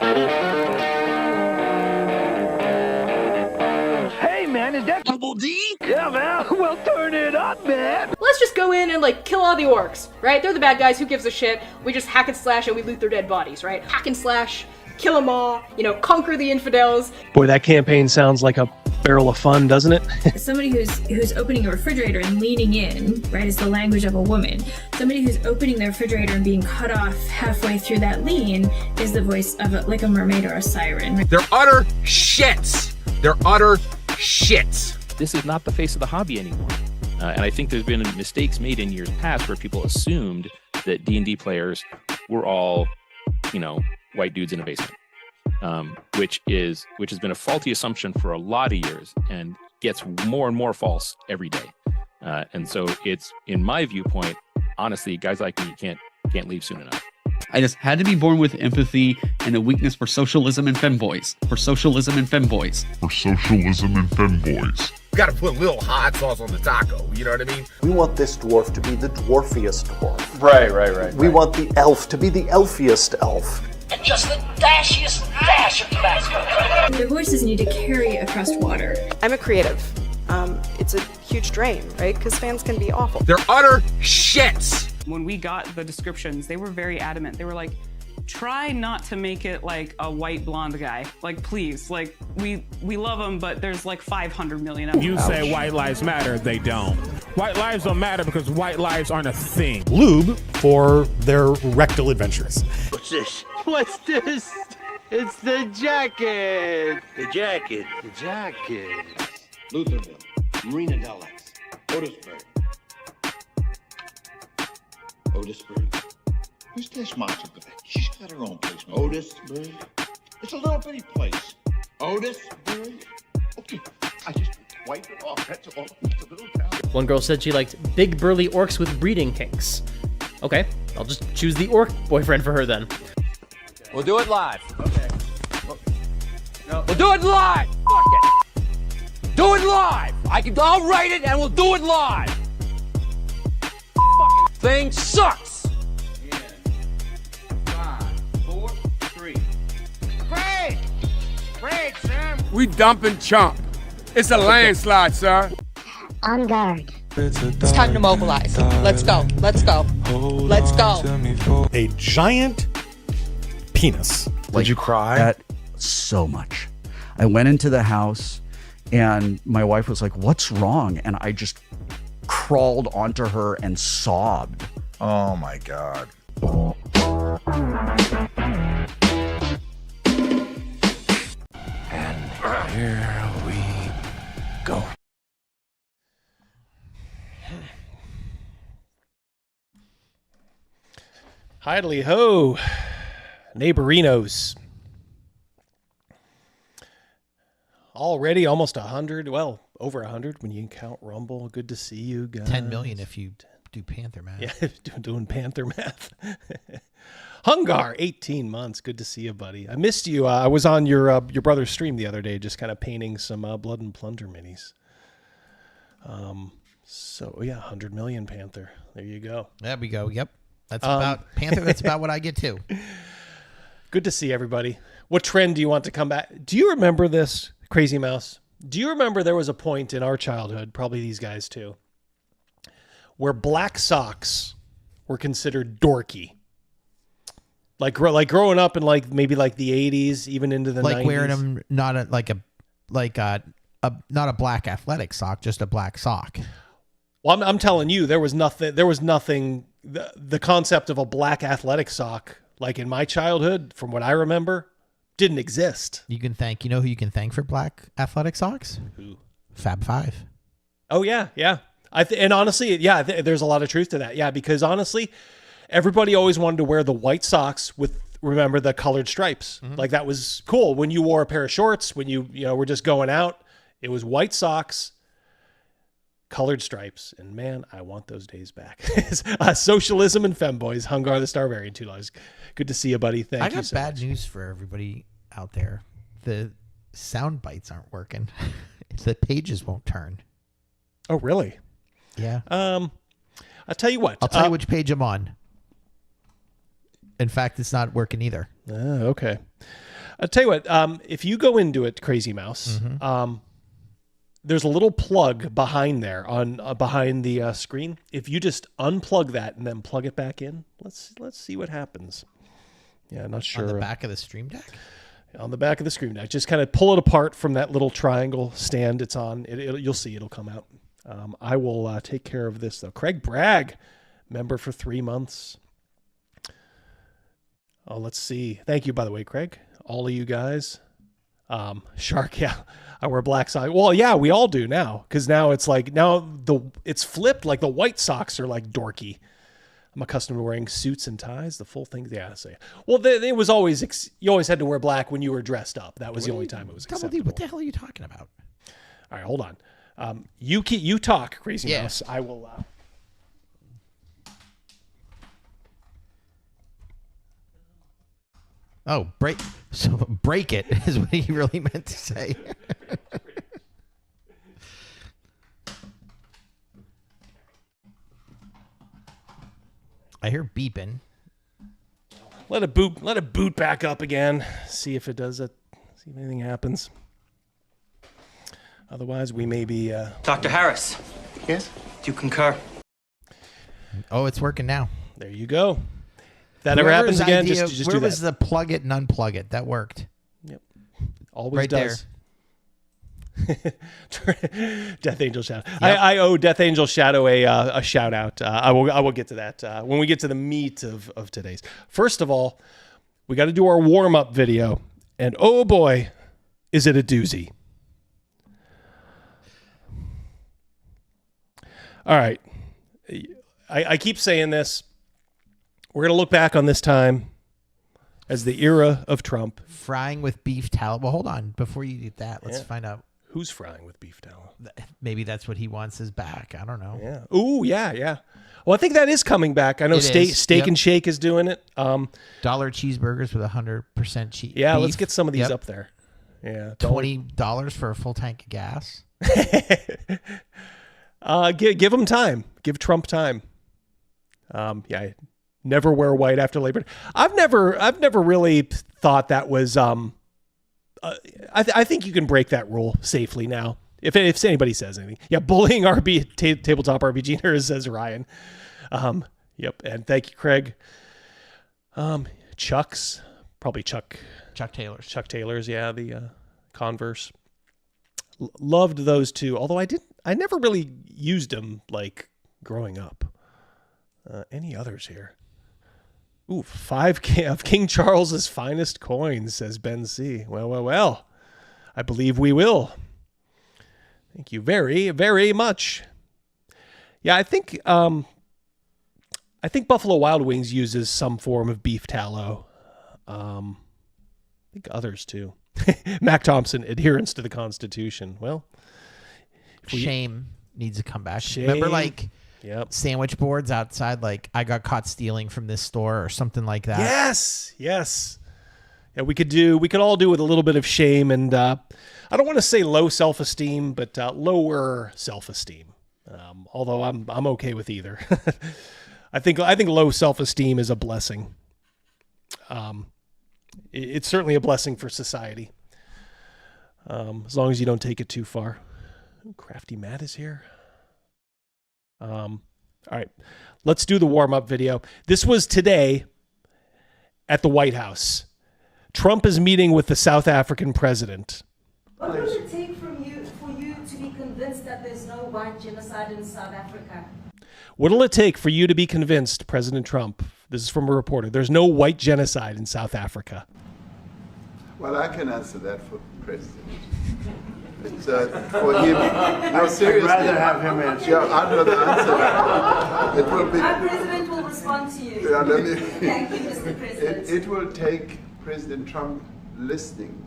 Hey, man, is that Double D? Yeah, man. Well, turn it up, man. Let's just go in and, like, kill all the orcs, right? They're the bad guys. Who gives a shit? We just hack and slash and we loot their dead bodies, right? Hack and slash, kill them all, you know, conquer the infidels. Boy, that campaign sounds like a barrel of fun, doesn't it? Somebody who's opening a refrigerator and leaning in, right, is the language of a woman. Somebody who's opening the refrigerator and being cut off halfway through that lean is the voice of like a mermaid or a siren. They're utter shits. They're utter shits. This is not the face of the hobby anymore. And I think there's been mistakes made in years past where people assumed that D&D players were all, you know, white dudes in a basement. Which has been a faulty assumption for a lot of years and gets more and more false every day. And so it's, in my viewpoint, honestly, guys like me can't leave soon enough. I just had to be born with empathy and a weakness for socialism and femboys. For socialism and femboys. For socialism and femboys. You gotta put a little hot sauce on the taco, you know what I mean? We want this dwarf to be the dwarfiest dwarf. Right. We want the elf to be the elfiest elf. And just the dashiest dash of Tabasco. Their voices need to carry across water. I'm a creative. It's a huge drain, right? Because fans can be awful. They're utter shits. When we got the descriptions, they were very adamant. They were like, try not to make it like a white blonde guy. Like, please, like, we love him, but there's like 500 million of them. You say white lives matter, they don't. White lives don't matter because white lives aren't a thing. Lube for their rectal adventures. What's this? What's this? It's the jacket. The jacket. The jacket. Lutherville, Marina Del X, Otisburg. Otisburg. Who's this monster? She's got her own place. Otisburg. It's a little bitty place. Otisburg. Okay, I just wipe it off. That's all. It's a little town. One girl said she liked big burly orcs with breeding kinks. Okay, I'll just choose the orc boyfriend for her then. We'll do it live. Okay. We'll do it live. Fuck it. Do it live. I'll write it and we'll do it live. Fucking thing sucks. Yeah. 5, 4, 3. Great, Sam. We dumping chump. It's a landslide, sir. On guard. It's time to mobilize. Let's go. Let's go. Let's go. A giant penis. Did you cry? That so much. I went into the house and my wife was like, "What's wrong?" And I just crawled onto her and sobbed. Oh my God. And here we go. Hidely ho, neighborinos. Already almost 100. Well, over 100 when you count Rumble. Good to see you guys. 10 million if you do Panther math. Yeah, doing Panther math. Hungar, 18 months. Good to see you, buddy. I missed you. I was on your brother's stream the other day, just kind of painting some Blood and Plunder minis. So yeah, 100 million Panther. There you go. There we go. Yep. That's about Panther. That's about what I get too. Good to see everybody. What trend do you want to come back? Do you remember this, Crazy Mouse? Do you remember there was a point in our childhood, probably these guys too, where black socks were considered dorky? Like growing up in maybe the 80s, even into the 90s. Like wearing them, not a black athletic sock, just a black sock. Well, I'm telling you, there was nothing. The concept of a black athletic sock, like in my childhood, from what I remember, didn't exist. You know who you can thank for black athletic socks? Who? Fab Five. Oh yeah. And honestly, yeah, there's a lot of truth to that. Yeah, because honestly, everybody always wanted to wear the white socks with, remember, the colored stripes. Mm-hmm. Like that was cool when you wore a pair of shorts, when you were just going out. It was white socks, colored stripes, and man, I want those days back. Socialism and femboys. Hungar the Starvarian, $2. Good to see you, buddy. Thank you. I got so bad much. news for everybody out there. The sound bites aren't working. The pages won't turn. Oh, really? Yeah. I'll tell you what. I'll tell you which page I'm on. In fact, it's not working either. Okay. I'll tell you what, if you go into it, Crazy Mouse, there's a little plug behind there behind the screen. If you just unplug that and then plug it back in, let's see what happens. Yeah, I'm not sure. On the back of the Stream Deck? On the back of the Stream Deck. Just kind of pull it apart from that little triangle stand it's on. You'll see it'll come out. I will take care of this, though. Craig Bragg, member for 3 months. Oh, let's see. Thank you, by the way, Craig. All of you guys. Shark, yeah. I wear black socks. Well, yeah, we all do now. Because now it's like, it's flipped. Like the white socks are like dorky. I'm accustomed to wearing suits and ties. The full thing, yeah. So, well, it was always, you always had to wear black when you were dressed up. That was the only time it was acceptable. What the hell are you talking about? All right, hold on. You talk, Crazy Mouse. I will... Oh, break it is what he really meant to say. I hear beeping. Let it boot back up again. See if it does it. See if anything happens. Otherwise, we may be... Dr. Harris. Yes? Do you concur? Oh, it's working now. There you go. If that ever happens again, just do that. Where was the plug it and unplug it? That worked. Yep. Always right does. There. Death Angel Shadow. Yep. I owe Death Angel Shadow a shout out. I will get to that when we get to the meat of today's. First of all, we got to do our warm up video, and oh boy, is it a doozy! All right, I keep saying this. We're going to look back on this time as the era of Trump. Frying with beef tallow. Well, hold on. Before you do that, let's find out. Who's frying with beef tallow? Maybe that's what he wants is back. I don't know. Yeah. Ooh, yeah. Well, I think that is coming back. I know Steak and Shake is doing it. Dollar cheeseburgers with 100% cheese. Yeah, let's get some of these up there. Yeah. $20 for a full tank of gas. Give him time. Give Trump time. Yeah. Never wear white after Labor Day. I've never really thought that was. I think you can break that rule safely now. If anybody says anything, yeah, bullying tabletop RPG nerds, says Ryan. Yep, and thank you, Craig. Chuck's probably Chuck Taylor's, yeah, the Converse. Loved those two, although I never really used them like growing up. Any others here? Ooh, 5 of King Charles's finest coins, says Ben C. Well. I believe we will. Thank you very, very much. Yeah, I think Buffalo Wild Wings uses some form of beef tallow. I think others too. Mac Thompson, adherence to the Constitution. Well, shame needs to come back. Shame. Remember, like, sandwich boards outside, like, I got caught stealing from this store or something like that. Yes. Yeah, we could all do with a little bit of shame and I don't want to say low self-esteem, but lower self-esteem. Although I'm okay with either. I think low self-esteem is a blessing. It's certainly a blessing for society. As long as you don't take it too far. Crafty Matt is here. All right, let's do the warm-up video. This was today at the White House. Trump is meeting with the South African president. What will it take for you to be convinced that there's no white genocide in South Africa? What will it take for you to be convinced, President Trump, this is from a reporter, there's no white genocide in South Africa? Well, I can answer that for the president. It's for him. No, seriously. I'd rather have him answer. Yeah, I'd rather answer that. It will be. Our president will respond to you. Yeah, let me. Thank you, Mr. President. It will take President Trump listening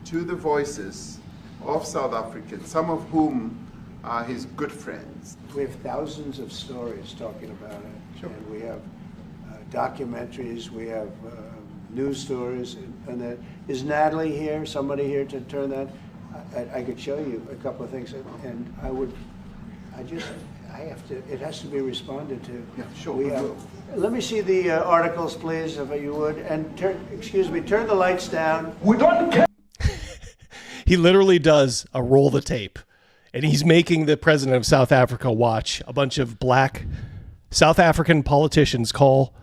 to the voices of South Africans, some of whom are his good friends. We have thousands of stories talking about it. Sure. And we have documentaries, we have news stories, and then is Natalie here? Somebody here to turn that? I could show you a couple of things, and It has to be responded to. Yeah, sure. We have, let me see the articles, please, if you would. And turn the lights down. We don't care. He literally does a roll the tape, and he's making the president of South Africa watch a bunch of black South African politicians call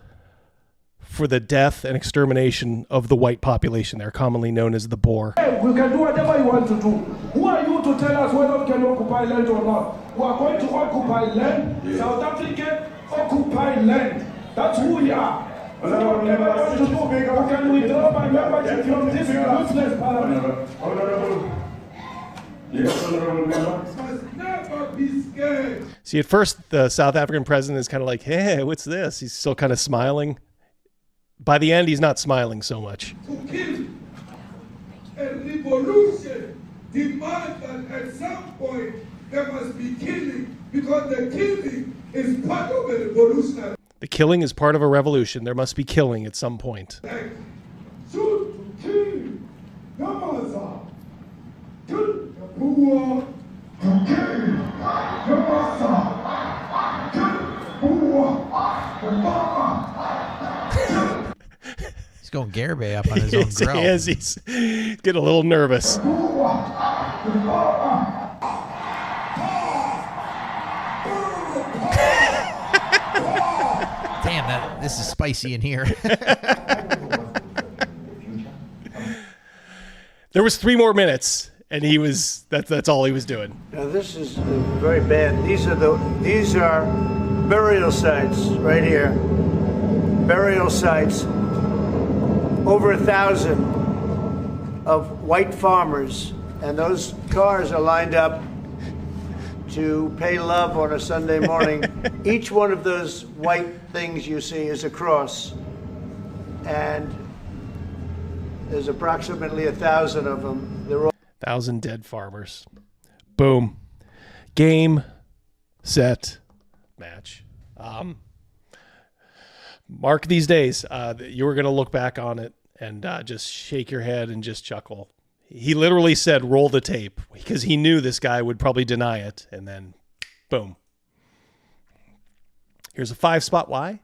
for the death and extermination of the white population. They're commonly known as the Boer. Hey, we can do whatever you want to do. Who are you to tell us whether we can occupy land or not? We are going to occupy land. Yeah. South Africa occupy land. That's who we are. So whatever you want to do, we can withdraw my membership from this useless parliament. Never be scared. See, at first, the South African president is kind of like, hey, what's this? He's still kind of smiling. By the end, he's not smiling so much. To kill a revolution demands that at some point there must be killing, because the killing is part of a revolution. The killing is part of a revolution. There must be killing at some point. Shoot to kill the massa, kill the poor, to kill the massa, kill the poor, the mama. He's going Garibay up on his own grill. He is. He's getting a little nervous. Damn, this is spicy in here. There was 3 more minutes, and he was that's all he was doing. Now this is very bad. These are burial sites right here. Burial sites. Over 1,000 of white farmers, and those cars are lined up to pay love on a Sunday morning. Each one of those white things you see is a cross, and there's approximately 1,000 of them. They're all 1,000 dead farmers. Boom. Game, set, match. Mark these days. You were going to look back on it and just shake your head and just chuckle. He literally said, roll the tape, because he knew this guy would probably deny it. And then, boom. Here's a 5-spot. Why?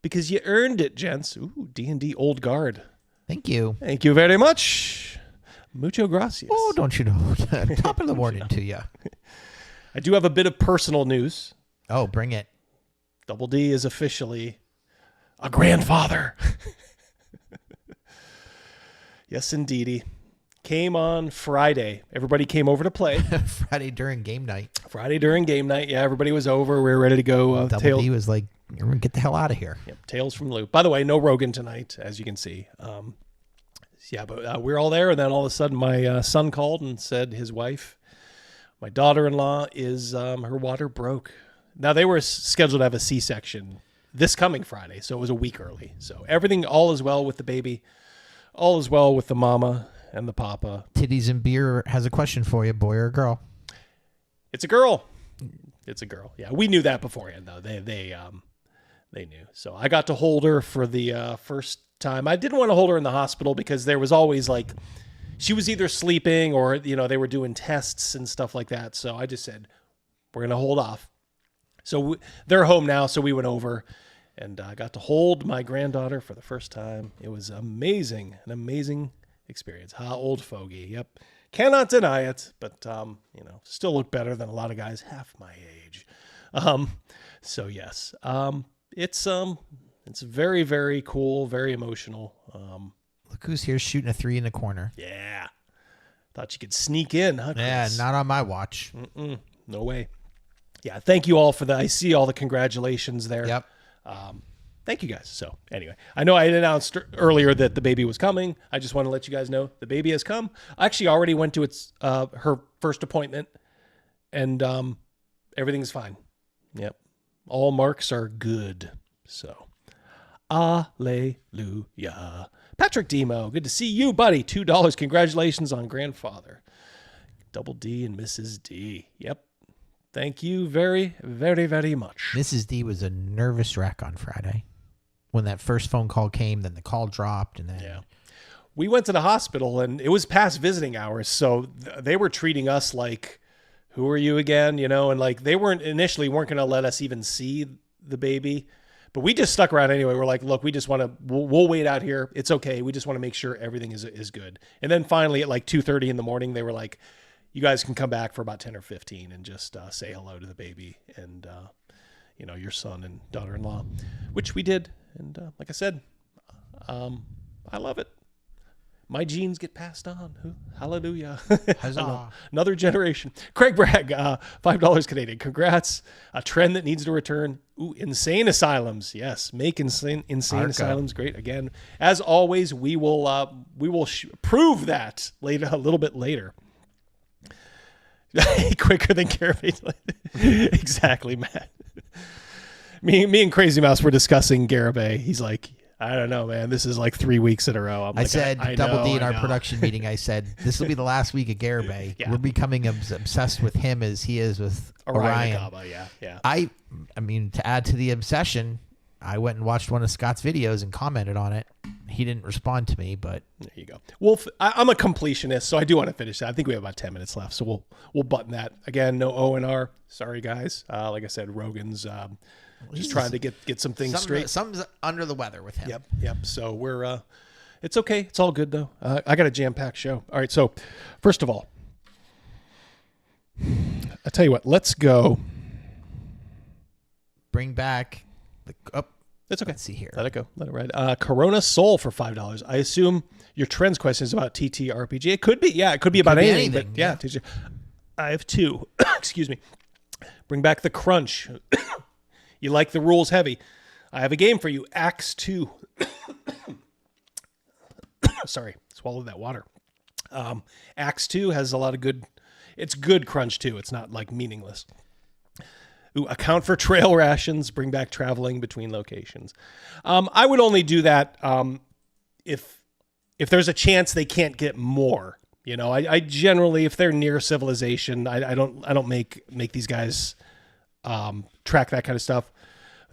Because you earned it, gents. Ooh, D&D Old Guard. Thank you. Thank you very much. Mucho gracias. Oh, don't you know? Top of the morning to you. I do have a bit of personal news. Oh, bring it. Double D is officially a grandfather. Yes, indeedy. Came on Friday. Everybody came over to play. Friday during game night. Friday during game night. Yeah, everybody was over. We were ready to go. Double D was like, get the hell out of here. Yep, Tales from the Loop. By the way, no Rogan tonight, as you can see. Yeah, but we're all there, and then all of a sudden my son called and said his wife, my daughter-in-law, is her water broke. Now, they were scheduled to have a C-section this coming Friday, so it was a week early. So everything, all is well with the baby. All is well with the mama and the papa. Titties and Beer has a question for you, boy or girl? It's a girl. It's a girl. Yeah, we knew that beforehand, though. They knew. So I got to hold her for the first time. I didn't want to hold her in the hospital because there was always like, she was either sleeping or, they were doing tests and stuff like that. So I just said, we're going to hold off. So they're home now. So we went over and I got to hold my granddaughter for the first time. It was amazing, an amazing experience. Old fogey. Yep. Cannot deny it, but, still look better than a lot of guys half my age. So yes, it's very, very cool, very emotional. Look who's here shooting a 3 in the corner. Yeah. Thought you could sneak in, huh, Chris? Yeah, not on my watch. No way. Yeah, thank you all for that. I see all the congratulations there. Yep. Thank you guys. So anyway, I know I announced earlier that the baby was coming. I just want to let you guys know the baby has come. I actually already went to her first appointment, and everything's fine. Yep. All marks are good. So, alleluia. Patrick Demo, good to see you, buddy. $2. Congratulations on grandfather. Double D and Mrs. D. Yep. Thank you very, very, very much. Mrs. D was a nervous wreck on Friday. When that first phone call came, then the call dropped, and then... Yeah. We went to the hospital, and it was past visiting hours, so they were treating us like who are you again? You know, and like they weren't going to let us even see the baby, but we just stuck around anyway. We're like, look, we just want to, we'll wait out here. It's okay. We just want to make sure everything is good. And then finally at like 2:30 in the morning, they were like, you guys can come back for about 10 or 15 and just say hello to the baby and, you know, your son and daughter-in-law, which we did. And like I said, I love it. My genes get passed on. Hallelujah. Huzzah. Another generation. Craig Bragg, $5 Canadian. Congrats. A trend that needs to return. Ooh, insane asylums. Yes, make insane asylums great again. As always, we will prove that later, a little bit later. Quicker than Garibay. Exactly, Matt. Me and Crazy Mouse were discussing Garibay. He's like, I don't know, man. This is like 3 weeks in a row. I said, Double D in our production meeting, I said, this will be the last week of Garibay. Yeah. We're becoming obsessed with him as he is with Orion. Agaba, yeah. I mean, to add to the obsession, I went and watched one of Scott's videos and commented on it. He didn't respond to me, but there you go. Well, I'm a completionist, so I do want to finish that. I think we have about 10 minutes left, so we'll button that. Again, no O&R. Sorry, guys. Like I said, Rogan's just trying to get some things straight. Something's under the weather with him. Yep. So we're it's okay. It's all good though. I got a jam-packed show. All right. So first of all, I'll tell you what. Let's go. Bring back the. Oh, it's okay. Let's see here. Let it go. Let it ride. Corona Soul for $5. I assume your trends question is about TTRPG. It could be. Yeah. It could be about anything. But yeah. I have two. Excuse me. Bring back the crunch. You like the rules heavy. I have a game for you. Axe 2. Sorry, swallowed that water. Axe 2 has a lot of good. It's good crunch too. It's not like meaningless. Ooh, account for trail rations. Bring back traveling between locations. I would only do that if there's a chance they can't get more. You know, I generally, if they're near civilization, I don't make these guys track that kind of stuff.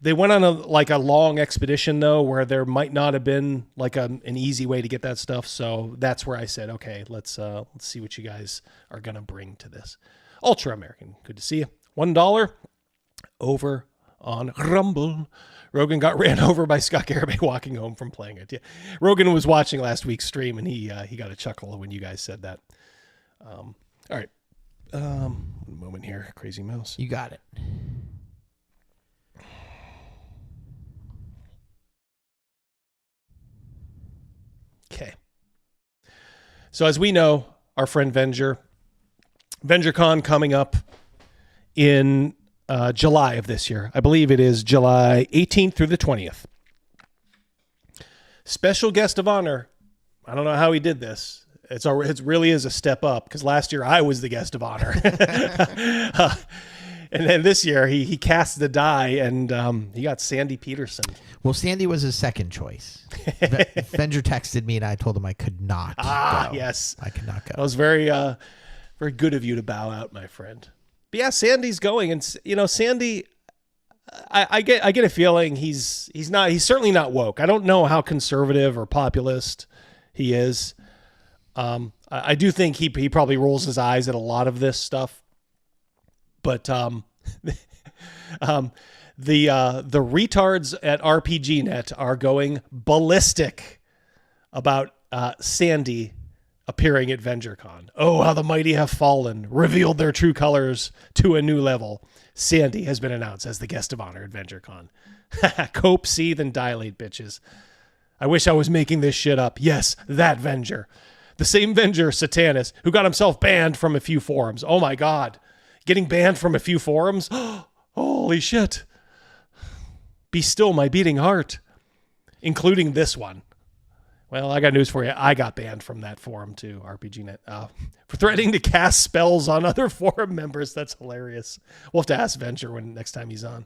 They went on a long expedition though, where there might not have been like an easy way to get that stuff. So that's where I said, okay, let's see what you guys are gonna bring to this. Ultra American, good to see you. $1 over on Rumble. Rogan got ran over by Scott Garibay walking home from playing it. Yeah. Rogan was watching last week's stream and he got a chuckle when you guys said that. All right. One moment here, Crazy Mouse. You got it. Okay. So as we know, our friend VengerCon coming up in July of this year. I believe it is July 18th through the 20th. Special guest of honor. I don't know how he did this. It really is a step up because last year I was the guest of honor. And then this year he cast the die and he got Sandy Peterson. Well, Sandy was his second choice. Venger texted me and I told him I could not go. Yes. I could not go. That was very good of you to bow out, my friend. But yeah, Sandy's going. And, you know, Sandy, I get a feeling he's certainly not woke. I don't know how conservative or populist he is. I do think he probably rolls his eyes at a lot of this stuff. But the retards at RPGNet are going ballistic about Sandy appearing at VengerCon. Oh, how the mighty have fallen, revealed their true colors to a new level. Sandy has been announced as the guest of honor at VengerCon. Cope, seethe, and dilate, bitches. I wish I was making this shit up. Yes, that Venger. The same Venger, Satanus, who got himself banned from a few forums. Oh my God. Getting banned from a few forums? Holy shit. Be still my beating heart. Including this one. Well, I got news for you. I got banned from that forum too, RPGNet. For threatening to cast spells on other forum members. That's hilarious. We'll have to ask Venger next time he's on.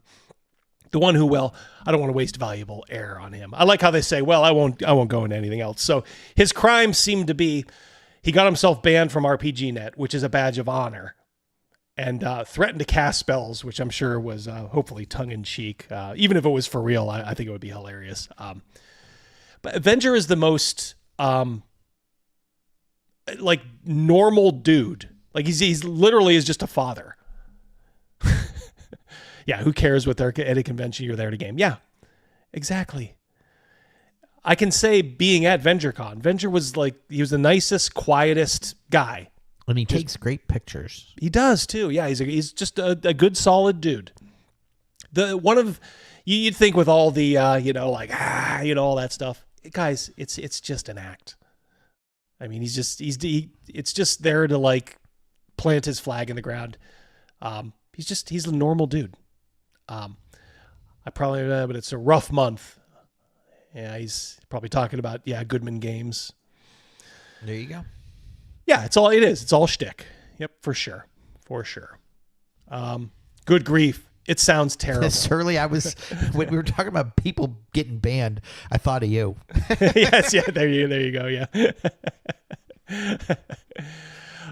The one who, well, I don't want to waste valuable air on him. I like how they say, well, I won't go into anything else. So his crimes seem to be, he got himself banned from RPGNet, which is a badge of honor. And threatened to cast spells, which I'm sure was hopefully tongue-in-cheek. Even if it was for real, I think it would be hilarious. But Venger is the most like normal dude Like he's literally is just a father. Yeah, who cares what they're at a convention? You're there to game. Yeah, exactly. I can say being at VengerCon, Venger was like, he was the nicest, quietest guy. And he takes great pictures. He does too. Yeah, he's just a good, solid dude. You'd think with all the all that stuff, guys, it's just an act. I mean, it's just there to like plant his flag in the ground. He's a normal dude. But it's a rough month. Yeah, he's probably talking about Goodman games. There you go. Yeah, it's all shtick. Yep, for sure. Good grief. It sounds terrible. Shirley, when we were talking about people getting banned, I thought of you. Yes, yeah, there you go, yeah.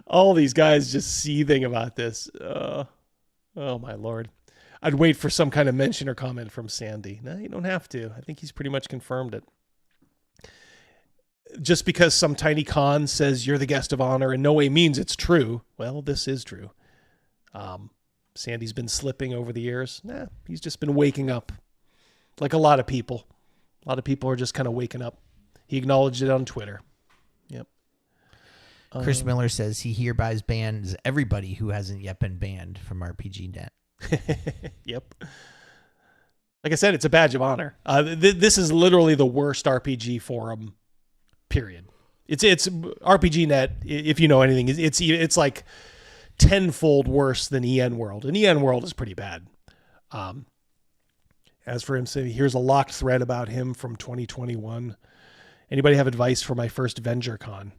All these guys just seething about this. Oh my Lord. I'd wait for some kind of mention or comment from Sandy. No, you don't have to. I think he's pretty much confirmed it. Just because some tiny con says you're the guest of honor in no way means it's true. Well, this is true. Sandy's been slipping over the years. He's just been waking up. Like a lot of people. A lot of people are just kind of waking up. He acknowledged it on Twitter. Yep. Chris Miller says he hereby bans everybody who hasn't yet been banned from RPGNet. Yep. Like I said, it's a badge of honor. This is literally the worst RPG forum, period. It's RPGNet, if you know anything, it's like tenfold worse than EN World. And EN World is pretty bad. As for him saying, here's a locked thread about him from 2021. Anybody have advice for my first VengerCon?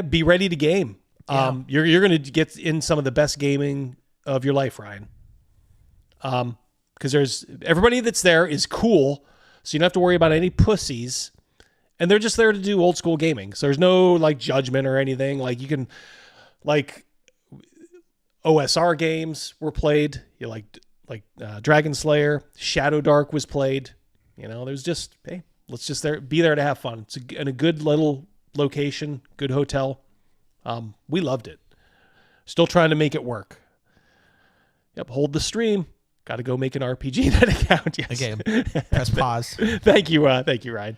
Be ready to game. You're going to get in some of the best gaming of your life, Ryan. Because there's everybody that's there is cool, so you don't have to worry about any pussies, and they're just there to do old school gaming. So there's no like judgment or anything. Like you can, like OSR games were played. You like Dragon Slayer, Shadow Dark was played. You know, there's just let's just be there to have fun. It's in a good little location, good hotel. We loved it. Still trying to make it work. Yep, hold the stream. Got to go make an RPGNet account. Yes. Okay, press pause. Thank you, Ryan.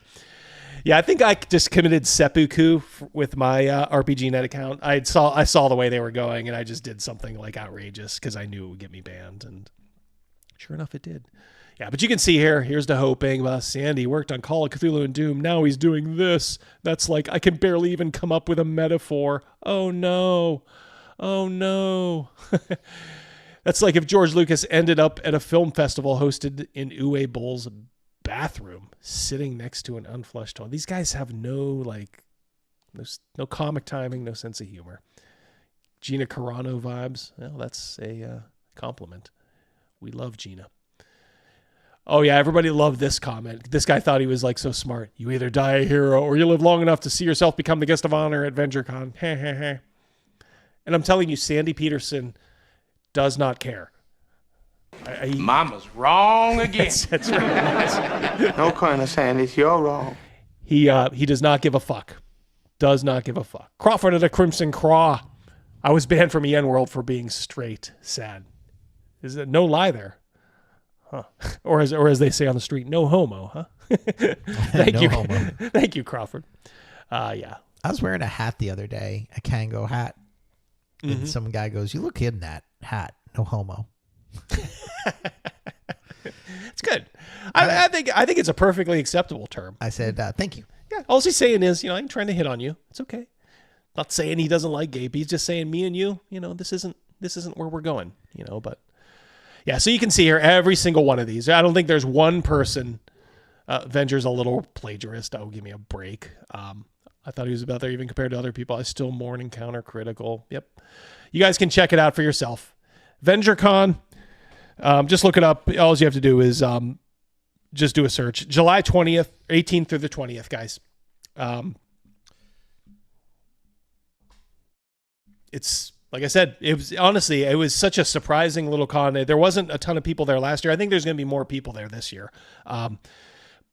Yeah, I think I just committed seppuku with my RPGNet account. I saw the way they were going, and I just did something like outrageous because I knew it would get me banned, and sure enough, it did. Yeah, but you can see here's the hoping. Sandy worked on Call of Cthulhu and Doom. Now he's doing this. That's like, I can barely even come up with a metaphor. Oh, no. That's like if George Lucas ended up at a film festival hosted in Uwe Boll's bathroom, sitting next to an unflushed toilet. These guys have no comic timing, no sense of humor. Gina Carano vibes. Well, that's a compliment. We love Gina. Oh yeah, everybody loved this comment. This guy thought he was like so smart. You either die a hero or you live long enough to see yourself become the guest of honor at VengerCon. And I'm telling you, Sandy Peterson does not care. Mama's wrong again. That's right. No corner, Sandy. You're wrong. He does not give a fuck. Does not give a fuck. Crawford at a Crimson Craw. I was banned from EN World for being straight. Sad. Is it no lie there? Huh. Or as they say on the street, no homo, huh? Thank you. Homo. Thank you, Crawford. Yeah. I was wearing a hat the other day, a Kango hat. And some guy goes, "You look good in that hat. No homo." It's good. I think it's a perfectly acceptable term. I said, "Thank you." Yeah. All he's saying is, I ain't trying to hit on you. It's okay. Not saying he doesn't like gay. He's just saying me and you. This isn't where we're going. But yeah. So you can see here every single one of these. I don't think there's one person. Venger's a little plagiarist. Oh, give me a break. I thought he was about there even compared to other people. I still mourn and counter critical. Yep. You guys can check it out for yourself. VengerCon. Just look it up. All you have to do is just do a search. July 20th, 18th through the 20th, guys. It's like I said, it was such a surprising little con. There wasn't a ton of people there last year. I think there's going to be more people there this year.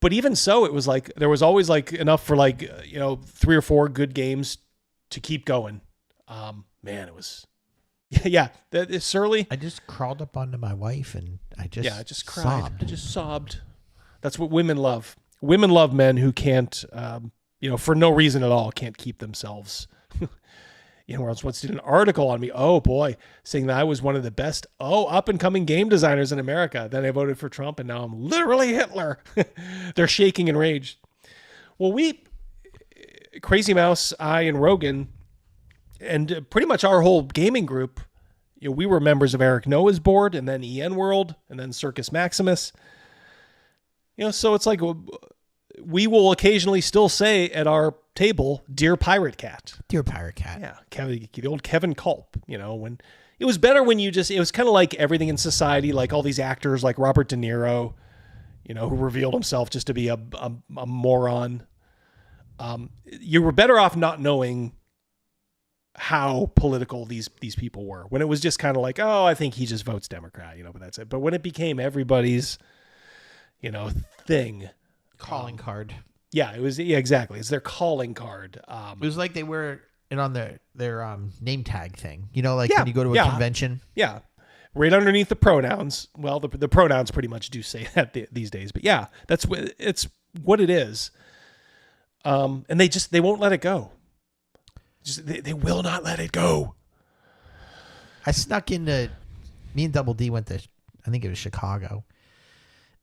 But even so, it was like there was always like enough for 3 or 4 good games to keep going. man, it was, yeah, that is surly. I just crawled up onto my wife and I just cried. sobbed. I just sobbed. That's what women love. Women love men who can't, for no reason at all, can't keep themselves. I once did an article on me. Oh boy, saying that I was one of the best, up and coming game designers in America. Then I voted for Trump, and now I'm literally Hitler. They're shaking in rage. Well, Crazy Mouse, I, and Rogan, and pretty much our whole gaming group, we were members of Eric Noah's board, and then EN World, and then Circus Maximus. So it's like we will occasionally still say at our table, "Dear Pirate Cat." Dear Pirate Cat. Yeah, the old Kevin Culp. When it was better when it was kind of like everything in society, like all these actors like Robert De Niro, who revealed himself just to be a moron. You were better off not knowing how political these people were, when it was just kind of like, oh, I think he just votes Democrat, but that's it. But when it became everybody's, thing. Calling card. Yeah, it was. Yeah, exactly. It's their calling card. It was like they wear it on their name tag thing. When you go to a convention. Yeah, right underneath the pronouns. Well, the pronouns pretty much do say that these days. But yeah, it's what it is. And they won't let it go. They will not let it go. I snuck into. Me and Double D went to, I think it was Chicago,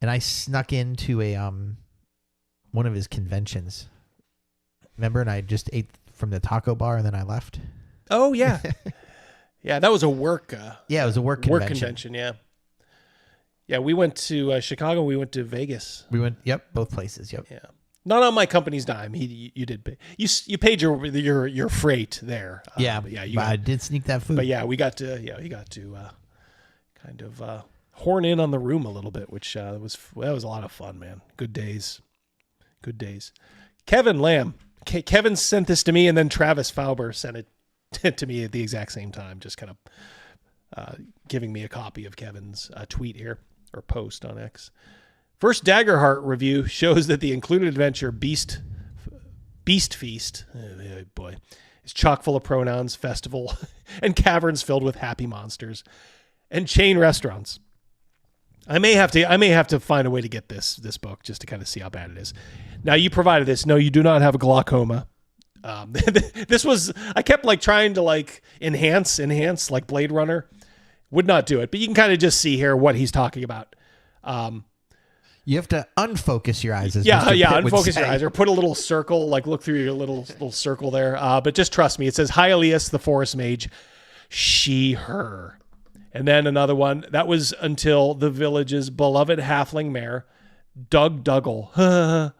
and I snuck into a one of his conventions. Remember? And I just ate from the taco bar and then I left. Oh yeah. Yeah, that was a work. It was a work convention. Yeah. Yeah, we went to Chicago. We went to Vegas. We went. Yep, both places. Yep. Yeah. Not on my company's dime. You did pay. You paid your freight there. But I did sneak that food. But yeah, we got to kind of horn in on the room a little bit, which was a lot of fun, man. Good days. Kevin Lamb. Kevin sent this to me, and then Travis Fauber sent it to me at the exact same time, just kind of giving me a copy of Kevin's tweet here, or post on X. First Daggerheart review shows that the included adventure Beast Feast, oh boy, is chock full of pronouns, festival, and caverns filled with happy monsters, and chain restaurants. I may have to find a way to get this book just to kind of see how bad it is. Now, you provided this. No, you do not have a glaucoma. This was, I kept trying to enhance like Blade Runner. Would not do it, but you can kind of just see here what he's talking about. You have to unfocus your eyes. Unfocus your eyes, or put a little circle, look through your little circle there. But just trust me, it says Hylias, the forest mage, she, her. And then another one, that was until the village's beloved halfling mayor, Doug Dougal,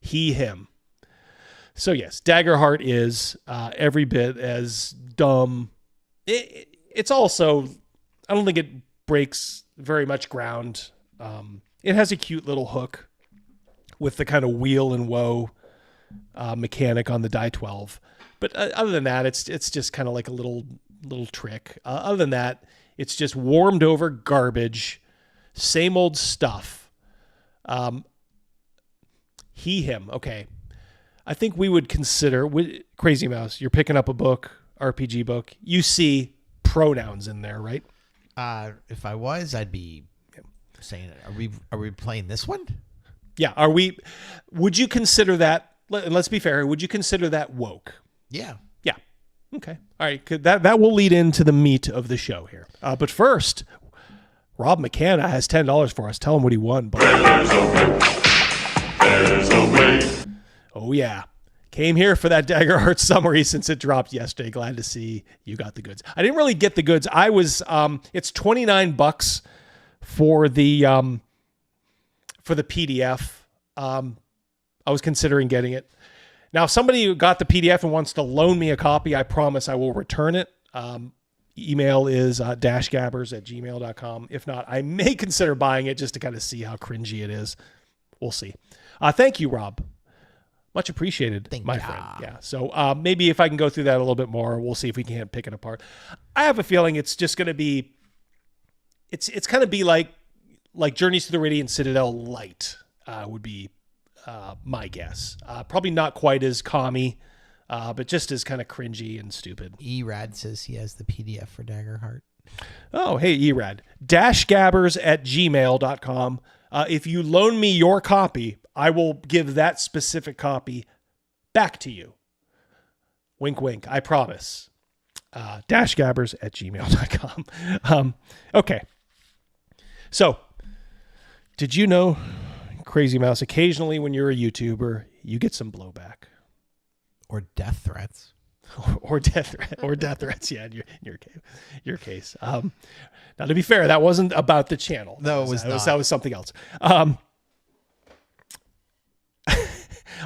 he, him. So yes, Daggerheart is every bit as dumb. It's also, I don't think it breaks very much ground. It has a cute little hook with the kind of wheel and woe mechanic on the die 12. But other than that, it's just kind of like a little trick. Other than that, it's just warmed over garbage, same old stuff. He, him. Okay. I think we would consider, Crazy Mouse, you're picking up a book, RPG book. You see pronouns in there, right? If I was, I'd be saying, are we playing this one? Yeah. Would you consider that, let's be fair, would you consider that woke? Yeah. Yeah. Okay. All right. That will lead into the meat of the show here. But first, Rob McCanna has $10 for us. Tell him what he won. There's a way. Oh, yeah. Came here for that Daggerheart summary since it dropped yesterday. Glad to see you got the goods. I didn't really get the goods. I was, it's $29 for the PDF. I was considering getting it. Now, if somebody got the PDF and wants to loan me a copy, I promise I will return it. Email is dashgabbers@gmail.com. If not, I may consider buying it just to kind of see how cringy it is. We'll see. Thank you, Rob. Much appreciated, my friend. Yeah. So maybe if I can go through that a little bit more, we'll see if we can't pick it apart. I have a feeling it's just going to be, it's kind of be like Journeys to the Radiant Citadel light would be my guess. Probably not quite as commie but just as kind of cringy and stupid. Erad says he has the PDF for Daggerheart. Oh, hey, Erad. Dashgabbers@gmail.com. If you loan me your copy, I will give that specific copy back to you. Wink, wink. I promise. Dashgabbers@gmail.com. Okay. So, did you know, Crazy Mouse, occasionally when you're a YouTuber, you get some blowback? Or death threats. or death threats, yeah, in your case. Now, to be fair, that wasn't about the channel. No, it was not. That was something else.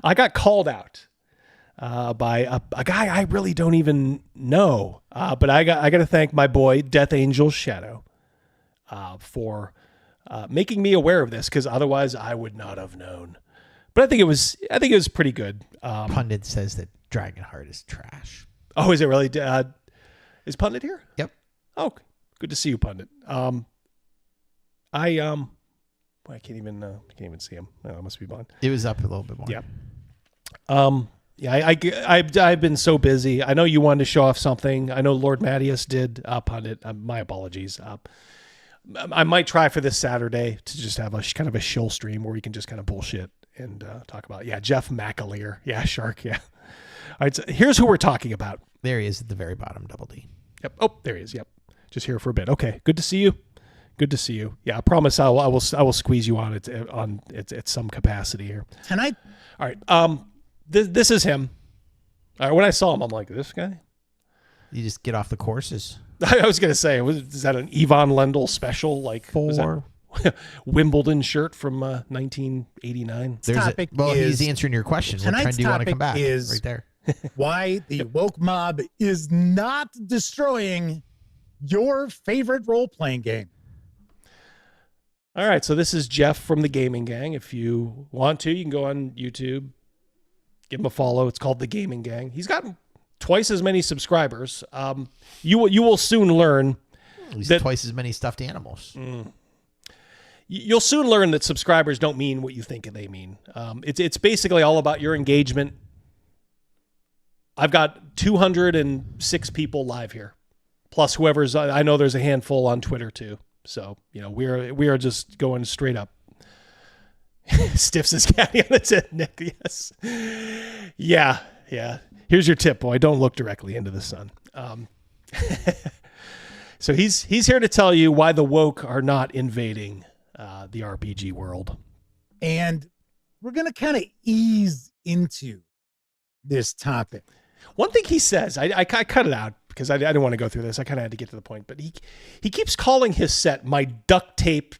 I got called out by a guy I really don't even know. But I got to thank my boy Death Angel Shadow for making me aware of this, because otherwise I would not have known. But I think it was pretty good. Pundit says that Dragonheart is trash. Oh, is it really? Is Pundit here? Yep. Oh, good to see you, Pundit. I can't even see him. Oh, it must be Bond. It was up a little bit more. Yeah. Yeah, I've been so busy. I know you wanted to show off something. I know Lord Mattias did. Pundit, my apologies. I might try for this Saturday to just have a kind of a shill stream where we can just kind of bullshit and talk about, Jeff McAleer. Yeah, Shark, yeah. All right, so here's who we're talking about. There he is at the very bottom, Double D. Yep. Oh, there he is. Yep. Just here for a bit. Okay. Good to see you. Good to see you. Yeah, I promise I will squeeze you on at some capacity here. Tonight. All right. This is him. All right. When I saw him, I'm like, this guy? You just get off the courses. I was going to say, is that an Yvonne Lendl special? Like was that Wimbledon shirt from 1989? He's answering your question. What trend do you want to come back? Is right there. Why the woke mob is not destroying your favorite role-playing game. All right, so this is Jeff from the Gaming Gang. If you want to, you can go on YouTube, give him a follow. It's called the Gaming Gang. He's got twice as many subscribers. You will soon learn that twice as many stuffed animals. You'll soon learn that subscribers don't mean what you think they mean. It's basically all about your engagement. I've got 206 people live here, plus whoever's. I know there's a handful on Twitter too. So we are just going straight up. Stiffs his caddy on its head, Nick. Yes, yeah. Here's your tip, boy. Don't look directly into the sun. So he's here to tell you why the woke are not invading the RPG world. And we're going to kind of ease into this topic. One thing he says, I cut it out because I didn't want to go through this. I kind of had to get to the point. But he keeps calling his set my duct tape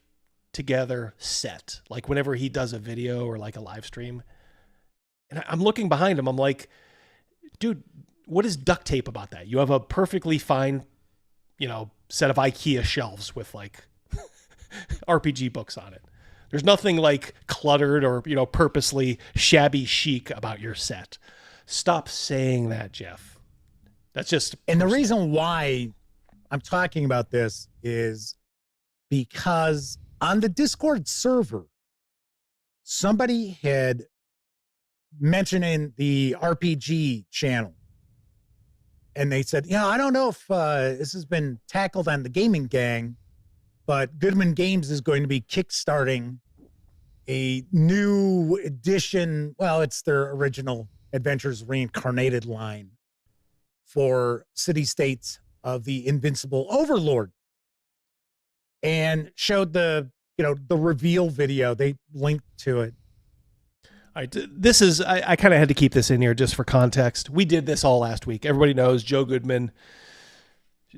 together set. Like whenever he does a video or like a live stream. And I'm looking behind him. I'm like, dude, what is duct tape about that? You have a perfectly fine, set of IKEA shelves with like RPG books on it. There's nothing like cluttered or, purposely shabby chic about your set. Stop saying that, Jeff. That's just... And the reason why I'm talking about this is because on the Discord server, somebody had mentioned in the RPG channel, and they said, I don't know if this has been tackled on the Gaming Gang, but Goodman Games is going to be kickstarting a new edition. Well, it's their original Adventures Reincarnated line for city-states of the Invincible Overlord, and showed the reveal video. They linked to it. All right, this is, I kind of had to keep this in here just for context. We did this all last week. Everybody knows Joe Goodman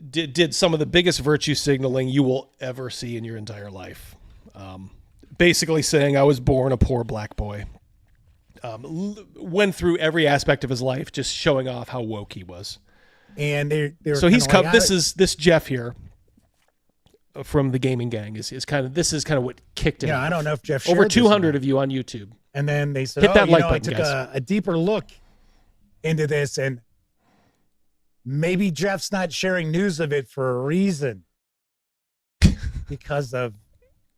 did some of the biggest virtue signaling you will ever see in your entire life. Basically saying I was born a poor black boy. Went through every aspect of his life, just showing off how woke he was. And they're so he's come. This Jeff here from the Gaming Gang is kind of what kicked it. Yeah, I don't know if Jeff over 200 of you on YouTube. And then they said, hit that like button, I took a deeper look into this, and maybe Jeff's not sharing news of it for a reason, because of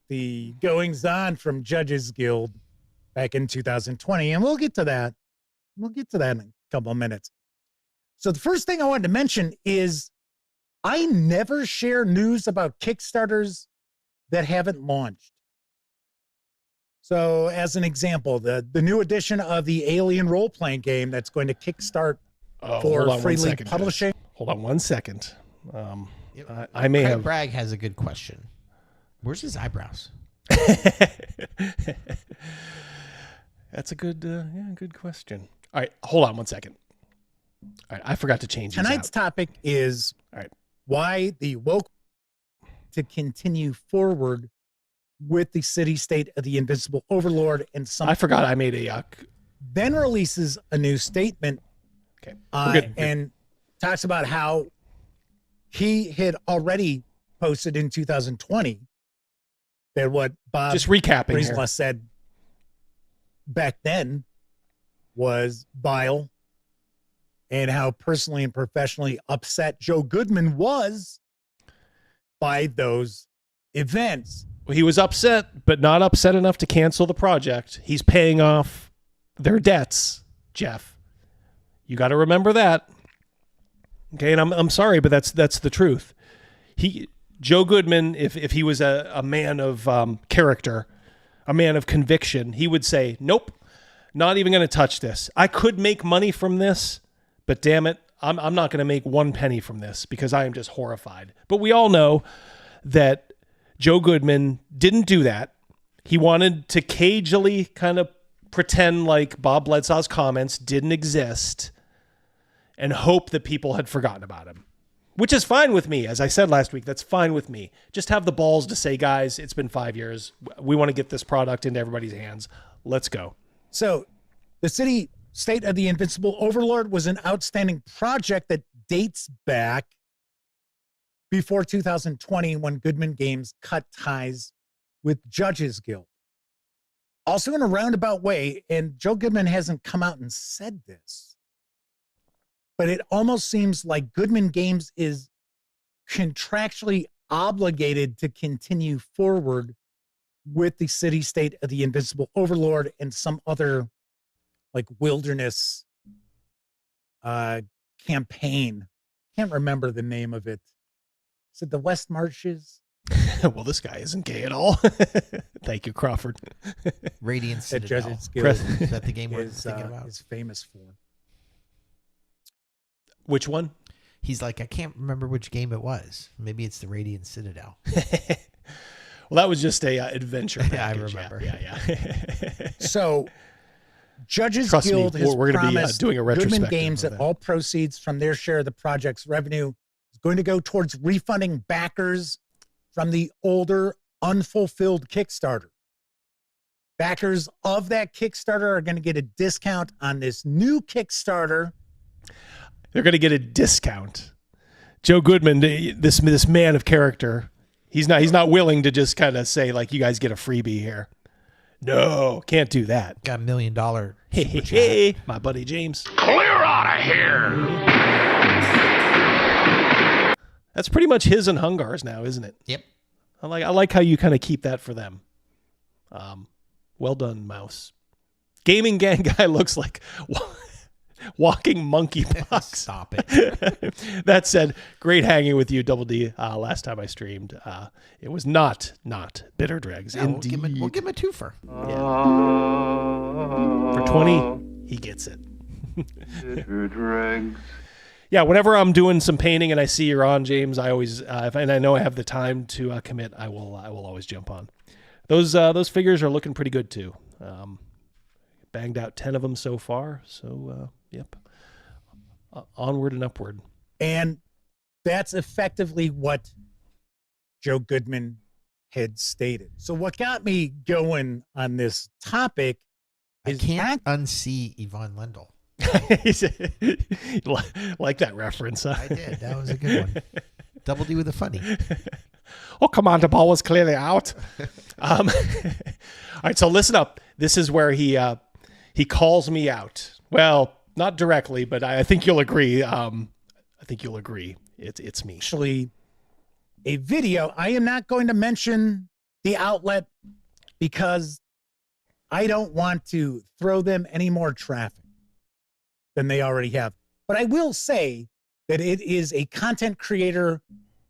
the goings on from Judges Guild back in 2020. And we'll get to that. We'll get to that in a couple of minutes. So the first thing I wanted to mention is I never share news about Kickstarters that haven't launched. So as an example, the new edition of the Alien role-playing game that's going to kickstart for freely publishing. Hold on 1 second. I may have... Bragg has a good question. Where's his eyebrows? That's a good, good question. All right, hold on 1 second. All right, I forgot to change these Tonight's out. topic is why the woke to continue forward with the city-state of the Invincible Overlord and some. I forgot I made a then releases a new statement. Okay, and talks about how he had already posted in 2020 that what Bob just recapping Briesla said back then was vile, and how personally and professionally upset Joe Goodman was by those events. Well, he was upset, but not upset enough to cancel the project. He's paying off their debts, Jeff. You got to remember that. Okay, and I'm sorry, but that's the truth. Joe Goodman, if he was a man of character, a man of conviction, he would say, nope, not even going to touch this. I could make money from this, but damn it, I'm not going to make 1 penny from this because I am just horrified. But we all know that Joe Goodman didn't do that. He wanted to cagily kind of pretend like Bob Bledsoe's comments didn't exist and hope that people had forgotten about him, which is fine with me. As I said last week, that's fine with me. Just have the balls to say, guys, it's been 5 years. We want to get this product into everybody's hands. Let's go. So the city-state of the Invincible Overlord was an outstanding project that dates back before 2020 when Goodman Games cut ties with Judges Guild. Also in a roundabout way, and Joe Goodman hasn't come out and said this, but it almost seems like Goodman Games is contractually obligated to continue forward with the city-state of the Invincible Overlord and some other like wilderness campaign. Can't remember the name of it. Is it the West Marches? Well, this guy isn't gay at all. Thank you, Crawford. Radiant Citadel. Judges Guild Is that the game we're thinking about? Is famous for. Which one? He's like, I can't remember which game it was. Maybe it's the Radiant Citadel. Well, that was just a adventure package. Yeah, I remember. Yeah. So, Judges Trust Guild me, has we're going to be promised doing a Goodman retrospective Games of that that. all proceeds from their share of the project's revenue is going to go towards refunding backers from the older, unfulfilled Kickstarter. Backers of that Kickstarter are going to get a discount on this new Kickstarter. They're going to get a discount. Joe Goodman, this man of character, he's not willing to just kind of say like, you guys get a freebie here. No, can't do that. Got $1 million. Hey, my buddy James. Clear out of here! That's pretty much his and Hungar's now, isn't it? Yep. I like how you kind of keep that for them. Well done, Mouse. Gaming Gang guy looks like walking monkeypox. Stop it. That said, great hanging with you, Double D. Last time I streamed, it was not Bitter Dregs. Yeah, we'll give him a twofer. For 20, he gets it. Bitter Dregs. Yeah, whenever I'm doing some painting and I see you're on, James, I always and I know I have the time to commit, I will always jump on. Those figures are looking pretty good too. Banged out 10 of them so far. So yep, onward and upward. And that's effectively what Joe Goodman had stated. So what got me going on this topic is I can't unsee Yvonne Lendl. Like that reference, huh? I did. That was a good one. Double D with a funny. Oh, come on. The ball was clearly out. All right. So listen up. This is where he calls me out. Well, not directly, but I think you'll agree. It's me. Actually, a video. I am not going to mention the outlet because I don't want to throw them any more traffic than they already have. But I will say that it is a content creator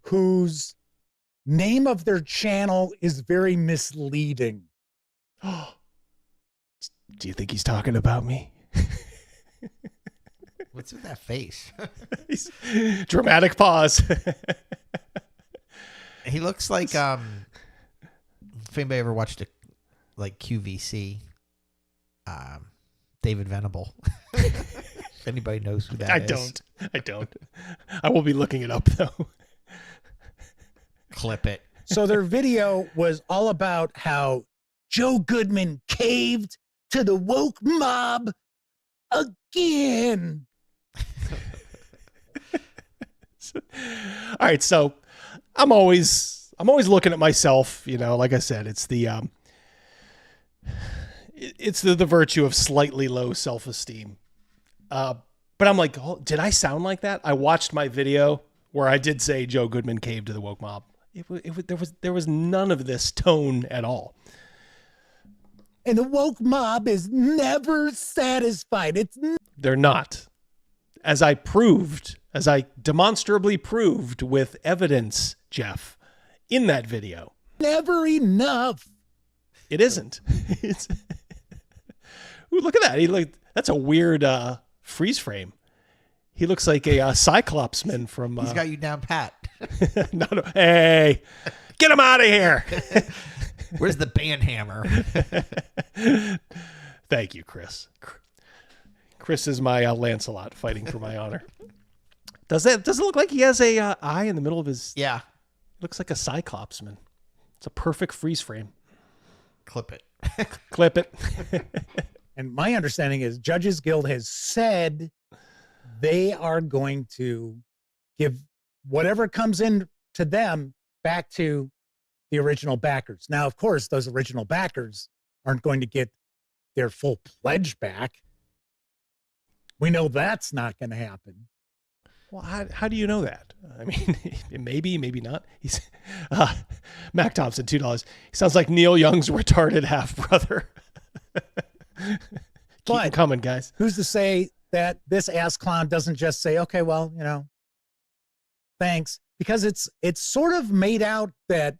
whose name of their channel is very misleading. Do you think he's talking about me? What's with that face? Dramatic pause. He looks like if anybody ever watched QVC, David Venable. If anybody knows who that is. I don't. I will be looking it up though. Clip it. So their video was all about how Joe Goodman caved to the woke mob again. All right, so I'm always looking at myself, like I said, it's the virtue of slightly low self-esteem. But I'm like, oh, did I sound like that? I watched my video where I did say Joe Goodman caved to the woke mob. There was none of this tone at all. And the woke mob is never satisfied. They're not. As I demonstrably proved with evidence, Jeff, in that video. Never enough. It isn't. Ooh, look at that. That's a weird freeze frame. He looks like a Cyclopsman from... He's got you down pat. No. Hey, get him out of here. Where's the band hammer? Thank you, Chris. Chris is my Lancelot fighting for my honor. Does it look like he has a eye in the middle of his... Yeah. Looks like a Cyclopsman. It's a perfect freeze frame. Clip it. Clip it. And my understanding is Judges Guild has said they are going to give whatever comes in to them back to the original backers. Now, of course, those original backers aren't going to get their full pledge back. We know that's not going to happen. Well, how do you know that? I mean, maybe not. He's Mac Thompson, $2. He sounds like Neil Young's retarded half brother. Keep him coming, guys. Who's to say that this ass clown doesn't just say, okay, well, thanks, because it's sort of made out that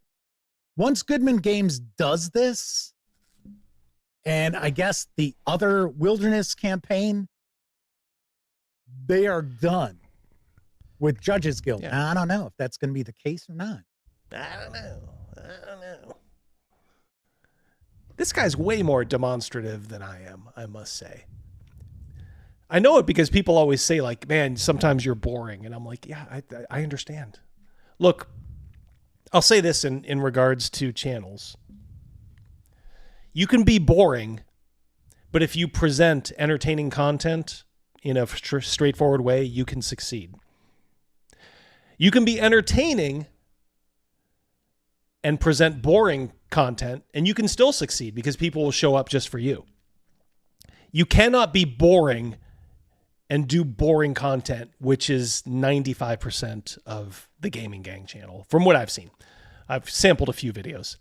once Goodman Games does this, and I guess the other Wilderness campaign, they are done with Judges Guild. Yeah. Now, I don't know if that's going to be the case or not. I don't know. This guy's way more demonstrative than I am, I must say. I know it because people always say, like, man, sometimes you're boring. And I'm like, yeah, I understand. Look, I'll say this in regards to channels. You can be boring, but if you present entertaining content in a straightforward way, you can succeed. You can be entertaining and present boring content, and you can still succeed because people will show up just for you. You cannot be boring and do boring content, which is 95% of the Gaming Gang channel, from what I've seen. I've sampled a few videos.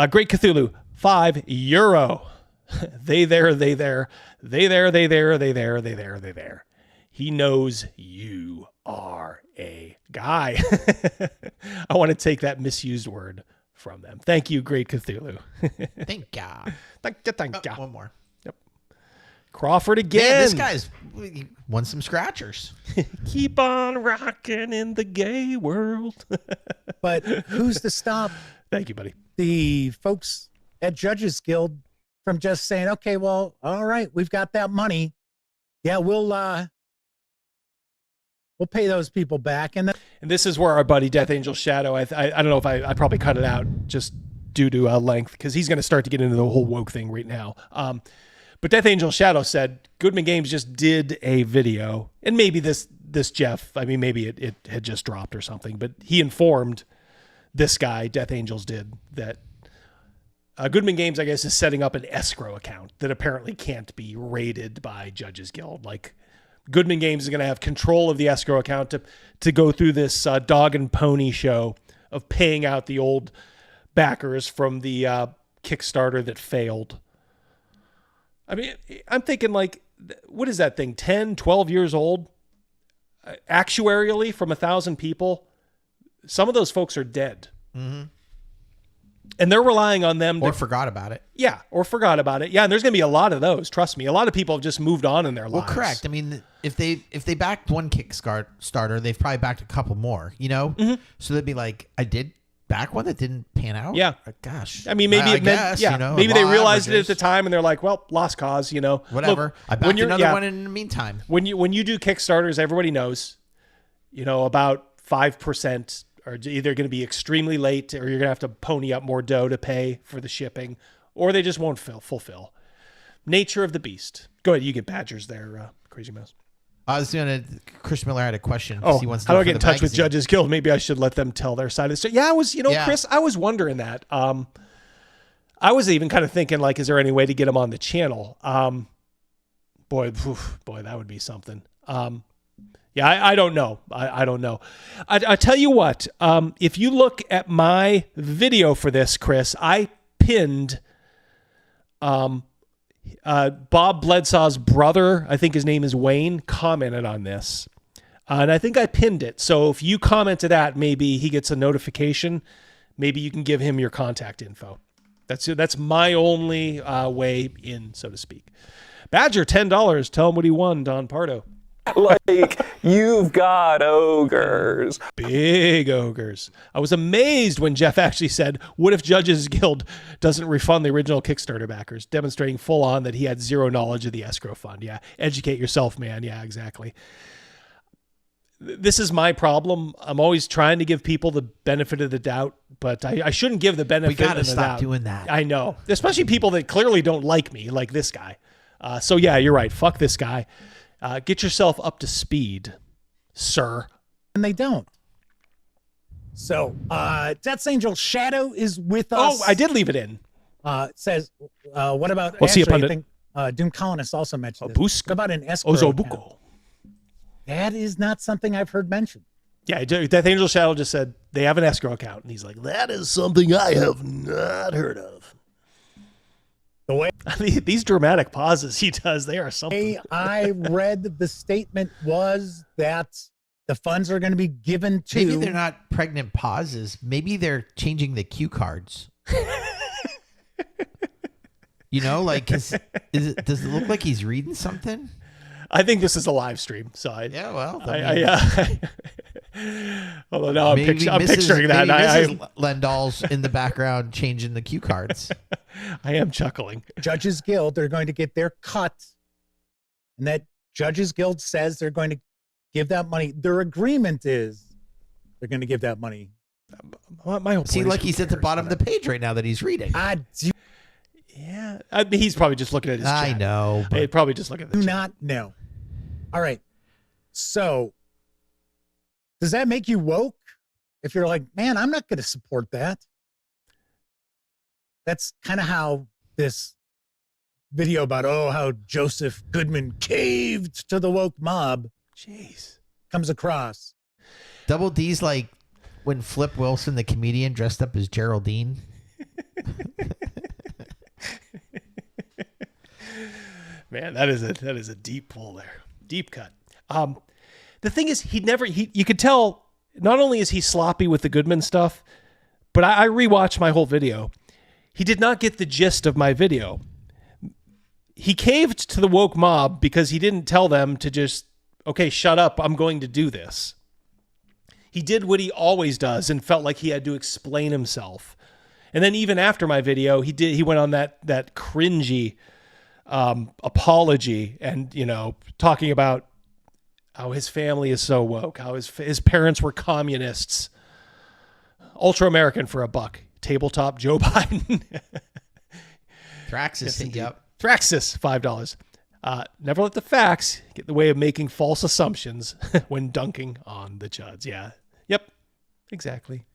Great Cthulhu, €5. They there. He knows you are a guy. I want to take that misused word from them. Thank you, Great Cthulhu. Thank God. Thank you. One more. Yep. Crawford again. Man, this guy's won some scratchers. Keep on rocking in the gay world. But who's to stop? Thank you, buddy. The folks at Judges Guild from just saying, okay, well, all right, we've got that money. Yeah, we'll pay those people back. And this is where our buddy Death Angel Shadow, I don't know if I probably cut it out just due to length, because he's going to start to get into the whole woke thing right now. But Death Angel Shadow said Goodman Games just did a video, and maybe this Jeff, I mean, maybe it had just dropped or something, but he informed this guy, Death Angels did, that Goodman Games, I guess, is setting up an escrow account that apparently can't be raided by Judges Guild. Like, Goodman Games is going to have control of the escrow account to go through this dog and pony show of paying out the old backers from the Kickstarter that failed. I mean, I'm thinking, like, what is that thing, 10, 12 years old? actuarially from 1,000 people, some of those folks are dead. Mm-hmm. And they're relying on them. Or forgot about it. Yeah, or forgot about it. Yeah, and there's going to be a lot of those. Trust me. A lot of people have just moved on in their lives. Well, correct. I mean, if they backed one Kickstarter, they've probably backed a couple more, you know? Mm-hmm. So they'd be like, I did back one that didn't pan out? Yeah. Gosh. I mean, maybe I it meant, guess, yeah, you know, maybe they law realized it at averages. the time and they're like, well, lost cause, you know. Whatever. Look, I backed another one in the meantime. When you do Kickstarters, everybody knows, you know, about 5% are either going to be extremely late, or you're going to have to pony up more dough to pay for the shipping, or they just won't fulfill. Nature of the beast. Go ahead, you get badgers there, Crazy Mouse. I was gonna. Chris Miller had a question. Oh, He wants to how do know I get for in the touch with magazine. Judges Guild? Maybe I should let them tell their side of the story. Yeah, Yeah. Chris, I was wondering that. I was even kind of thinking, like, is there any way to get him on the channel? Boy, that would be something. Yeah, I don't know. I don't know. I tell you what, if you look at my video for this, Chris, I pinned Bob Bledsaw's brother, I think his name is Wayne, commented on this. And I think I pinned it. So if you comment to that, maybe he gets a notification. Maybe you can give him your contact info. That's my only way in, so to speak. Badger, $10. Tell him what he won, Don Pardo. Like, you've got ogres. Big ogres. I was amazed when Jeff actually said, what if Judges Guild doesn't refund the original Kickstarter backers, demonstrating full on that he had zero knowledge of the escrow fund. Yeah, educate yourself, man. Yeah, exactly. This is my problem. I'm always trying to give people the benefit of the doubt, but I shouldn't give the benefit of the doubt. We got to stop doing that. I know, especially people that clearly don't like me, like this guy. So yeah, you're right. Fuck this guy. Get yourself up to speed, sir. And they don't. So, Death's Angel Shadow is with us. Oh, I did leave it in. Says, what about We'll see actually, upon I it. think Doom Colonist also mentioned Obusk. What about an escrow Ozobuko. account? That is not something I've heard mentioned. Yeah, Death Angel Shadow just said they have an escrow account, and he's like, that is something I have not heard of. The way these dramatic pauses he does, they are something. I read the statement was that the funds are going to be given to. Maybe they're not pregnant pauses. Maybe they're changing the cue cards. You know, like, does it look like he's reading something? I think this is a live stream, so yeah. Well, although now I'm picturing that. Maybe Mrs. Lendall's in the background changing the cue cards. I am chuckling. Judges Guild, they're going to get their cut, and that Judges Guild says they're going to give that money. Their agreement is they're going to give that money. My whole See, like he's at the bottom of the page right now that he's reading. Yeah, I mean, he's probably just looking at his chat. I know. He'd probably just look at the Do chat. not know. All right. So, does that make you woke? If you're like, man, I'm not going to support that. That's kind of how this video about, how Joseph Goodman caved to the woke mob. Jeez. Comes across. Double D's like when Flip Wilson, the comedian, dressed up as Geraldine. Man, that is a deep pull there. Deep cut. The thing is, you could tell, not only is he sloppy with the Goodman stuff, but I rewatched my whole video. He did not get the gist of my video. He caved to the woke mob because he didn't tell them to just, okay, shut up, I'm going to do this. He did what he always does and felt like he had to explain himself. And then even after my video, he went on that cringy apology and, talking about how his family is so woke, how his parents were communists, ultra-American for a buck, tabletop Joe Biden. Thraxis hit you up. Thraxis, $5. Never let the facts get in the way of making false assumptions when dunking on the Chuds. Yeah. Yep. Exactly.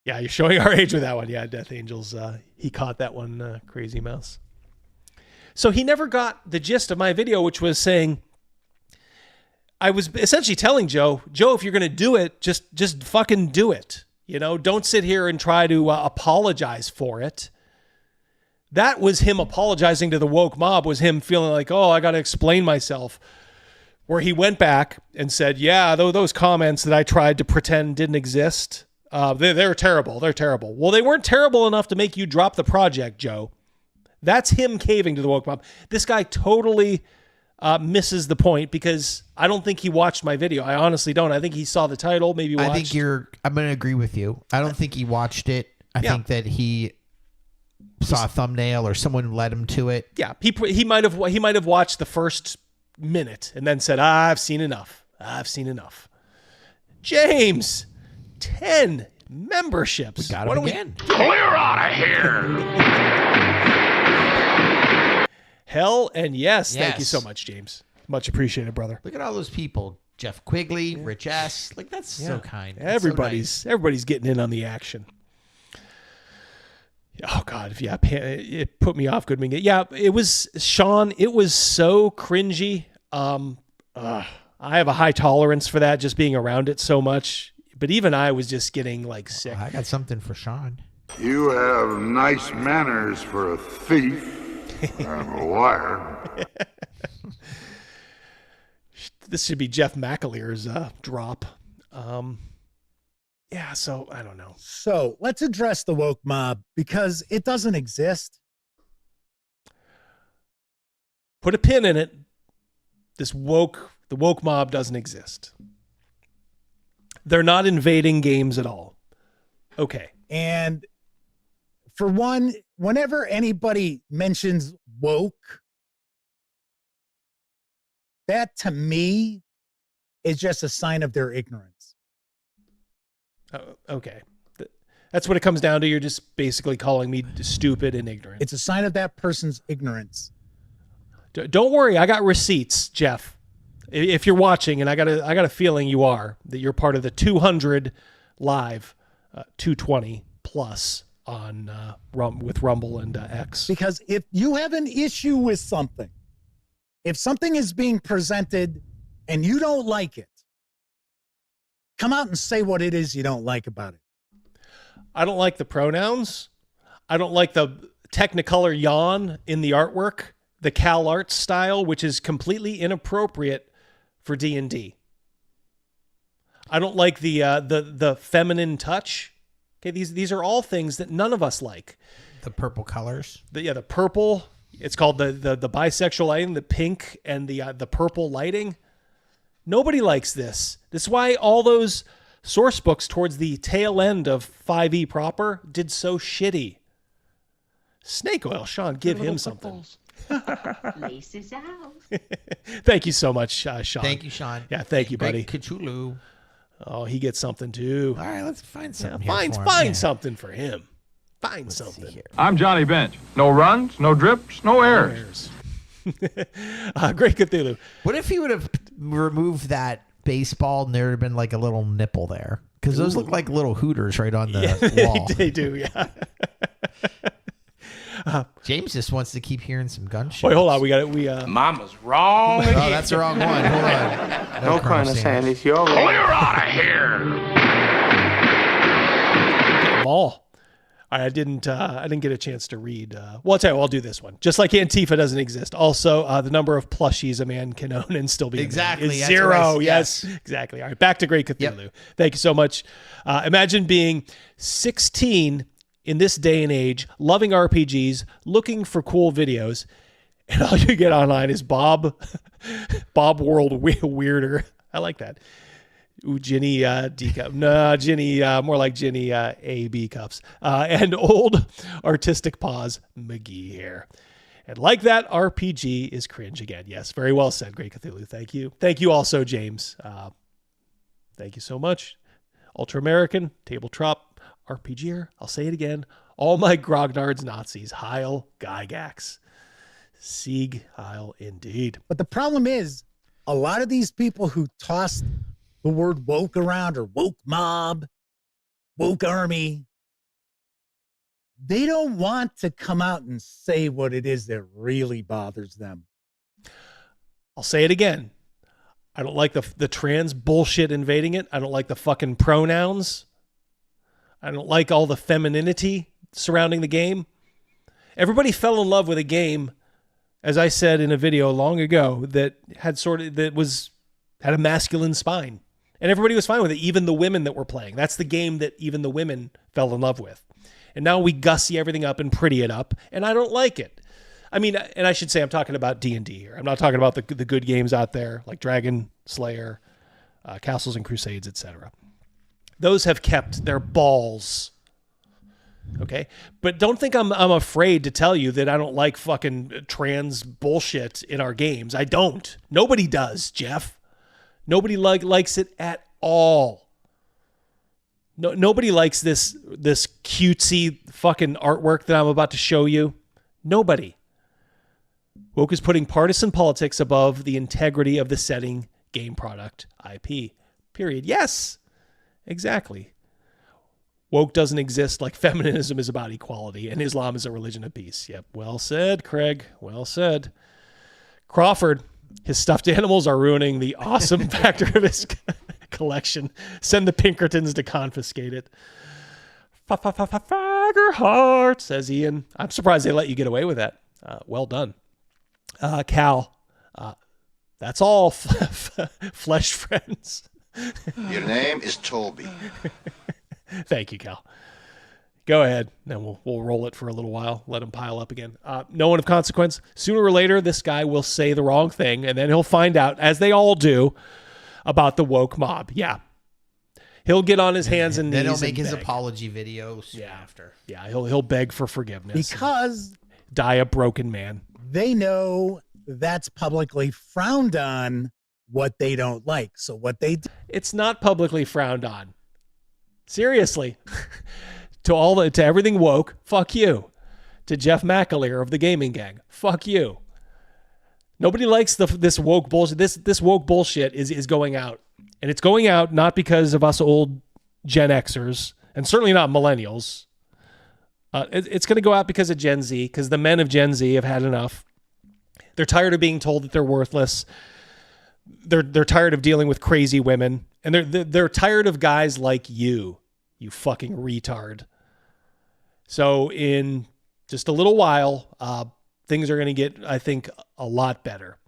Yeah, you're showing our age with that one. Yeah, Death Angels. He caught that one, Crazy Mouse. So he never got the gist of my video, which was saying, I was essentially telling Joe, if you're going to do it, just fucking do it. Don't sit here and try to apologize for it. That was him apologizing to the woke mob, was him feeling like, I got to explain myself. where he went back and said, yeah, those comments that I tried to pretend didn't exist, they're terrible. They're terrible. Well, they weren't terrible enough to make you drop the project, Joe. That's him caving to the woke mob. This guy totally misses the point because I don't think he watched my video. I honestly don't. I think he saw the title, maybe watched. I'm going to agree with you. I don't think he watched it. I think that he saw a thumbnail or someone led him to it. Yeah, he might have watched the first minute and then said, I've seen enough. James, 10 memberships. We got him again. Clear out of here. Hell and yes. Thank you so much, James. Much appreciated, brother. Look at all those people. Jeff Quigley, Rich S. Like, that's so kind. That's Everybody's getting in on the action. Oh God, it put me off, Goodman. Yeah, it was Sean. It was so cringy. I have a high tolerance for that, just being around it so much. But even I was just getting like sick. I got something for Sean. You have nice manners for a thief and a liar. This should be Jeff McAleer's drop. Yeah, so I don't know. So let's address the woke mob because it doesn't exist. Put a pin in it. The woke mob doesn't exist. They're not invading games at all. Okay. And for one, whenever anybody mentions woke, that to me is just a sign of their ignorance. Okay. That's what it comes down to. You're just basically calling me stupid and ignorant. It's a sign of that person's ignorance. Don't worry. I got receipts, Jeff. If you're watching, and I got a feeling you are, that you're part of the 200 live, 220 plus on with Rumble and X. Because if you have an issue with something, if something is being presented and you don't like it, come out and say what it is you don't like about it. I don't like the pronouns. I don't like the Technicolor yawn in the artwork, the Cal Art style, which is completely inappropriate for D&D. I don't like the feminine touch. Okay, these are all things that none of us like. The purple colors. The purple. It's called the bisexual lighting, the pink and the purple lighting. Nobody likes this. This is why all those source books towards the tail end of 5e proper did so shitty. Snake oil, Sean, give him something. Laces out. Thank you so much, Sean. Thank you, Sean. Yeah, thank you, buddy. Cthulhu. Oh, he gets something too. All right, let's find something. Find something for him. Find something. I'm Johnny Bench. No runs, no drips, no errors. Great Cthulhu. What if he would have removed that baseball and there would have been like a little nipple there? Because those look like little hooters right on the wall. They do, yeah. James just wants to keep hearing some gunshots. Wait, hold on. We got it. Mama's wrong again. Oh, that's the wrong one. Hold on. No Colonel Sanders, you're wrong. Clear out of here. Them all. I didn't get a chance to read. Well, I'll tell you, I'll do this one. Just like Antifa doesn't exist. Also, the number of plushies a man can own and still be exactly is zero. Yes, exactly. All right, back to Great Cthulhu. Yep. Thank you so much. Imagine being 16 in this day and age, loving RPGs, looking for cool videos, and all you get online is Bob World Weirder. I like that. Ooh, Ginny D cup. No, Ginny, more like Ginny AB cups. And old artistic paws McGee hair. And like that, RPG is cringe again. Yes, very well said, Great Cthulhu. Thank you. Thank you also, James. Thank you so much. Ultra American, Tabletop, RPGer. I'll say it again. All my grognards Nazis. Heil Gygax. Sieg Heil indeed. But the problem is, a lot of these people who toss the word woke around, or woke mob, woke army, they don't want to come out and say what it is that really bothers them. I'll say it again. I don't like the trans bullshit invading it. I don't like the fucking pronouns. I don't like all the femininity surrounding the game. Everybody fell in love with a game, as I said in a video long ago, that had that was had a masculine spine. And everybody was fine with it, even the women that were playing. That's the game that even the women fell in love with. And now we gussy everything up and pretty it up, and I don't like it. I mean, and I should say I'm talking about D&D here. I'm not talking about the good games out there like Dragon Slayer, Castles and Crusades, etc. Those have kept their balls. Okay? But don't think I'm afraid to tell you that I don't like fucking trans bullshit in our games. I don't. Nobody does, Jeff. Nobody likes it at all. No, nobody likes this cutesy fucking artwork that I'm about to show you. Nobody. Woke is putting partisan politics above the integrity of the setting, game product, IP. Period. Yes, exactly. Woke doesn't exist like feminism is about equality and Islam is a religion of peace. Yep. Well said, Craig. Well said. Crawford, his stuffed animals are ruining the awesome factor of his collection. Send the Pinkertons to confiscate it. Fagerheart, says Ian. I'm surprised they let you get away with that. Well done. Cal, that's all, flesh friends. Your name is Toby. Thank you, Cal. Go ahead. Then we'll roll it for a little while. Let him pile up again. No one of consequence. Sooner or later, this guy will say the wrong thing, and then he'll find out, as they all do, about the woke mob. Yeah. He'll get on his hands and knees. Then he'll make his beg. apology video soon after. Yeah, he'll beg for forgiveness. Because die a broken man. They know that's publicly frowned on what they don't like. So what they do. It's not publicly frowned on. Seriously. To everything woke, fuck you. To Jeff McAleer of the Gaming Gang, fuck you. Nobody likes this woke bullshit. This woke bullshit is going out. And it's going out not because of us old Gen Xers, and certainly not millennials. It's going to go out because of Gen Z, because the men of Gen Z have had enough. They're tired of being told that they're worthless. They're tired of dealing with crazy women, and they're tired of guys like you fucking retard. So in just a little while, things are going to get, I think, a lot better.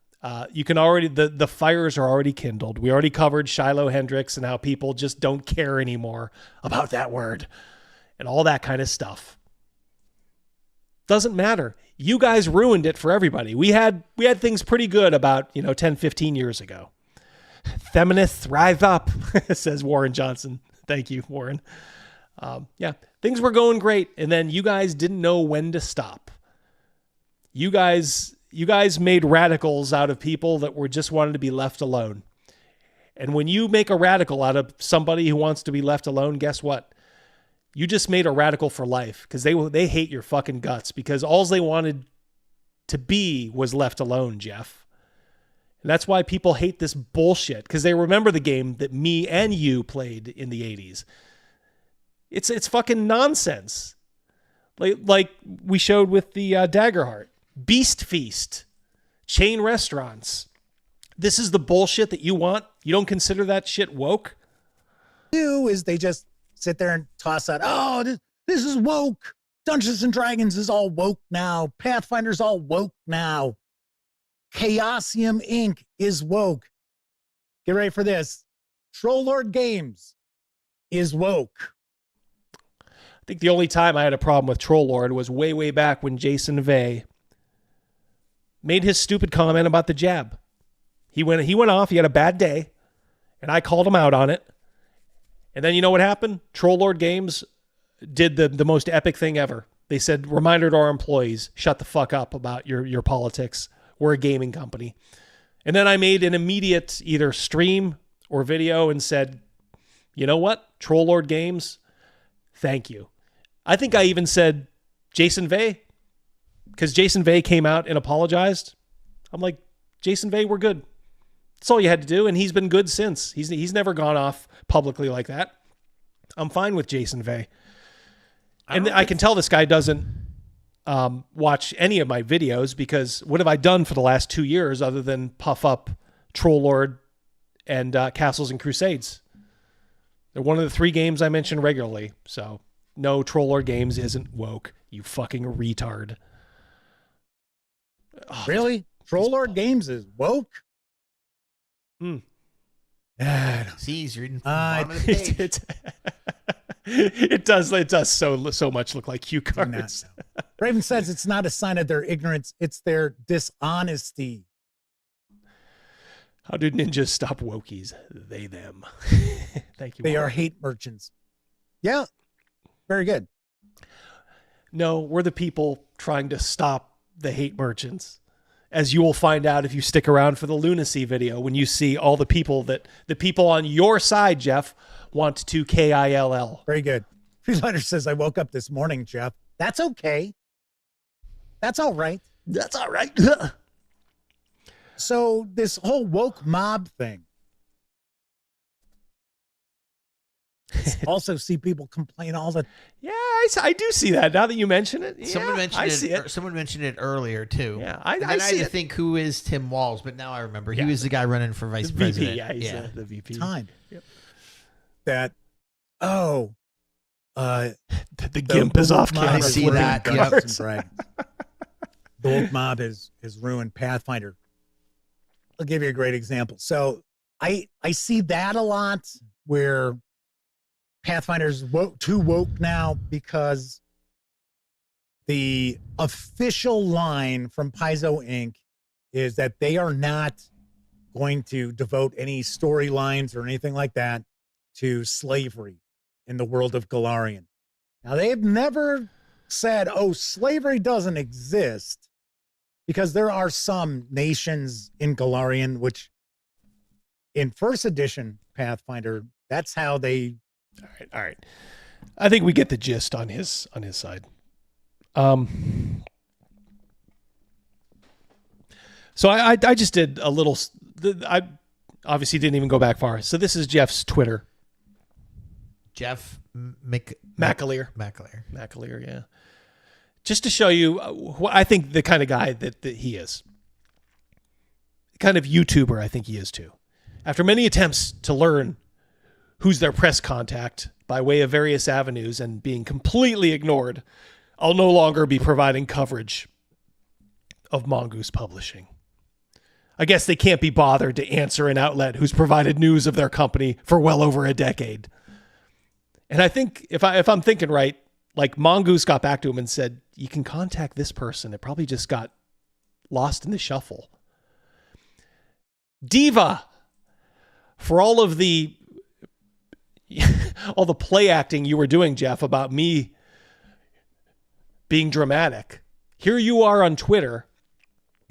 You can already, the fires are already kindled. We already covered Shiloh Hendricks and how people just don't care anymore about that word and all that kind of stuff. Doesn't matter. You guys ruined it for everybody. We had things pretty good about, 10, 15 years ago. Feminists rise up, says Warren Johnson. Thank you, Warren. Yeah, things were going great. And then you guys didn't know when to stop. You guys made radicals out of people that were just wanted to be left alone. And when you make a radical out of somebody who wants to be left alone, guess what? You just made a radical for life, because they hate your fucking guts, because all they wanted to be was left alone, Jeff. And that's why people hate this bullshit, because they remember the game that me and you played in the 80s. It's fucking nonsense. Like we showed with the Daggerheart. Beast Feast. Chain restaurants. This is the bullshit that you want? You don't consider that shit woke? Do is they just sit there and toss out, oh, this is woke. Dungeons and Dragons is all woke now. Pathfinder's all woke now. Chaosium Inc. is woke. Get ready for this. Troll Lord Games is woke. I think the only time I had a problem with Troll Lord was way, way back when Jason Vey made his stupid comment about the jab. He went off, he had a bad day, and I called him out on it. And then you know what happened? Troll Lord Games did the most epic thing ever. They said, reminder to our employees, shut the fuck up about your politics. We're a gaming company. And then I made an immediate either stream or video and said, you know what? Troll Lord Games, thank you. I think I even said Jason Vey, because Jason Vey came out and apologized. I'm like, Jason Vey, we're good. That's all you had to do, and he's been good since. He's never gone off publicly like that. I'm fine with Jason Vey. And I can tell this guy doesn't watch any of my videos, because what have I done for the last 2 years other than puff up Troll Lord and Castles and Crusades? They're one of the 3 games I mention regularly. So no, Troll Lord Games isn't woke, you fucking retard. Really? Troll Lord Games is woke? See, he's reading from the bottom of the page. It does so much look like cue cards. Raven says it's not a sign of their ignorance, it's their dishonesty. How do ninjas stop wokies? They, them. Thank you. They Mark. are hate merchants. Yeah, very good. No, we're the people trying to stop the hate merchants. As you will find out if you stick around for the lunacy video, when you see all the people on your side, Jeff, want to KILL. Very good. Freelander says, I woke up this morning, Jeff. That's okay. That's all right. That's all right. So this whole woke mob thing. Also see people complain all the. Yeah, I do see that now that you mention it. Someone Yeah, mentioned I it. see it. Someone mentioned it earlier too. Yeah, And I then see had to it. think who is Tim Walz, but now I remember Yeah. he was the guy running for vice The president. VP, yeah, he's the VP. Time. Yep. That. Oh. The gimp is off mob camera. is see ruined that, Dungeons yep. and Dragons. The woke mob has ruined Pathfinder. I'll give you a great example. So I see that a lot where Pathfinder's too woke now because the official line from Paizo Inc. is that they are not going to devote any storylines or anything like that to slavery in the world of Galarian. Now, they've never said, oh, slavery doesn't exist, because there are some nations in Galarian, which in first edition Pathfinder, that's how they. All right. I think we get the gist on his side. So I just did a little. I obviously didn't even go back far. So this is Jeff's Twitter. Jeff McAleer, yeah. Just to show you what I think the kind of guy that he is. Kind of YouTuber, I think he is too. After many attempts to learn who's their press contact by way of various avenues and being completely ignored, I'll no longer be providing coverage of Mongoose Publishing. I guess they can't be bothered to answer an outlet who's provided news of their company for well over a decade. And I think if I'm thinking right, like Mongoose got back to him and said, you can contact this person. It probably just got lost in the shuffle. Diva, for all of the play acting you were doing, Jeff, about me being dramatic. Here you are on Twitter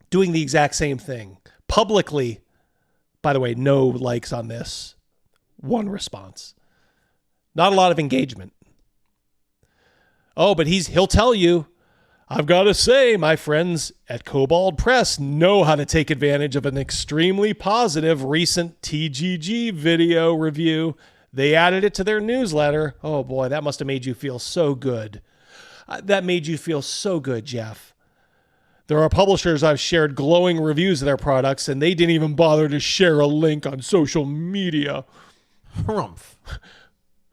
doing the exact same thing. Publicly, by the way, no likes on this. One response. Not a lot of engagement. Oh, but he'll tell you, I've got to say, my friends at Kobold Press know how to take advantage of an extremely positive recent TGG video review. They added it to their newsletter. Oh boy, that must have made you feel so good. That made you feel so good, Jeff. There are publishers I've shared glowing reviews of their products, and they didn't even bother to share a link on social media. Harumph.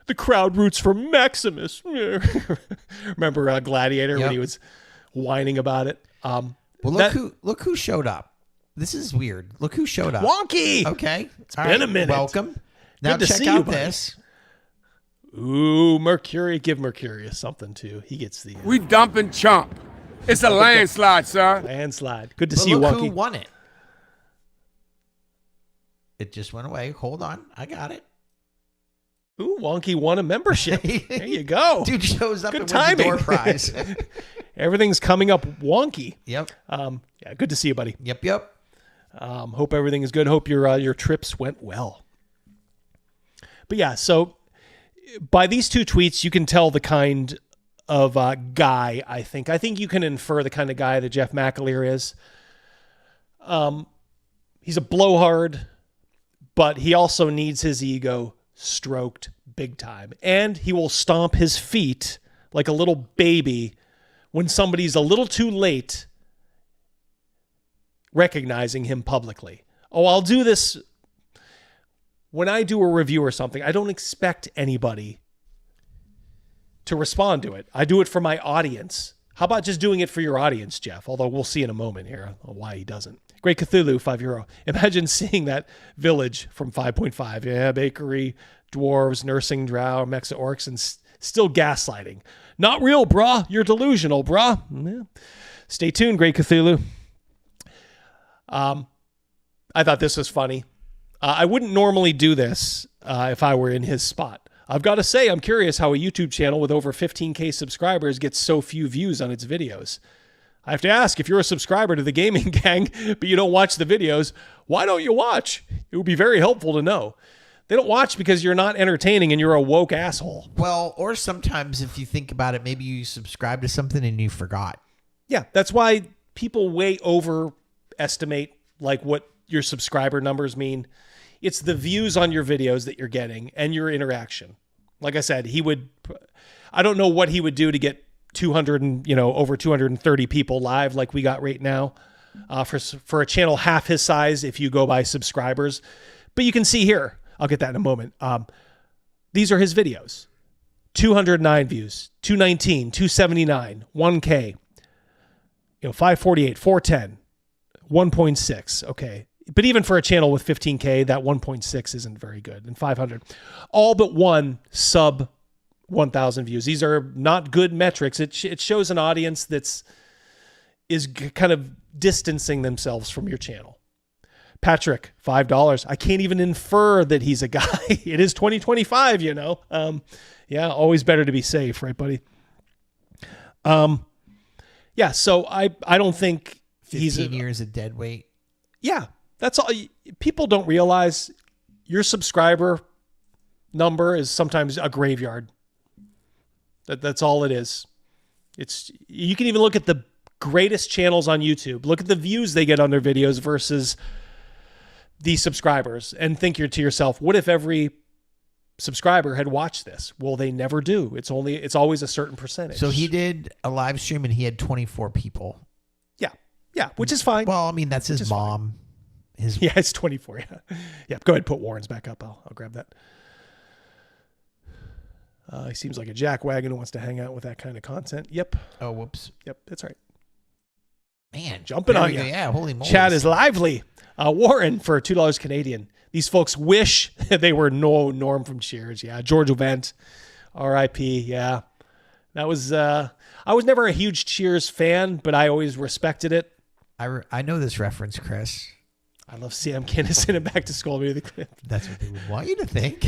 The crowd roots for Maximus. Remember Gladiator when he was whining about it? Well, look who showed up. This is weird. Look who showed up. Wonky. Okay. It's been a minute. Welcome. Now Good to check see out you, buddy. this. Ooh, Mercury. Give Mercurius something too. He gets the. We dumping chump. It's a landslide, sir. Landslide. Good to But see you, look Wonky. who won it. It just went away. Hold on. I got it. Ooh, Wonky won a membership. There you go. Dude shows up Good and wins the door prize. Everything's coming up wonky. Yep. Yeah, good to see you, buddy. Yep. Hope everything is good. Hope your trips went well. But yeah, so by these two tweets, you can tell the kind of guy, I think. I think you can infer the kind of guy that Jeff McAleer is. He's a blowhard, but he also needs his ego stroked big time. And he will stomp his feet like a little baby when somebody's a little too late recognizing him publicly. Oh, I'll do this. When I do a review or something, I don't expect anybody to respond to it. I do it for my audience. How about just doing it for your audience, Jeff? Although we'll see in a moment here why he doesn't. Great Cthulhu, €5. Imagine seeing that village from 5.5. Yeah, bakery, dwarves, nursing drow, mecha orcs, and still gaslighting. Not real, brah. You're delusional, brah. Yeah. Stay tuned, Great Cthulhu. I thought this was funny. I wouldn't normally do this if I were in his spot. I've got to say, I'm curious how a YouTube channel with over 15K subscribers gets so few views on its videos. I have to ask, if you're a subscriber to the Gaming Gang, but you don't watch the videos, why don't you watch? It would be very helpful to know. They don't watch because you're not entertaining and you're a woke asshole. Well, or sometimes if you think about it, maybe you subscribe to something and you forgot. Yeah, that's why people way overestimate like what your subscriber numbers mean. It's the views on your videos that you're getting and your interaction. Like I said, I don't know what he would do to get 200 and, over 230 people live like we got right now for a channel half his size if you go by subscribers. But you can see here, I'll get that in a moment. These are his videos. 209 views, 219, 279, 1K, 548, 410, 1.6. Okay. But even for a channel with 15K, that 1.6 isn't very good. And 500. All but one sub 1,000 views. These are not good metrics. It shows an audience is kind of distancing themselves from your channel. Patrick, $5. I can't even infer that he's a guy. It is 2025, Yeah, always better to be safe, right, buddy? Yeah, so I don't think 15 years of dead weight. Yeah, that's all. People don't realize your subscriber number is sometimes a graveyard. That's all it is. You can even look at the greatest channels on YouTube. Look at the views they get on their videos versus the subscribers and think to yourself, what if every subscriber had watched this? Well, they never do. It's always a certain percentage. So he did a live stream and he had 24 people. Yeah, which is fine. Well, I mean, that's his mom. Yeah, it's 24. Yeah. Go ahead, put Warren's back up. I'll grab that. He seems like a jackwagon who wants to hang out with that kind of content. Yep. Oh, whoops. Yep, that's right. Man, jumping on you. Yeah, holy moly. Chat is lively. Warren for $2 Canadian. These folks wish they were no Norm from Cheers. Yeah, George Ovent, R.I.P. Yeah, that was. I was never a huge Cheers fan, but I always respected it. I know this reference, Chris. I love Sam Kinison in Back to School movie. That's what they would want you to think.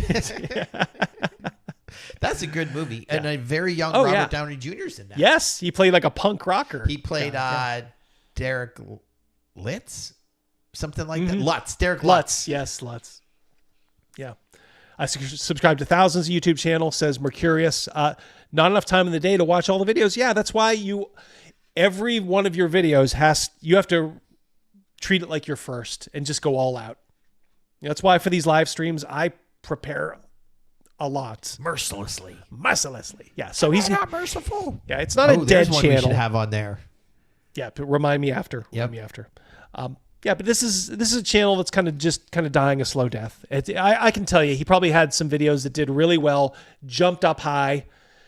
That's a good movie. And a very young Robert Downey Jr.'s in that. Yes, he played like a punk rocker. He played Derek Litz, something like that. Lutz, Derek Lutz. Yes, Lutz. Yeah. I subscribe to thousands of YouTube channels, says Mercurius. Not enough time in the day to watch all the videos. Yeah, that's why every one of your videos you have to treat it like your first and just go all out. That's why for these live streams, I prepare a lot. Mercilessly. Yeah. So he's not merciful. Yeah, it's not a dead one channel. We should have on there. Yeah, but remind me after. Yep. Yeah, but this is a channel that's kind of dying a slow death. I can tell you, he probably had some videos that did really well, jumped up high,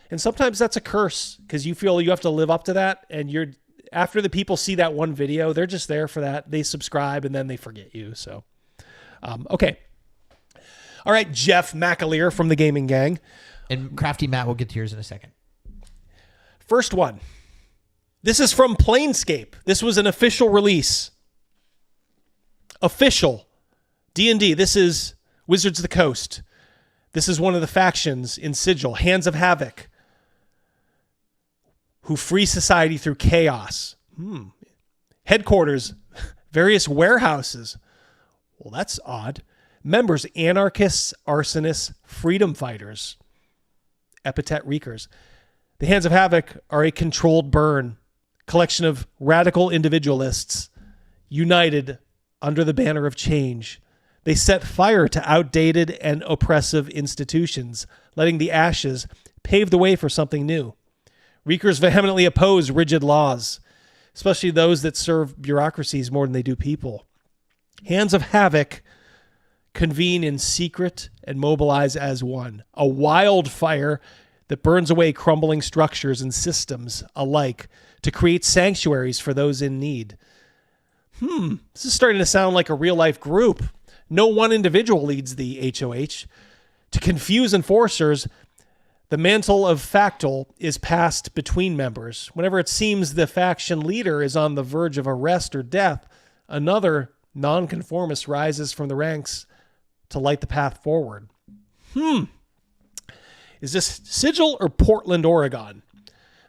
and sometimes that's a curse because you feel you have to live up to that, and after the people see that one video, they're just there for that. They subscribe and then they forget you. So, okay. All right, Jeff McAleer from the Gaming Gang. And Crafty Matt, we'll get to yours in a second. First one. This is from Planescape. This was an official release. Official. D&D. This is Wizards of the Coast. This is one of the factions in Sigil, Hands of Havoc, who free society through chaos. Headquarters, various warehouses. Well, that's odd. Members, anarchists, arsonists, freedom fighters, epithet reekers. The Hands of Havoc are a controlled burn, collection of radical individualists united under the banner of change. They set fire to outdated and oppressive institutions, letting the ashes pave the way for something new. Reekers vehemently oppose rigid laws, especially those that serve bureaucracies more than they do people. Hands of Havoc convene in secret and mobilize as one. A wildfire that burns away crumbling structures and systems alike to create sanctuaries for those in need. This is starting to sound like a real-life group. No one individual leads the HOH. To confuse enforcers, the mantle of factual is passed between members. Whenever it seems the faction leader is on the verge of arrest or death, another nonconformist rises from the ranks to light the path forward. Is this Sigil or Portland, Oregon?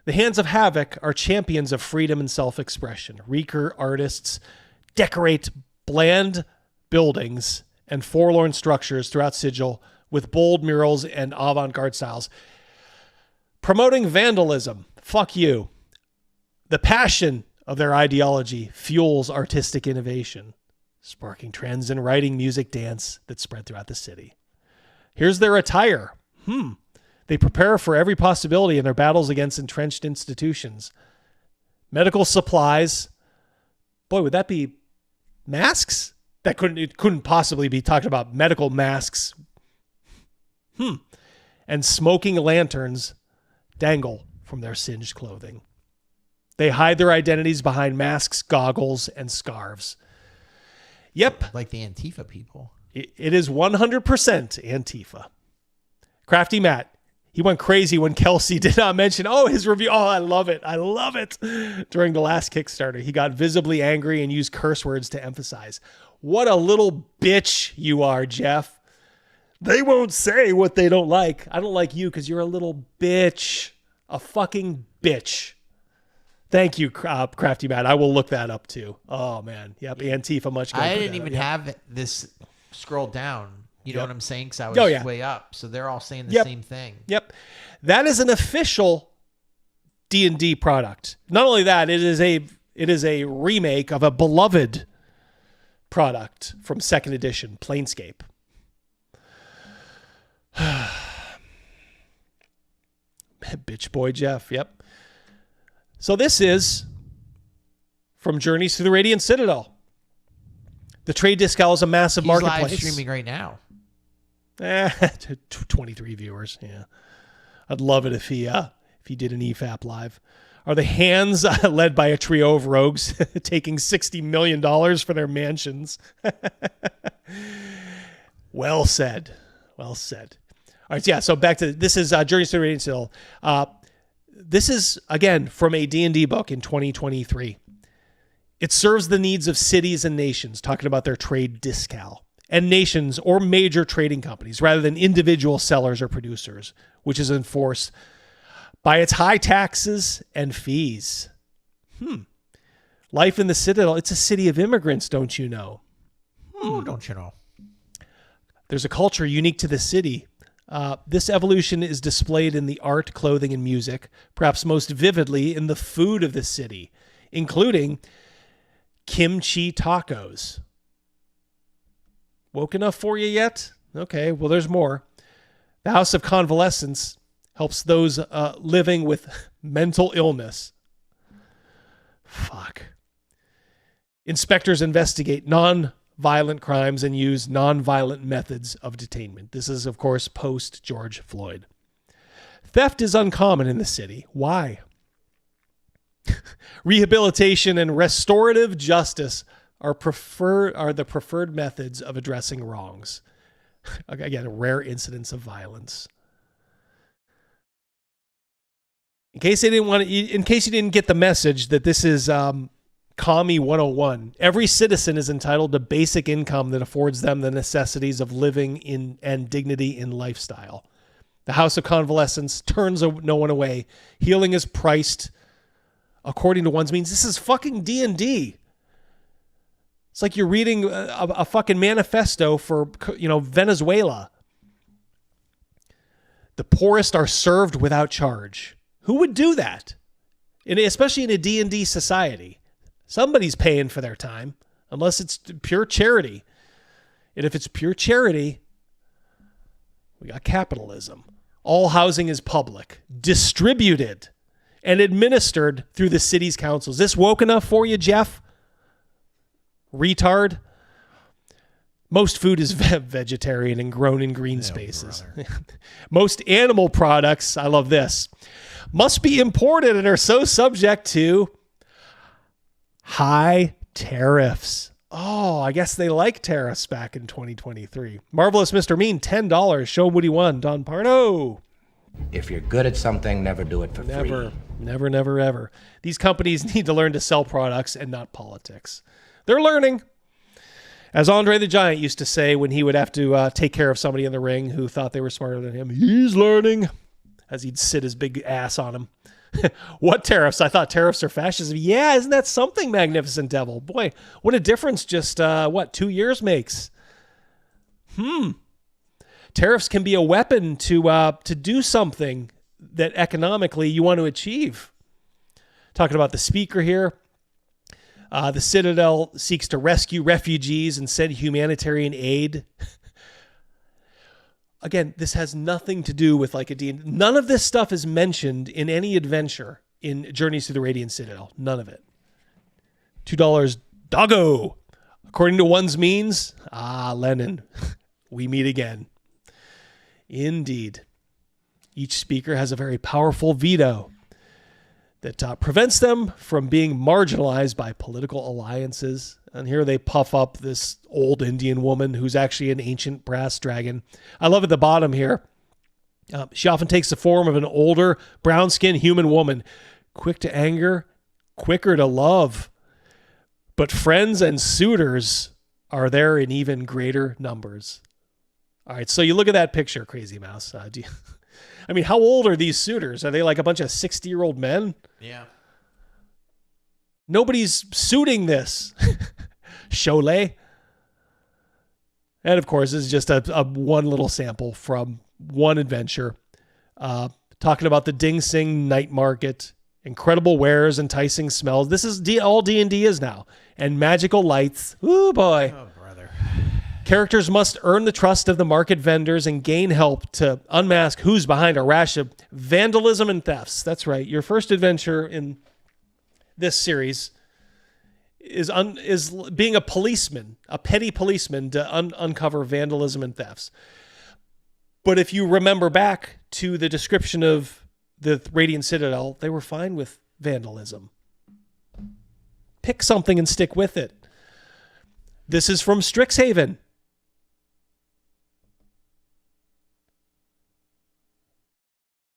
The Hands of Havoc are champions of freedom and self-expression. Reeker artists decorate bland buildings and forlorn structures throughout Sigil with bold murals and avant-garde styles. Promoting vandalism. Fuck you. The passion of their ideology fuels artistic innovation, sparking trends in writing, music, dance that spread throughout the city. Here's their attire. They prepare for every possibility in their battles against entrenched institutions. Medical supplies. Boy, would that be masks? It couldn't possibly be talking about medical masks. And smoking lanterns dangle from their singed clothing. They hide their identities behind masks, goggles, and scarves. Yep. Like the Antifa people. It is 100% Antifa. Crafty Matt. He went crazy when Kelsey did not mention, his review. Oh, I love it. I love it. During the last Kickstarter, he got visibly angry and used curse words to emphasize. What a little bitch you are, Jeff. They won't say what they don't like. I don't like you because you're a little bitch. A fucking bitch. Thank you, Crafty Matt. I will look that up too. Oh, man. Yep, Antifa much. I didn't even have this scroll down. You know what I'm saying? Because I was way up. So they're all saying the same thing. Yep. That is an official D&D product. Not only that, it is a remake of a beloved product from 2nd edition, Planescape. Bitch boy Jeff. Yep. So this is from Journeys to the Radiant Citadel. The trade discal is a massive marketplace. He's live streaming right now. 23 viewers. Yeah. I'd love it if he did an EFAP live. Are the Hands led by a trio of rogues taking $60 million for their mansions? Well said. Well said. All right, yeah, so back to this is Journeys to the Radiant Citadel. This is, again, from a D&D book in 2023. It serves the needs of cities and nations, talking about their trade discal, and nations or major trading companies, rather than individual sellers or producers, which is enforced by its high taxes and fees. Life in the Citadel, it's a city of immigrants, don't you know? Don't you know? There's a culture unique to the city. This evolution is displayed in the art, clothing, and music, perhaps most vividly in the food of the city, including kimchi tacos. Woke enough for you yet? Okay, well, there's more. The House of Convalescence helps those living with mental illness. Fuck. Inspectors investigate non-violent crimes and use non-violent methods of detainment. This is, of course, post-George Floyd. Theft is uncommon in the city. Why? Rehabilitation and restorative justice are the preferred methods of addressing wrongs. Again, rare incidents of violence. In case you didn't get the message that this is Commie 101, every citizen is entitled to basic income that affords them the necessities of living in and dignity in lifestyle. The House of Convalescence turns no one away. Healing is priced according to one's means. This is fucking D&D. It's like you're reading a fucking manifesto for, Venezuela. The poorest are served without charge. Who would do that? Especially in a D&D society. Somebody's paying for their time, unless it's pure charity. And if it's pure charity, we got capitalism. All housing is public, distributed, and administered through the city's councils. Is this woke enough for you, Jeff? Retard? Most food is vegetarian and grown in green spaces. Most animal products, I love this, must be imported and are so subject to high Tariffs. Oh, I guess they like tariffs back in 2023. Marvelous Mr. Mean, $10. Show him what he won. Don Pardo. If you're good at something, never do it for free. Never, never, ever. These companies need to learn to sell products and not politics. They're learning. As Andre the Giant used to say when he would have to take care of somebody in the ring who thought they were smarter than him, he's learning, as he'd sit his big ass on him. What tariffs? I thought tariffs are fascism. Yeah, isn't that something, Magnificent Devil? Boy, what a difference just, 2 years makes. Tariffs can be a weapon to do something that economically you want to achieve. Talking about the speaker here. The Citadel seeks to rescue refugees and send humanitarian aid. Again, this has nothing to do with like a D&D. None of this stuff is mentioned in any adventure in Journeys to the Radiant Citadel. None of it. $2 doggo. According to one's means, Lennon, we meet again. Indeed. Each speaker has a very powerful veto that prevents them from being marginalized by political alliances. And here they puff up this old Indian woman who's actually an ancient brass dragon. I love at the bottom here. She often takes the form of an older, brown-skinned human woman, quick to anger, quicker to love. But friends and suitors are there in even greater numbers. All right, so you look at that picture, Crazy Mouse. I mean, how old are these suitors? Are they like a bunch of 60-year-old men? Yeah. Nobody's suiting this. Cholet. And of course, this is just a one little sample from one adventure. Talking about the Ding Sing night market, incredible wares, enticing smells. This is all D&D is now. And magical lights. Ooh, boy. Oh, brother. Characters must earn the trust of the market vendors and gain help to unmask who's behind a rash of vandalism and thefts. That's right. Your first adventure in this series is being a policeman, a petty policeman to uncover vandalism and thefts. But if you remember back to the description of the Radiant Citadel, they were fine with vandalism. Pick something and stick with it. This is from Strixhaven.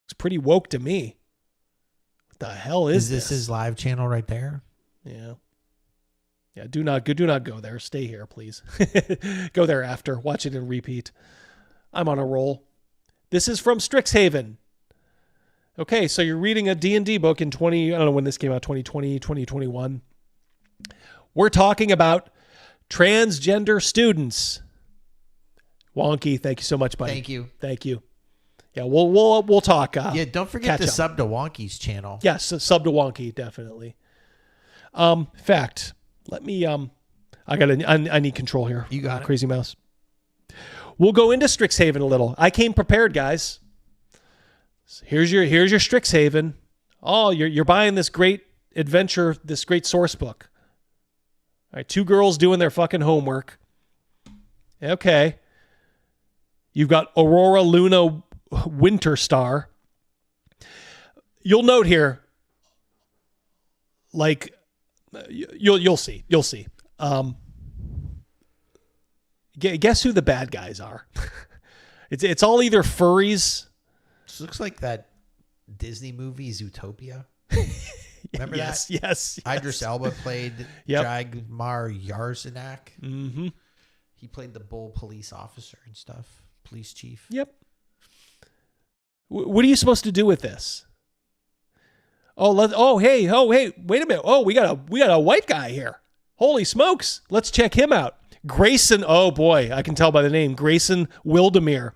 It's pretty woke to me. What the hell is this? Is this his live channel right there? Yeah. Yeah, do not go there. Stay here, please. Go there after. Watch it in repeat. I'm on a roll. This is from Strixhaven. Okay, so you're reading a D&D book in I don't know when this came out, 2020, 2021. We're talking about transgender students. Wonky, thank you so much, buddy. Thank you. Yeah, we'll talk. Yeah, don't forget to sub to Wonky's channel. Yes, sub to Wonky, definitely. Fact. Let me I need control here. You got it. Crazy Mouse. We'll go into Strixhaven a little. I came prepared, guys. So here's your Strixhaven. Oh, you're buying this great adventure, this great source book. All right, two girls doing their fucking homework. Okay. You've got Aurora Luna Winterstar. You'll note here, like, you'll see. Guess who the bad guys are? It's all either furries. This looks like that Disney movie Zootopia. Remember yes, that? Yes. Idris Elba played Jagmar Yarzanak. Mm-hmm. He played the bull police officer and stuff. Police chief. Yep. What are you supposed to do with this? Hey, wait a minute. Oh, we got a white guy here. Holy smokes. Let's check him out. Grayson, oh boy, I can tell by the name. Grayson Wildemir.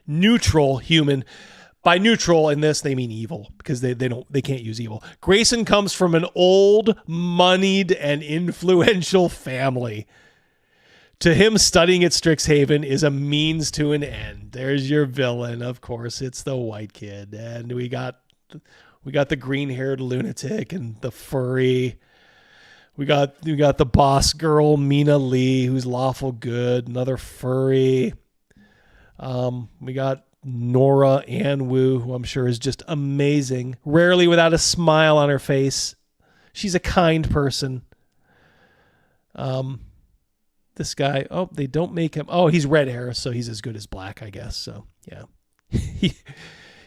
Neutral human. By neutral in this, they mean evil because they can't use evil. Grayson comes from an old, moneyed, and influential family. To him, studying at Strixhaven is a means to an end. There's your villain, of course. It's the white kid, and we got the green-haired lunatic and the furry. We got the boss girl, Mina Lee, who's lawful good, another furry. We got Nora Anwu, who I'm sure is just amazing. Rarely without a smile on her face. She's a kind person. This guy, oh, they don't make him. Oh, he's red hair, so he's as good as black, I guess. So yeah,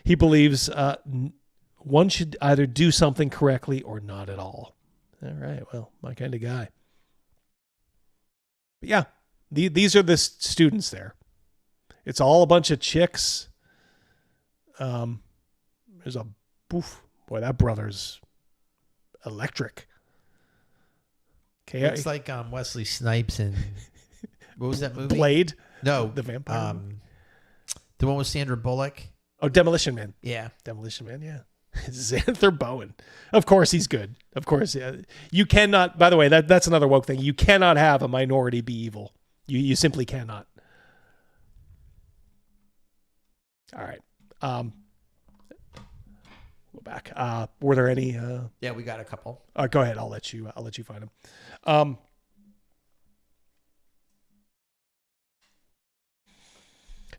he believes one should either do something correctly or not at all. All right, well, my kind of guy. But yeah, these are the students there. It's all a bunch of chicks. There's a boof. Boy, that brother's electric. Okay, it's like Wesley Snipes in what was that movie? Blade? No, the vampire. The one with Sandra Bullock. Oh, Demolition Man. Yeah, Demolition Man. Yeah, Xanther Bowen. Of course, he's good. Of course, yeah. You cannot. By the way, that's another woke thing. You cannot have a minority be evil. You simply cannot. All right. Go back. Were there any? Yeah, we got a couple. Go ahead. I'll let you find them.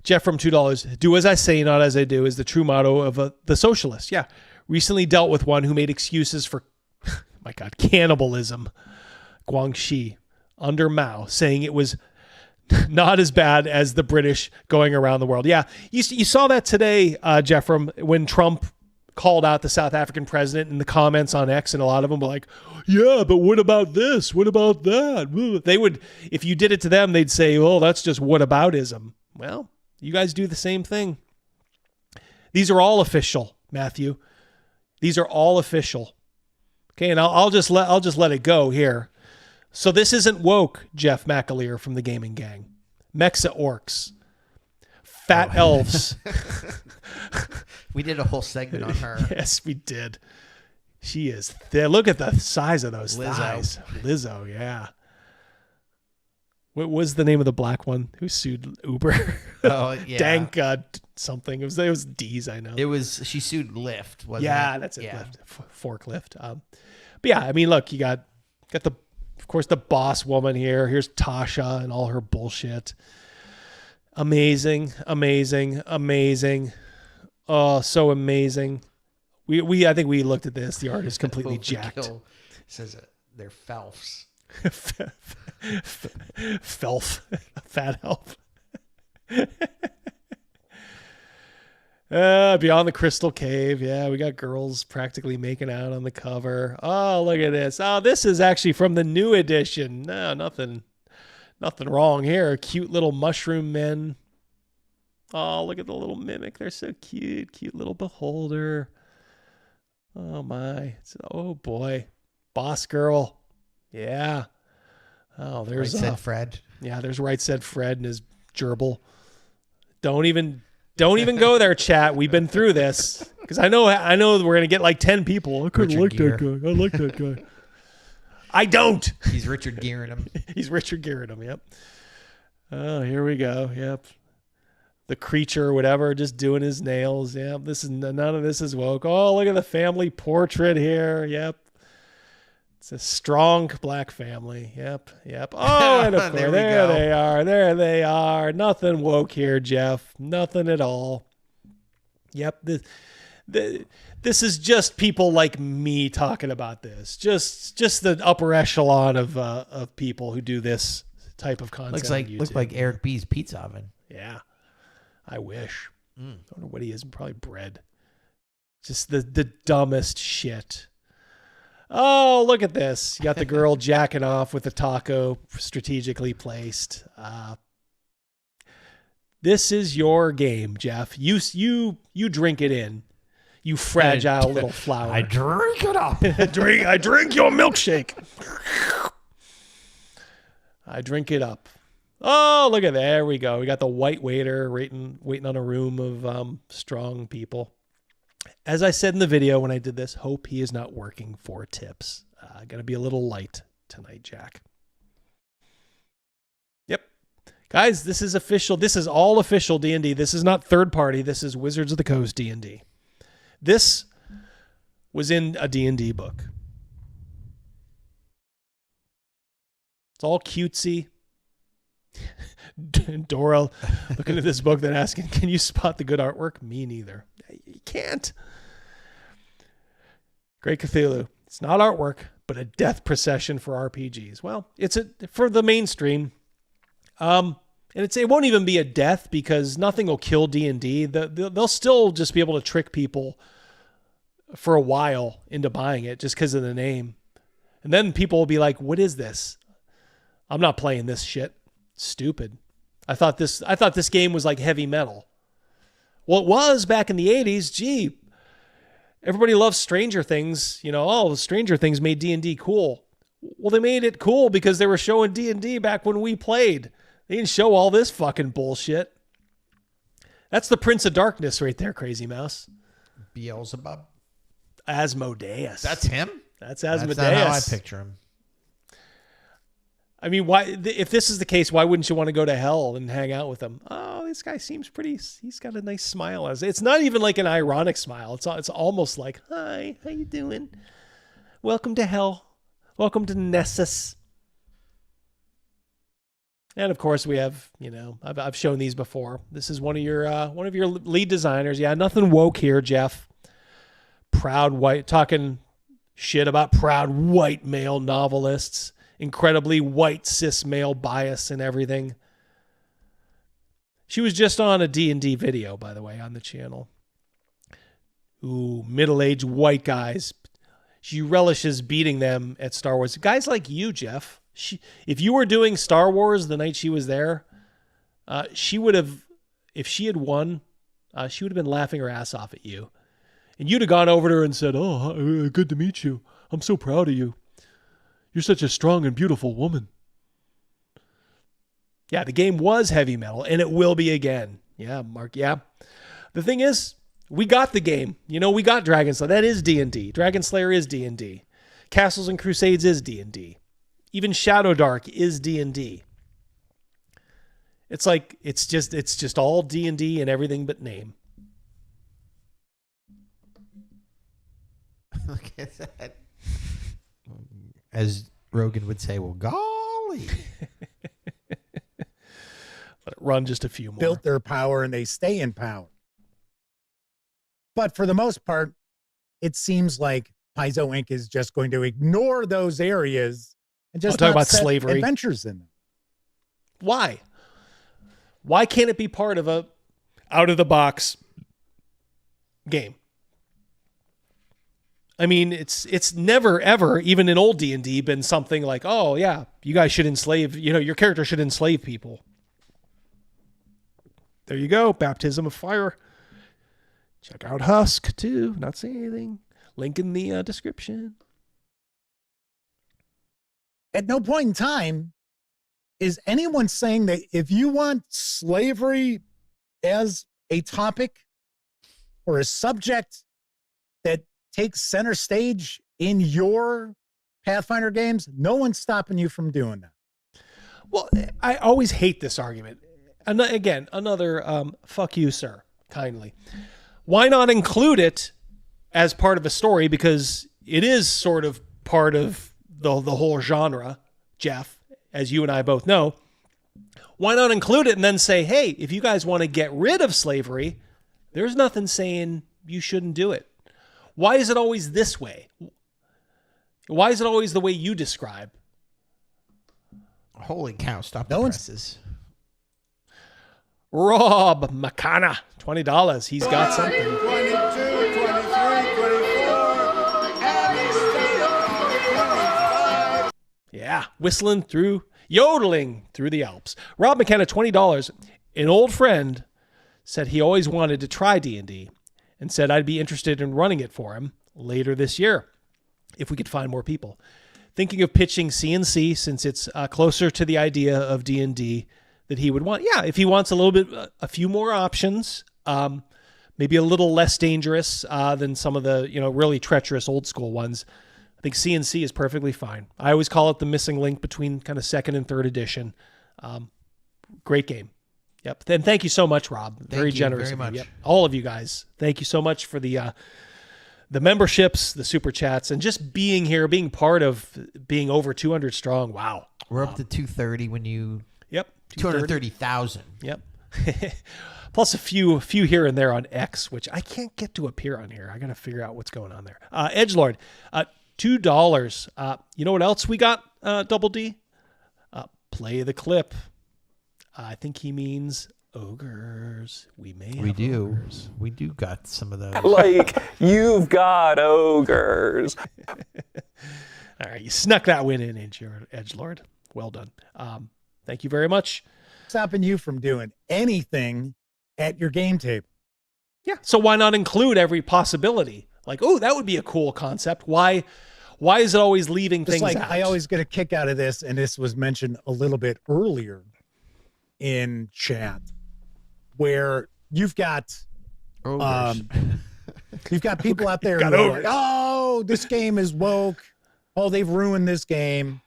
Jeff from $2. Do as I say, not as I do, is the true motto of the socialist. Yeah. Recently dealt with one who made excuses for, my God, cannibalism. Guangxi under Mao, saying it was not as bad as the British going around the world. Yeah. You saw that today, Jeff, from when Trump called out the South African president in the comments on X, and a lot of them were like, yeah, but what about this? What about that? They would, if you did it to them, they'd say, well, that's just whataboutism. Well, you guys do the same thing. These are all official, Matthew. These are all official. Okay, and I'll just let it go here. So this isn't woke, Jeff McAleer from the Gaming Gang. Mexa orcs. Fat elves. We did a whole segment on her. Yes, we did. She is thick. Look at the size of those Lizzo. thighs. Lizzo, yeah. What was the name of the black one who sued Uber? Oh, yeah. Dank something. It was D's, I know. She sued Lyft, wasn't it? Yeah, that's it. Yeah. Lyft. Forklift. But yeah, I mean, look, you got of course, the boss woman here. Here's Tasha and all her bullshit. Amazing, amazing, amazing. Oh, so amazing. I think we looked at this. The art is completely jacked. Says they're felfs. Felf. Fat elf. Beyond the Crystal Cave. Yeah, we got girls practically making out on the cover. Oh, look at this. Oh, this is actually from the new edition. No, nothing wrong here. Cute little mushroom men. Oh, look at the little mimic. They're so cute. Cute little beholder. Oh, my. Oh, boy. Boss girl. Yeah. Oh, there's Right Said Fred. Yeah, there's Right Said Fred and his gerbil. Don't even go there, chat. We've been through this. Because I know we're gonna get like 10 people. I couldn't like that guy. I like that guy. I don't. He's Richard Gearing him. He's Richard Gearing him, yep. Oh, here we go. Yep. The creature or whatever, just doing his nails. Yep. None of this is woke. Oh, look at the family portrait here. Yep. It's a strong black family. Yep. Oh, and of course, there they are. Nothing woke here, Jeff. Nothing at all. Yep. This is just people like me talking about this. Just the upper echelon of people who do this type of content. Looks like Eric B's pizza oven. Yeah. I wish. I don't know what he is. Probably bread. Just the dumbest shit. Oh, look at this. You got the girl jacking off with the taco strategically placed. This is your game, Jeff. You drink it in. You fragile little flower. I drink it up. I drink your milkshake. I drink it up. Oh, look at there we go. We got the white waiter waiting on a room of strong people. As I said in the video when I did this, hope he is not working for tips. Going to be a little light tonight, Jack. Yep. Guys, this is official. This is all official D&D. This is not third party. This is Wizards of the Coast D&D. This was in a D&D book. It's all cutesy. Dora looking at this book then asking, can you spot the good artwork? Me neither. You can't. Great Cthulhu. It's not artwork, but a death procession for RPGs. Well, it's for the mainstream. And it won't even be a death because nothing will kill D&D. They'll still just be able to trick people for a while into buying it just because of the name. And then people will be like, what is this? I'm not playing this shit. Stupid. I thought this game was like heavy metal. Well, it was back in the 80s. Gee, everybody loves Stranger Things. Stranger Things made D&D cool. Well, they made it cool because they were showing D&D back when we played. They didn't show all this fucking bullshit. That's the Prince of Darkness right there, Crazy Mouse. Beelzebub? Asmodeus. That's him? That's Asmodeus. That's not how I picture him. I mean, why? If this is the case, why wouldn't you want to go to hell and hang out with him? Oh, this guy seems pretty. He's got a nice smile. It's not even like an ironic smile. It's almost like, hi, how you doing? Welcome to hell. Welcome to Nessus. And of course, we have, I've shown these before. This is one of your lead designers. Yeah, nothing woke here, Jeff. Proud white, talking shit about proud white male novelists. Incredibly white cis male bias and everything. She was just on a D&D video, by the way, on the channel. Ooh, middle-aged white guys. She relishes beating them at Star Wars. Guys like you, Jeff. If you were doing Star Wars the night she was there, she would have, if she had won, she would have been laughing her ass off at you. And you'd have gone over to her and said, oh, good to meet you. I'm so proud of you. You're such a strong and beautiful woman. Yeah, the game was heavy metal, and it will be again. Yeah, Mark, yeah. The thing is, we got the game. We got Dragon Slayer. That is D&D. Dragon Slayer is D&D. Castles and Crusades is D&D. Even Shadow Dark is D&D. It's like, it's just all D&D and everything but name. Look at that. As Rogan would say, well, golly. Let it run just a few more. Built their power and they stay in power. But for the most part, it seems like Paizo Inc. is just going to ignore those areas and just talk not about set slavery adventures in them. Why? Why can't it be part of a out-of-the-box game? I mean, it's never, ever, even in old D&D, been something like, oh, yeah, you guys should enslave, your character should enslave people. There you go, Baptism of Fire. Check out Husk, too. Not saying anything. Link in the description. At no point in time is anyone saying that if you want slavery as a topic or a subject that takes center stage in your Pathfinder games, no one's stopping you from doing that. Well, I always hate this argument. Again, another fuck you, sir, kindly. Why not include it as part of a story? Because it is sort of part of the whole genre, Jeff, as you and I both know. Why not include it and then say, hey, if you guys want to get rid of slavery, there's nothing saying you shouldn't do it. Why is it always this way? Why is it always the way you describe? Holy cow, stop the presses. Rob McCanna, $20. He's got something. 22, 23, 24, and he's still 25. Yeah, yodeling through the Alps. Rob McKenna, $20. An old friend said he always wanted to try D&D and said I'd be interested in running it for him later this year if we could find more people. Thinking of pitching CNC since it's closer to the idea of D&D that he would want. Yeah, if he wants a little bit, a few more options, maybe a little less dangerous than some of the really treacherous old school ones. I think CNC is perfectly fine. I always call it the missing link between kind of second and third edition. Great game. Yep. And thank you so much, Rob. Very generous. Very much. Yep. All of you guys. Thank you so much for the memberships, the super chats, and just being here, being part of being over 200 strong. Wow. We're up to 230 when you. Yep. 230,000. Yep. Plus a few here and there on X, which I can't get to appear on here. I got to figure out what's going on there. Edgelord, $2. You know what else we got, Double D? Play the clip. I think he means ogres. We do. Ogres. We do got some of those. Like, you've got ogres. All right, you snuck that win in, Edgelord. Well done. Thank you very much. Stopping you from doing anything at your game table. Yeah. So why not include every possibility? Like, oh, that would be a cool concept. Why is it always leaving Just things like out? I always get a kick out of this, and this was mentioned a little bit earlier in chat, where you've got you've got people out there who are like, oh, this game is woke. Oh, they've ruined this game.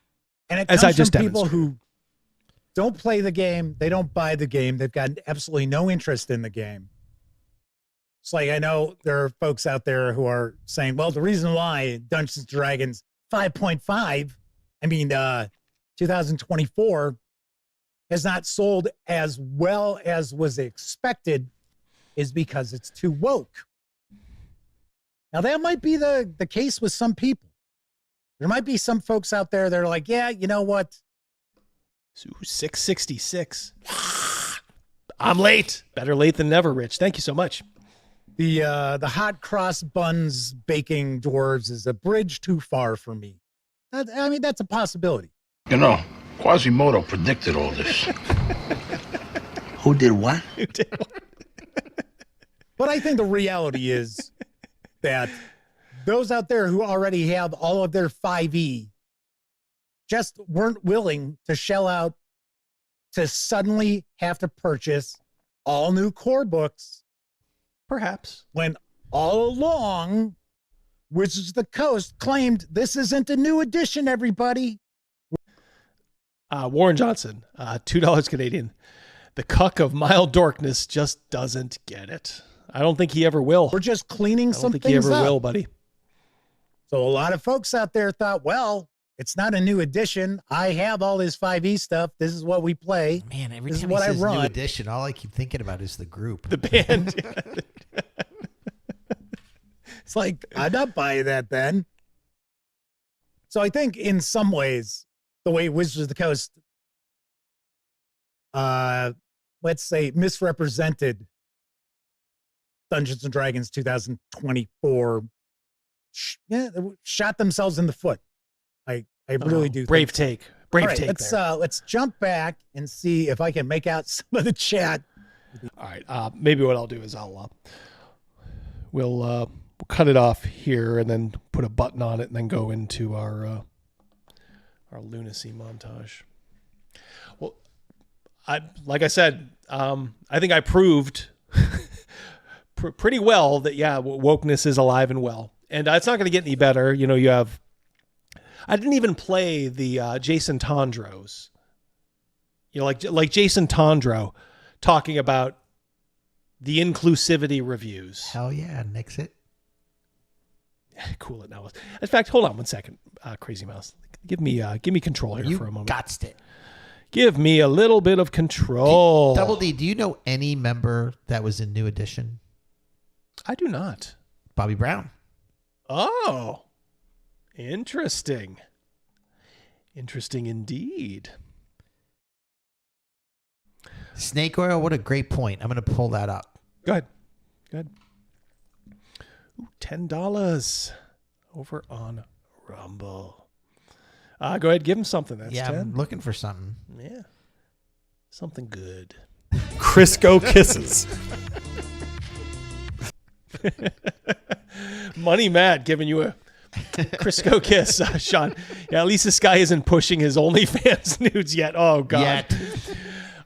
And it comes from people who don't play the game. They don't buy the game. They've got absolutely no interest in the game. It's like, I know there are folks out there who are saying, well, the reason why Dungeons & Dragons 5.5, 2024, has not sold as well as was expected is because it's too woke. Now, that might be the case with some people. There might be some folks out there that are like, yeah, you know what? 666. I'm late. Better late than never, Rich. Thank you so much. The hot cross buns baking dwarves is a bridge too far for me. That's a possibility. You know, Quasimodo predicted all this. Who did what? But I think the reality is that those out there who already have all of their 5e just weren't willing to shell out to suddenly have to purchase all new core books. Perhaps. When all along, Wizards of the Coast claimed this isn't a new edition, everybody. Warren Johnson, $2 Canadian. The cuck of mild darkness just doesn't get it. I don't think he ever will. We're just cleaning some things up. I don't think he ever will, buddy. So a lot of folks out there thought, well, it's not a new edition. I have all this 5e stuff. This is what we play. Man, every this time is what he says I run. new edition, all I keep thinking about is the group. The band. It's like, I'm not buying that then. So I think in some ways, the way Wizards of the Coast, let's say, misrepresented Dungeons & Dragons 2024, shot themselves in the foot. I really do. Brave take. Brave take. Let's jump back and see if I can make out some of the chat. All right. Maybe what I'll do is we'll cut it off here and then put a button on it and then go into our lunacy montage. Well, like I said, I think I proved pretty well that wokeness is alive and well, and it's not going to get any better. You know, you have. I didn't even play the Jason Tondros. You know, like Jason Tondro talking about the inclusivity reviews. Hell yeah, nix it. Cool it now. In fact, hold on one second, Crazy Mouse. Give me control here for a moment. Gotst it. Give me a little bit of control. Double D, do you know any member that was in New Edition? I do not. Bobby Brown. Oh. Interesting. Interesting indeed. Snake oil, what a great point. I'm going to pull that up. Go ahead. Ooh, $10 over on Rumble. Go ahead, give him something. That's 10. I'm looking for something. Yeah. Something good. Crisco kisses. Money Matt giving you a Crisco kiss, Sean. Yeah, at least this guy isn't pushing his OnlyFans nudes yet. Oh God.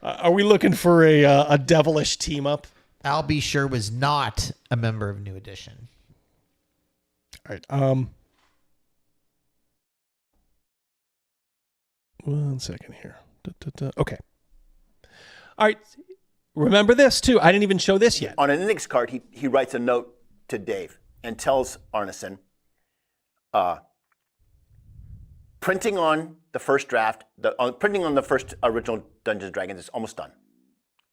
Are we looking for a devilish team up? I'll be sure was not a member of New Edition. All right. One second here. Okay. All right. Remember this too. I didn't even show this yet. On an index card, he writes a note to Dave and tells Arneson, printing on the first draft, printing on the first original Dungeons & Dragons is almost done.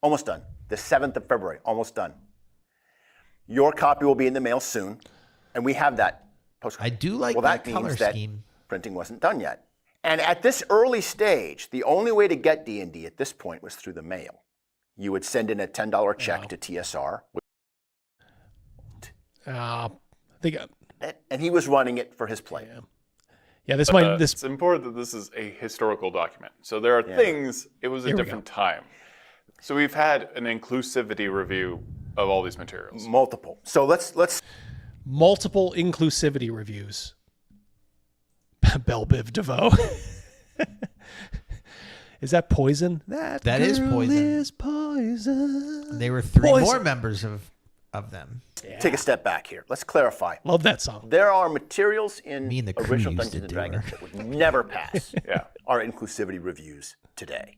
Almost done. The 7th of February, almost done. Your copy will be in the mail soon, and we have that. postcard. I do like well, that means color that scheme. Printing wasn't done yet. And at this early stage, the only way to get D&D at this point was through the mail. You would send in a $10 check to TSR. I think, and he was running it for his play. Yeah, this But, might this. It's important that this is a historical document. So there are things. It was a Here we different time. So we've had an inclusivity review of all these materials. Multiple. So let's multiple inclusivity reviews. Belle Biv DeVoe. Is that Poison? That is Poison. Is Poison. There were three Poison. more members of them. take a step back here. Let's clarify. Love that song. There are materials in Me and the crew original used Dungeons to and do Dragons her. that would never pass our inclusivity reviews today.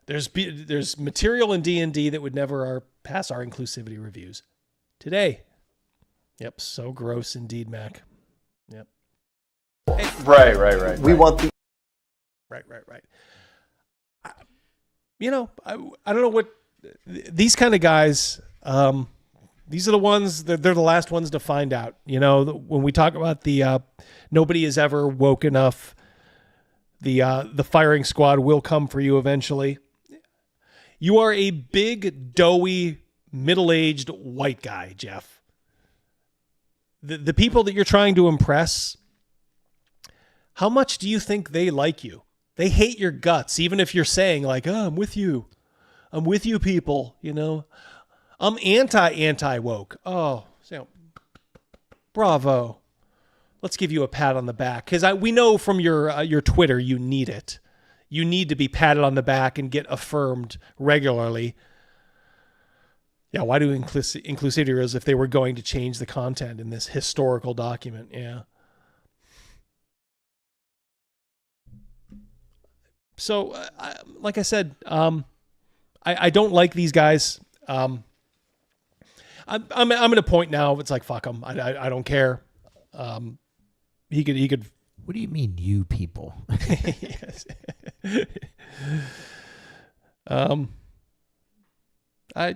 There's material in D&D that would never pass our inclusivity reviews today. Yep, so gross indeed, Mac. Yep. Right. We want the Right. You know, I don't know what these kind of guys. These are the ones that they're the last ones to find out. You know, when we talk about the nobody is ever woke enough. The firing squad will come for you eventually. You are a big, doughy, middle-aged white guy, Jeff. The people that you're trying to impress, how much do you think they like you? They hate your guts, even if you're saying like, "Oh, I'm with you. I'm with you, people." You know, I'm anti-woke. Oh, so bravo. Let's give you a pat on the back because we know from your Twitter you need it. You need to be patted on the back and get affirmed regularly. Yeah, why do inclusivity rules if they were going to change the content in this historical document? Yeah. So, like I said, I don't like these guys. I'm at a point now. It's like fuck them. I don't care. He could. What do you mean, you people? Yes. I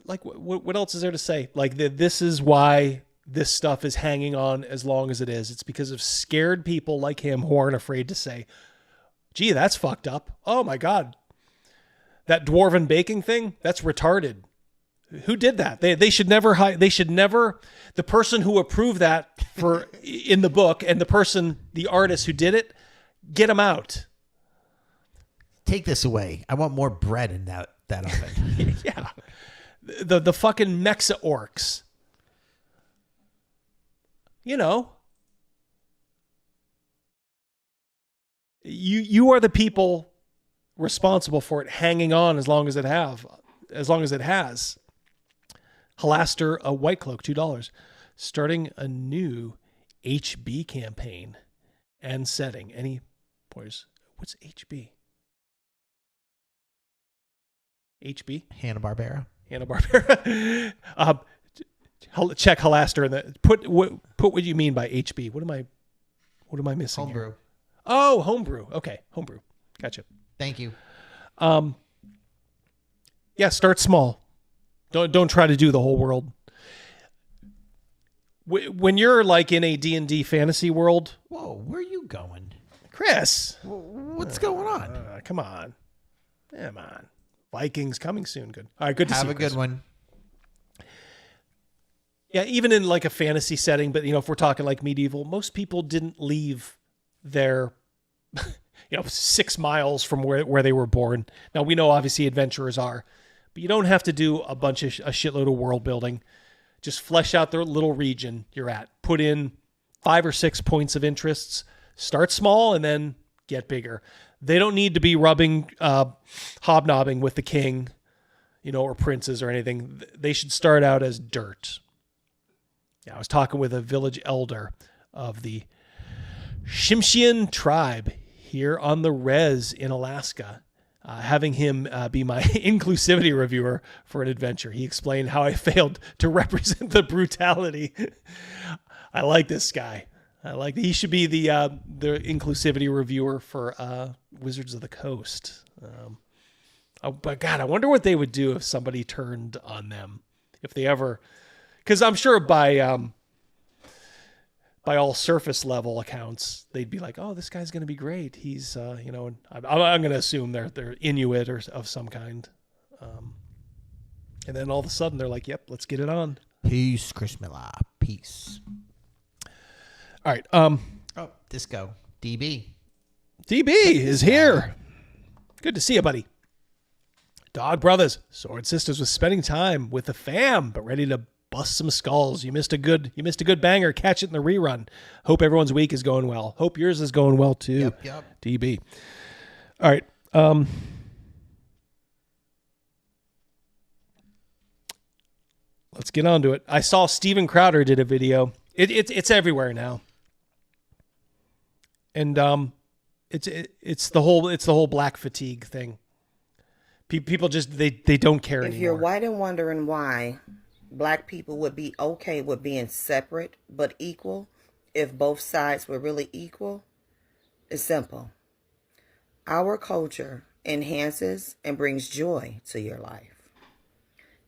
like what else is there to say? Like this is why this stuff is hanging on as long as it is. It's because of scared people like him who aren't afraid to say, "Gee, that's fucked up. Oh my God, that dwarven baking thing, that's retarded. Who did that? They should never hide. They should never. The person who approved that for in the book and the artist who did it, get them out. Take this away. I want more bread in that oven." Yeah, the fucking Mexa orcs. You know, you are the people responsible for it hanging on as long as it has. Halaster, a white cloak, $2. Starting a new HB campaign and setting. Any pointers? What's HB? HB? Hanna-Barbera. Check Halaster and put what you mean by HB. What am I missing? Homebrew. Here? Oh, homebrew. Okay, homebrew. Gotcha. Thank you. Yeah, start small. Don't try to do the whole world. When you're like in a D&D fantasy world. Whoa, where are you going? Chris. What's going on? Come on. Vikings coming soon. Good. All right, good to see you. Have a good one. Yeah, even in like a fantasy setting, but if we're talking like medieval, most people didn't leave their 6 miles from where they were born. Now we know obviously adventurers are, but you don't have to do a shitload of world building. Just flesh out the little region you're at. Put in 5 or 6 points of interests. Start small and then get bigger. They don't need to be hobnobbing with the king, or princes or anything. They should start out as dirt. Yeah, I was talking with a village elder of the Shimshian tribe here on the Res in Alaska, having him be my inclusivity reviewer for an adventure. He explained how I failed to represent the brutality. I like this guy. He should be the inclusivity reviewer for Wizards of the Coast. But God, I wonder what they would do if somebody turned on them. If they ever, because I'm sure by by all surface level accounts, they'd be like, "Oh, this guy's going to be great. He's, you know," and I'm going to assume they're Inuit or of some kind. And then all of a sudden they're like, "Yep, let's get it on." Peace, Chris Miller. Peace. All right. Disco. DB. DB is here. Good to see you, buddy. Dog Brothers, Sword Sisters was spending time with the fam, but ready to bust some skulls. You missed a good banger. Catch it in the rerun. Hope everyone's week is going well. Hope yours is going well too. Yep. DB. All right. Let's get on to it. I saw Steven Crowder did a video. It's everywhere now. And it's the whole black fatigue thing. People just they don't care If anymore. you're white and wondering why black people would be okay with being separate but equal, if both sides were really equal, it's simple. Our culture enhances and brings joy to your life.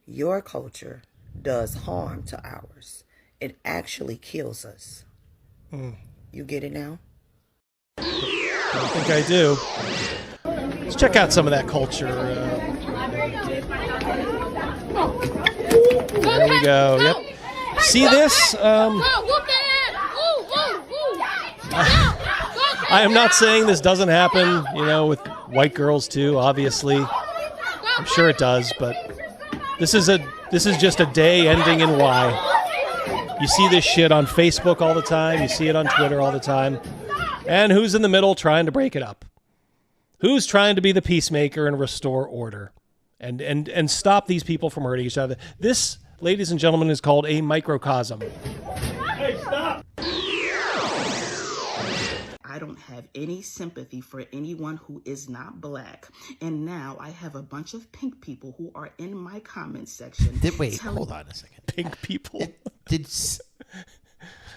Your culture does harm to ours. It actually kills us. You get it now? I think I do. Let's check out some of that culture. There we go. Yep. See this? I am not saying this doesn't happen, with white girls too, obviously. I'm sure it does, but this is just a day ending in Y. You see this shit on Facebook all the time. You see it on Twitter all the time. And who's in the middle trying to break it up? Who's trying to be the peacemaker and restore order and stop these people from hurting each other? This, ladies and gentlemen, is called a microcosm. Hey, stop! I don't have any sympathy for anyone who is not black. And now I have a bunch of pink people who are in my comment section. Hold on a second. Pink people?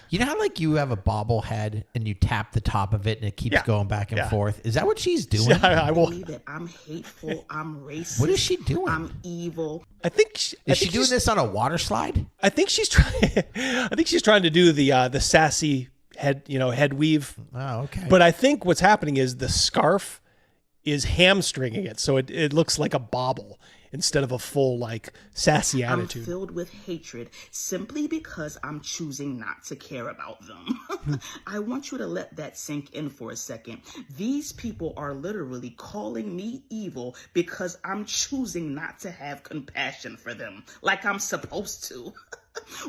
You know how you have a bobblehead and you tap the top of it and it keeps going back and forth? Is that what she's doing? Yeah, I will. That I'm hateful, I'm racist. What is she doing? I'm evil. Is she doing this on a water slide? I think she's trying. I think she's trying to do the sassy head weave. Oh, okay. But I think what's happening is the scarf is hamstringing it, so it looks like a bobble instead of a full sassy attitude. I'm filled with hatred simply because I'm choosing not to care about them. I want you to let that sink in for a second. These people are literally calling me evil because I'm choosing not to have compassion for them like I'm supposed to.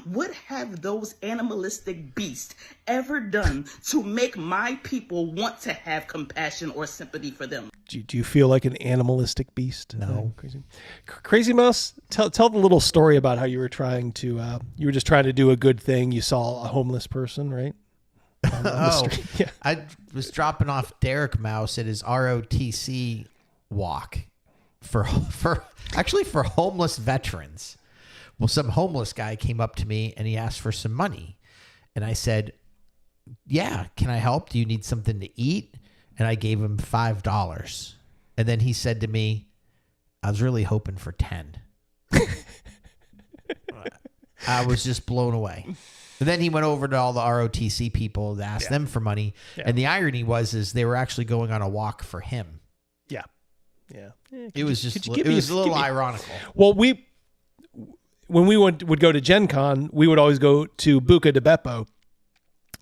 What have those animalistic beasts ever done to make my people want to have compassion or sympathy for them? Do you feel like an animalistic beast? No. Crazy Mouse, tell the little story about how you were trying to you were just trying to do a good thing. You saw a homeless person, right? On the street. Yeah. I was dropping off Derek Mouse at his ROTC walk for homeless veterans. Well, some homeless guy came up to me and he asked for some money. And I said, yeah, can I help? Do you need something to eat? And I gave him $5. And then he said to me, I was really hoping for 10. I was just blown away. And then he went over to all the ROTC people to ask them for money. Yeah. And the irony was they were actually going on a walk for him. Yeah. Yeah. It was a little ironical. Well, when we would go to Gen Con, we would always go to Buca de Beppo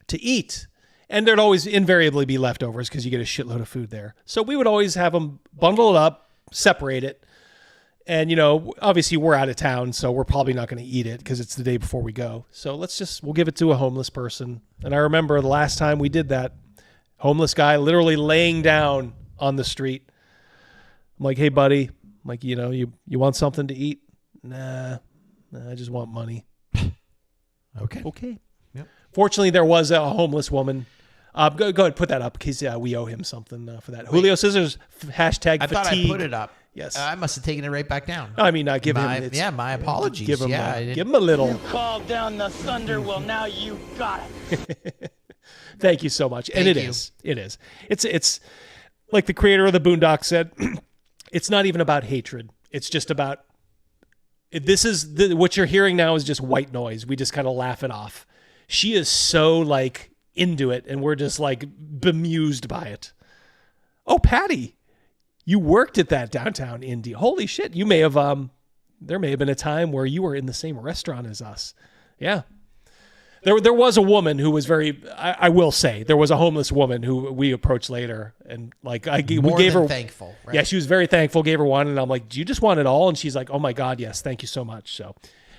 to eat. And there'd always invariably be leftovers because you get a shitload of food there. So we would always have them bundle it up, separate it. And, obviously we're out of town, so we're probably not going to eat it because it's the day before we go. So we'll give it to a homeless person. And I remember the last time we did that, homeless guy literally laying down on the street. I'm like, hey, buddy, I'm like, you want something to eat? Nah, I just want money. Okay. Yep. Fortunately, there was a homeless woman. Go ahead, put that up because we owe him something for that. Julio Scissors, hashtag I fatigue. thought I put it up. Yes. I must have taken it right back down. No, I mean, give him. My apologies. Give him a little. Call down the thunder. Well, now you got it. Thank you so much. And it is. It's like the creator of the Boondocks said, it's not even about hatred. It's just about, what you're hearing now is just white noise. We just kind of laugh it off. She is so like into it, and we're just like bemused by it. Oh, Patty, you worked at that downtown indie. Holy shit. You may have, there may have been a time where you were in the same restaurant as us. Yeah. There was a woman who was very, I will say, there was a homeless woman who we approached later, and like we gave her thankful. Right? Yeah, she was very thankful. Gave her one, and I'm like, "Do you just want it all?" And she's like, "Oh my God, yes, thank you so much." So,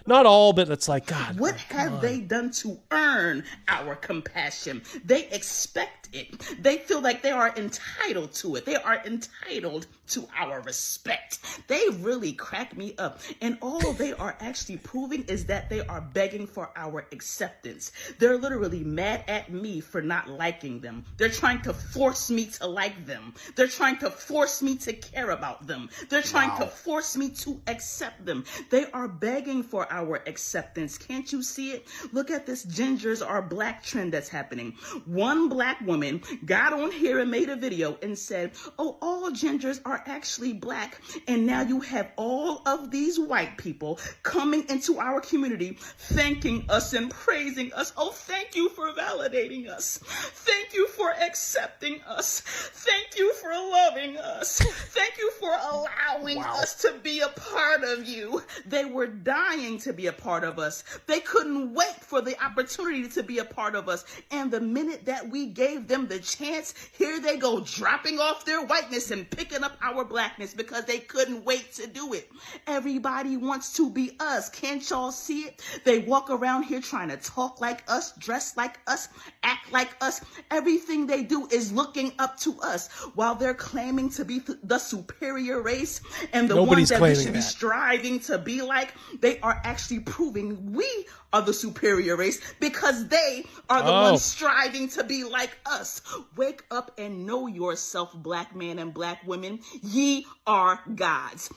not all, but it's like, God, what have they done to earn our compassion? They expect it. They feel like they are entitled to it. They are entitled to our respect. They really crack me up. And all they are actually proving is that they are begging for our acceptance. They're literally mad at me for not liking them. They're trying to force me to like them. They're trying to force me to care about them. They're trying to force me to accept them. They are begging for our acceptance. Can't you see it? Look at this gingers are black trend that's happening. One black woman got on here and made a video and said, oh, all gingers are actually black. And now you have all of these white people coming into our community, thanking us and praising us. Oh, thank you for validating us. Thank you for accepting us. Thank you for loving us. Thank you for allowing us to be a part of you. They were dying to be a part of us. They couldn't wait for the opportunity to be a part of us. And the minute that we gave them the chance, here they go dropping off their whiteness and picking up our blackness because they couldn't wait to do it. Everybody wants to be us. Can't y'all see it? They walk around here trying to talk like us, dress like us, act like us. Everything they do is looking up to us while they're claiming to be the superior race and the ones that we should be striving to be like. They are actually proving we are the superior race because they are the ones striving to be like us. Wake up and know yourself, black man and black women. Ye are gods.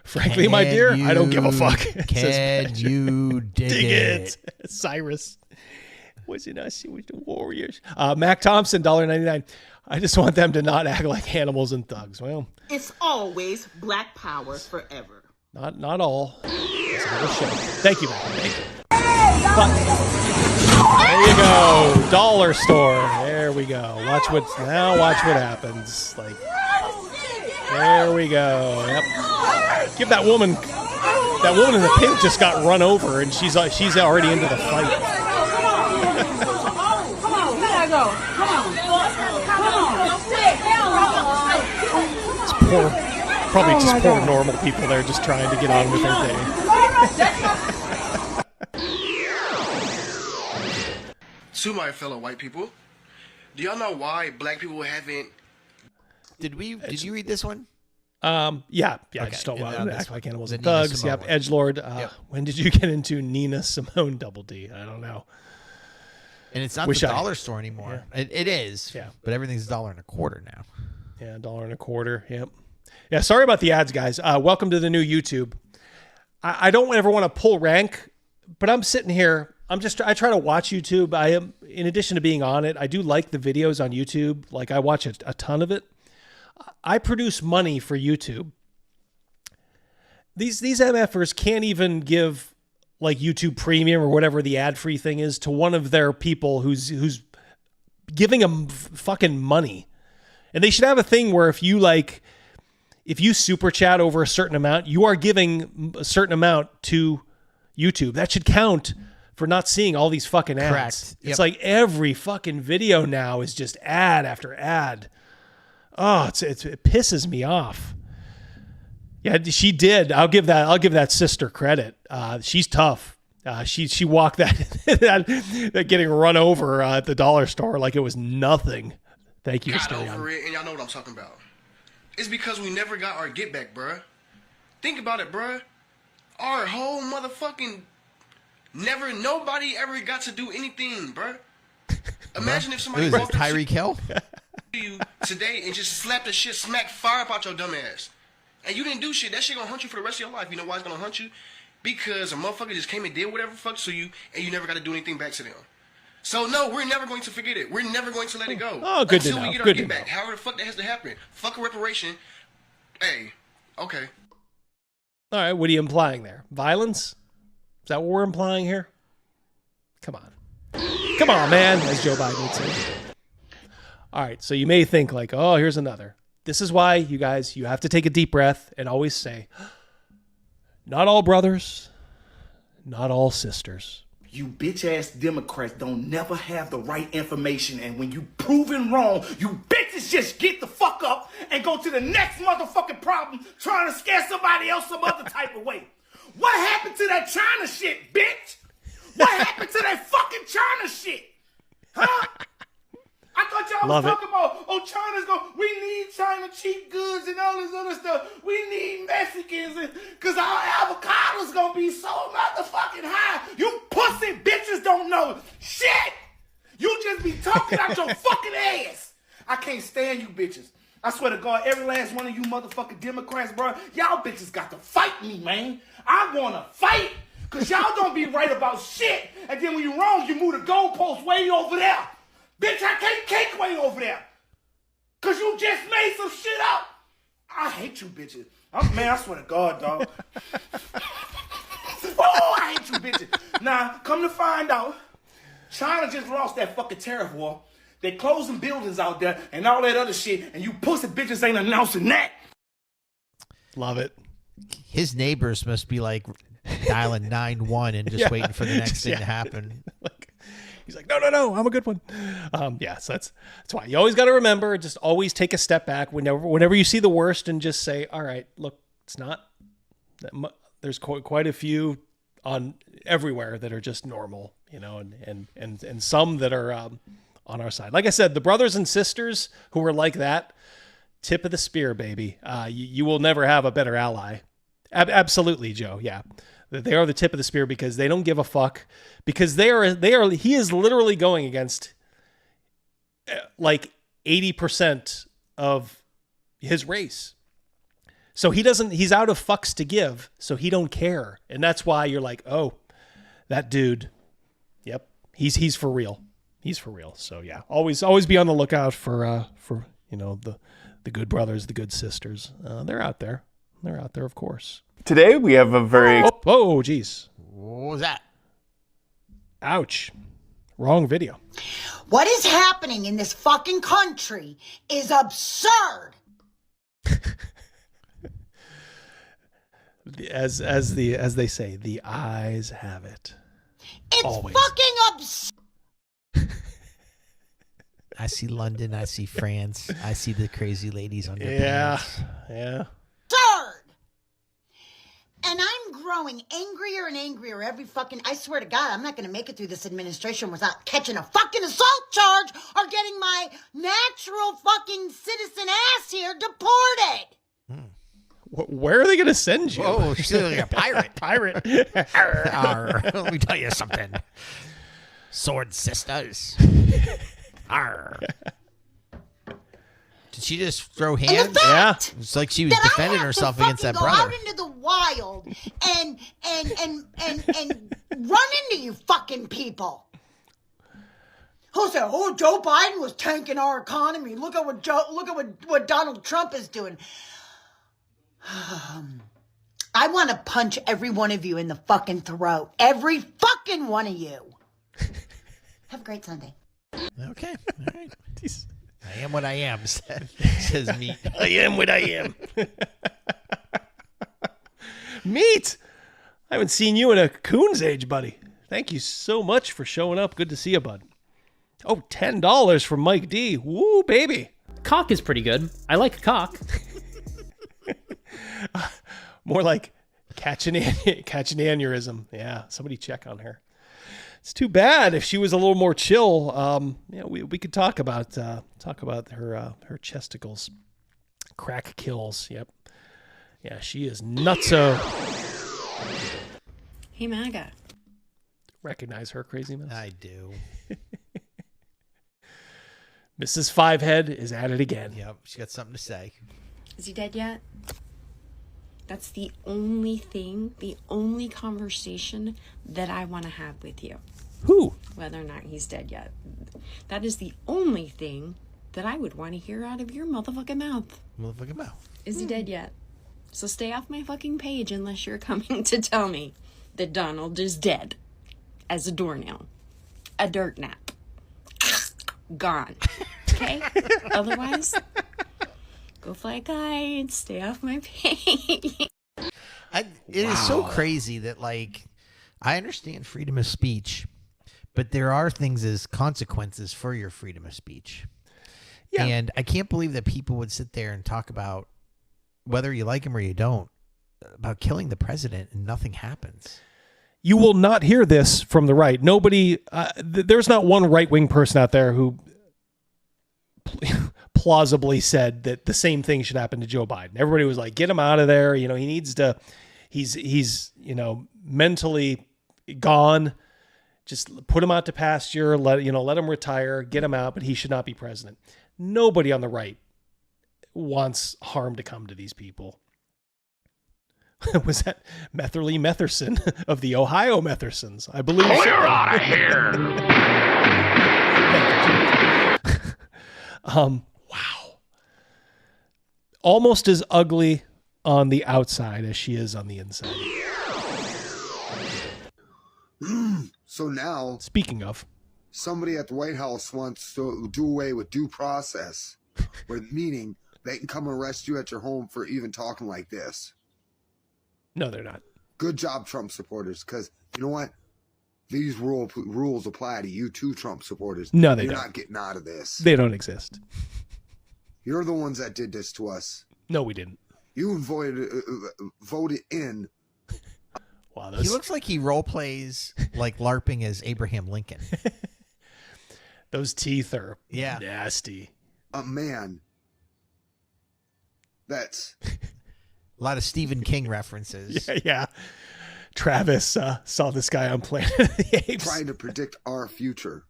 Frankly, my dear, I don't give a fuck. Can you dig it? Cyrus. Was it us? It was the Warriors. Mac Thompson, $1.99. I just want them to not act like animals and thugs. Well, it's always black power forever. Not all. Thank you, Mac. Thank you. There you go. Dollar store. There we go. Watch what happens. Like, there we go. Yep. Give that woman in the pink just got run over, and she's already into the fight. Probably just poor normal people there just trying to get on with their day. To my fellow white people, do y'all know why black people haven't... Did you read this one? Yeah. Okay. I just don't want to act like animals and thugs. Yep. Edgelord. When did you get into Nina Simone Double D? I don't know. And it's not the dollar store anymore. Yeah. It is. Yeah. But everything's $1.25 now. Yeah, $1.25. Yep. Yeah, sorry about the ads, guys. Welcome to the new YouTube. I don't ever want to pull rank, but I'm sitting here. I try to watch YouTube. I am, in addition to being on it, I do like the videos on YouTube. Like, I watch a ton of it. I produce money for YouTube. These MFers can't even give like YouTube Premium or whatever the ad-free thing is to one of their people who's giving them fucking money. And they should have a thing where if you super chat over a certain amount, you are giving a certain amount to YouTube. That should count for not seeing all these fucking ads. Correct. Yep. It's like every fucking video now is just ad after ad. Oh, it pisses me off. Yeah, she did. I'll give that sister credit. She's tough. She walked that getting run over at the dollar store like it was nothing. Thank you, got over it, and y'all know what I'm talking about. It's because we never got our get back, bruh. Think about it, bruh. Our whole motherfucking nobody ever got to do anything, bruh. Imagine if somebody walked up to you today and just slapped the shit, smack fire up out your dumb ass. And you didn't do shit. That shit gonna hunt you for the rest of your life. You know why it's gonna hunt you? Because a motherfucker just came and did whatever fuck to you, and you never got to do anything back to them. So no, we're never going to forget it. We're never going to let it go. Oh, good to know. Until we get our get back. However the fuck that has to happen. Fuck a reparation. Hey, okay. All right, what are you implying there? Violence? Is that what we're implying here? Come on. Come on, man, as Joe Biden would say. All right, so you may think like, oh, here's another. This is why, you guys, you have to take a deep breath and always say, not all brothers, not all sisters. You bitch-ass Democrats don't never have the right information, and when you proven wrong, you bitches just get the fuck up and go to the next motherfucking problem trying to scare somebody else some other type of way. What happened to that China shit, bitch? What happened to that fucking China shit? Huh? I thought y'all was talking about, oh, China's we need China cheap goods and all this other stuff. We need Mexicans because our avocado's gonna be so motherfucking high. You pussy bitches don't know shit. You just be talking out your fucking ass. I can't stand you bitches. I swear to God, every last one of you motherfucking Democrats, bro, y'all bitches got to fight me, man. I wanna fight because y'all don't be right about shit. And then when you're wrong, you move the goalpost way over there. Bitch, I can't cake way over there. Because you just made some shit up. I hate you bitches. Man, I swear to God, dog. Oh, I hate you bitches. Now, come to find out, China just lost that fucking tariff war. They closing buildings out there and all that other shit, and you pussy bitches ain't announcing that. Love it. His neighbors must be like dialing 911 and just waiting for the next thing to happen. He's like, no, I'm a good one. So that's why you always got to remember, just always take a step back whenever you see the worst and just say, all right, look, it's not, there's quite a few on everywhere that are just normal, and some that are on our side. Like I said, the brothers and sisters who are like that, tip of the spear, baby. You will never have a better ally. Absolutely, Joe. Yeah. They are the tip of the spear because they don't give a fuck, because he is literally going against like 80% of his race. So he's out of fucks to give. So he don't care. And that's why you're like, oh, that dude. Yep. He's for real. He's for real. So yeah, always be on the lookout for the good brothers, the good sisters. They're out there. They're out there, of course. Today we have a very... Oh, geez. What was that? Ouch. Wrong video. What is happening in this fucking country is absurd. As they say, the eyes have it. It's always. Fucking absurd. I see London. I see France. I see the crazy ladies on your Yeah. Absurd. And I'm growing angrier and angrier every fucking... I swear to God, I'm not going to make it through this administration without catching a fucking assault charge or getting my natural fucking citizen ass here deported. Where are they going to send you? Oh, she's like a pirate. Pirate. Arr. Let me tell you something. Sword sisters. Arr. Did she just throw hands? Yeah. It's like she was defending herself against that brother. Go out into the wild and run into you fucking people. Who said, "Oh, Joe Biden was tanking our economy. Look at what Donald Trump is doing." I want to punch every one of you in the fucking throat. Every fucking one of you. Have a great Sunday. Okay. All right. I am what I am, says Meat. I am what I am. Meat! I haven't seen you in a coon's age, buddy. Thank you so much for showing up. Good to see you, bud. Oh, $10 from Mike D. Woo, baby. Cock is pretty good. I like cock. More like catch an aneurysm. Yeah, somebody check on her. It's too bad. If she was a little more chill, we could talk about her chesticles. Crack kills. Yep. Yeah, she is nutso. Hey, MAGA. Recognize her, Crazy Mouse? I do. Mrs. Fivehead is at it again. Yep, she got something to say. Is he dead yet? That's the only thing, the only conversation that I want to have with you. Who? Whether or not he's dead yet. That is the only thing that I would want to hear out of your motherfucking mouth. Motherfucking mouth. Is he dead yet? So stay off my fucking page unless you're coming to tell me that Donald is dead as a doornail. a dirt nap. Gone. Okay? Otherwise, go fly a kite, stay off my page. It is so crazy that, like, I understand freedom of speech, but there are things as consequences for your freedom of speech. Yeah. And I can't believe that people would sit there and talk about, whether you like him or you don't, about killing the president and nothing happens. You will not hear this from the right. Nobody, there's not one right-wing person out there who plausibly said that the same thing should happen to Joe Biden. Everybody was like, get him out of there. You know, he needs to, he's, you know, mentally gone. Just put him out to pasture, let him retire, get him out, but he should not be president. Nobody on the right wants harm to come to these people. Was that Metherly Metherson of the Ohio Methersons? I believe so. Clear out of here! Wow. Almost as ugly on the outside as she is on the inside. So now, speaking of, somebody at the White House wants to do away with due process, meaning they can come arrest you at your home for even talking like this. No, they're not. Good job, Trump supporters, because you know what? These rules apply to you too, Trump supporters. No, they You're don't. not getting out of this. They don't exist. You're the ones that did this to us. No, we didn't. You voted in. Wow, He looks like he role plays like LARPing as Abraham Lincoln. Those teeth are Yeah. nasty. A man that's a lot of Stephen King references. Yeah. Travis saw this guy on Planet of the Apes. trying to predict our future.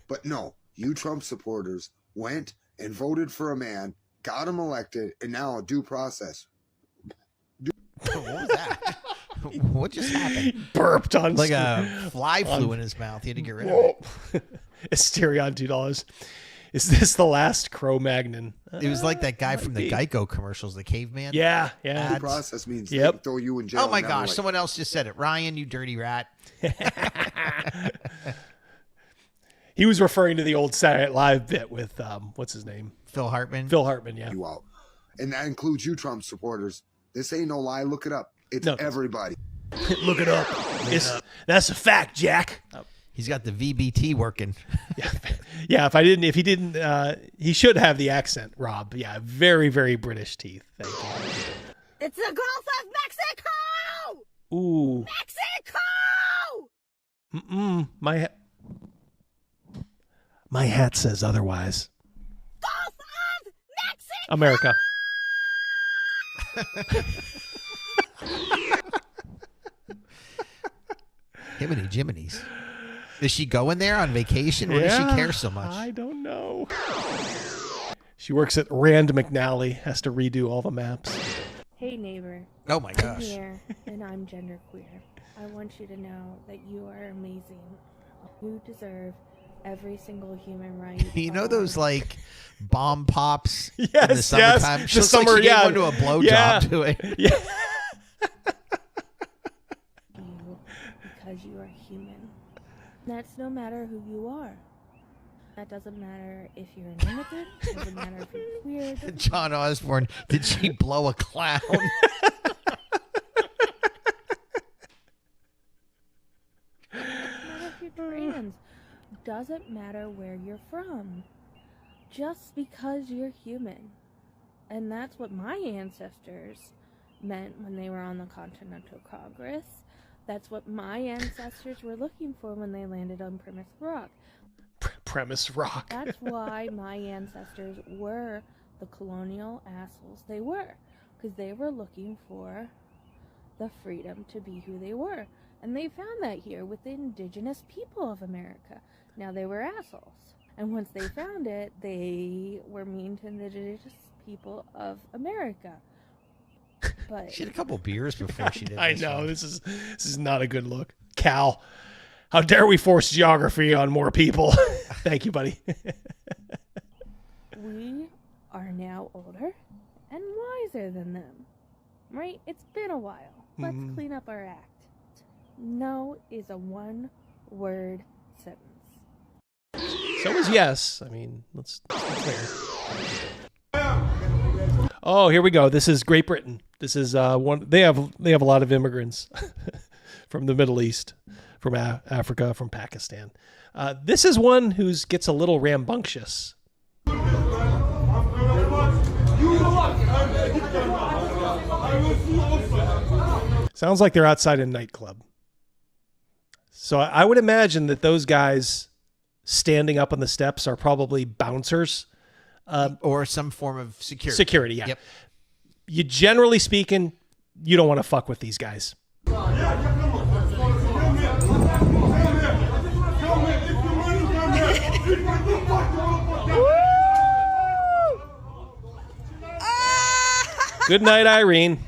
But no, you Trump supporters went and voted for a man, got him elected, and now a due process. What was that? What just happened? Burped on like a fly flew in his mouth. He had to get rid of it. Asterion $2. Is this the last Cro-Magnon? It was like that guy from the Geico commercials, the caveman. Yeah. Due process means they Yep. can throw you in jail. Oh my now, gosh, like, someone else just said it. Ryan, you dirty rat. He was referring to the old Saturday Night Live bit with, what's his name? Phil Hartman. Phil Hartman, yeah. You out. And that includes you Trump supporters. This ain't no lie. Look it up. It's everybody. Look it up. That's a fact, Jack. He's got the VBT working. Yeah, he didn't, he should have the accent, Rob. Yeah, very, very British teeth. Thank you. It's the growth of Mexico! Ooh. Mexico! My hat says otherwise. Growth of Mexico! America. Himiny Jiminy's. Is she going there on vacation? Why does she care so much? I don't know. She works at Rand McNally, has to redo all the maps. Hey neighbor. Oh my gosh. I'm here, and I'm genderqueer. I want you to know that you are amazing. You deserve every single human right. You know those like bomb pops in the Yes, summertime? yes. She looks like she gave one to a blowjob to it. Yeah. Because you are human. That's no matter who you are. That doesn't matter if you're an immigrant. Doesn't matter if you're queer. doesn't John Osborne, did she blow a clown? matter if you're trans. Doesn't matter where you're from. Just because you're human. And that's what my ancestors meant when they were on the Continental Congress. That's what my ancestors were looking for when they landed on Plymouth Rock. Premise Rock. That's why my ancestors were the colonial assholes they were. Because they were looking for the freedom to be who they were. And they found that here with the indigenous people of America. Now they were assholes. And once they found it, they were mean to indigenous people of America. But She had a couple beers before she did I this know. one. This is not a good look. Cal, how dare we force geography on more people? Thank you, buddy. we are now older and wiser than them. Right? It's been a while. Let's clean up our act. No is a one-word sentence. So is yes. I mean, let's be clear. Oh, here we go. This is Great Britain. This is one. They have a lot of immigrants from the Middle East, from Africa, from Pakistan. This is one who gets a little rambunctious. Sounds like they're outside a nightclub. So I would imagine that those guys standing up on the steps are probably bouncers. Or some form of security. Security, yeah. Yep. You generally speaking, you don't want to fuck with these guys. Good night, Irene.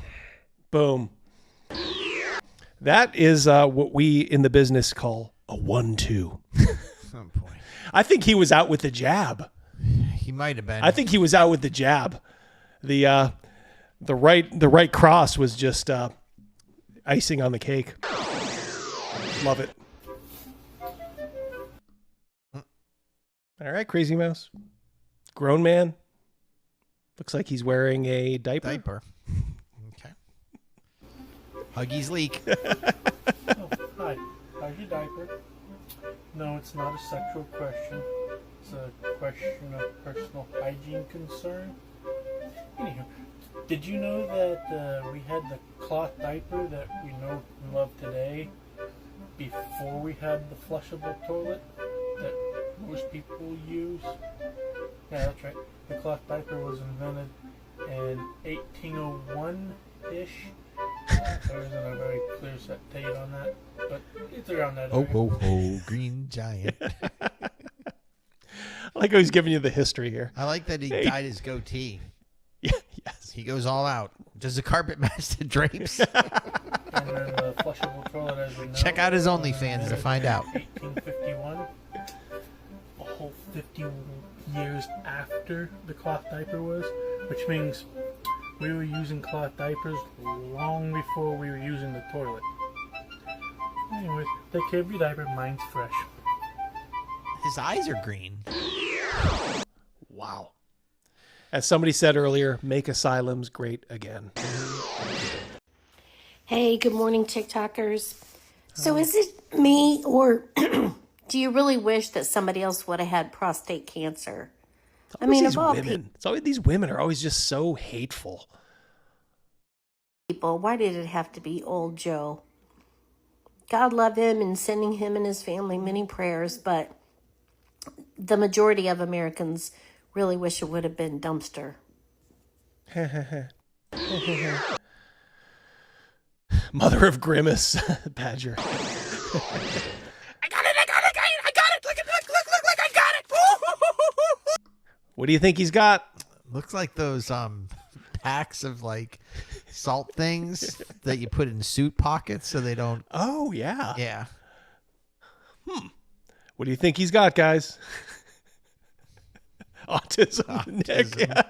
Boom. That is what we in the business call a 1-2. Oh boy. I think he was out with the jab. He might have been. I think he was out with the jab. The right cross was just icing on the cake. Love it. All right, Crazy Mouse. Grown man. Looks like he's wearing a diaper. Okay. Huggies leak. Oh, hi. How's your diaper? No, it's not a sexual question. It's a question of personal hygiene concern. Anywho, did you know that we had the cloth diaper that we know and love today before we had the flushable toilet that most people use? Yeah, that's right. The cloth diaper was invented in 1801-ish. There isn't a very clear set date on that, but it's around that area. Oh, green giant. I like how he's giving you the history here. I like that he dyed his goatee. Yeah, yes. He goes all out. Does the carpet match the drapes? And then the flushable toilet, as we know, Check out his OnlyFans to find out. 1851, a whole 50 years after the cloth diaper was, which means we were using cloth diapers long before we were using the toilet. Anyways, take care of your diaper. Mine's fresh. His eyes are green. Wow. As somebody said earlier, make asylums great again. Hey, good morning, TikTokers. So is it me, or do you really wish that somebody else would have had prostate cancer? I mean, of all women. It's always these women are always just so hateful. people, why did it have to be old Joe? God love him and sending him and his family many prayers, but the majority of Americans really wish it would have been Dumpster. Mother of Grimace, Badger. I got it! Look, I got it! What do you think he's got? Looks like those packs of like salt things that you put in suit pockets so they don't. Oh yeah. Yeah. What do you think he's got, guys? Autism. Nick. Yeah.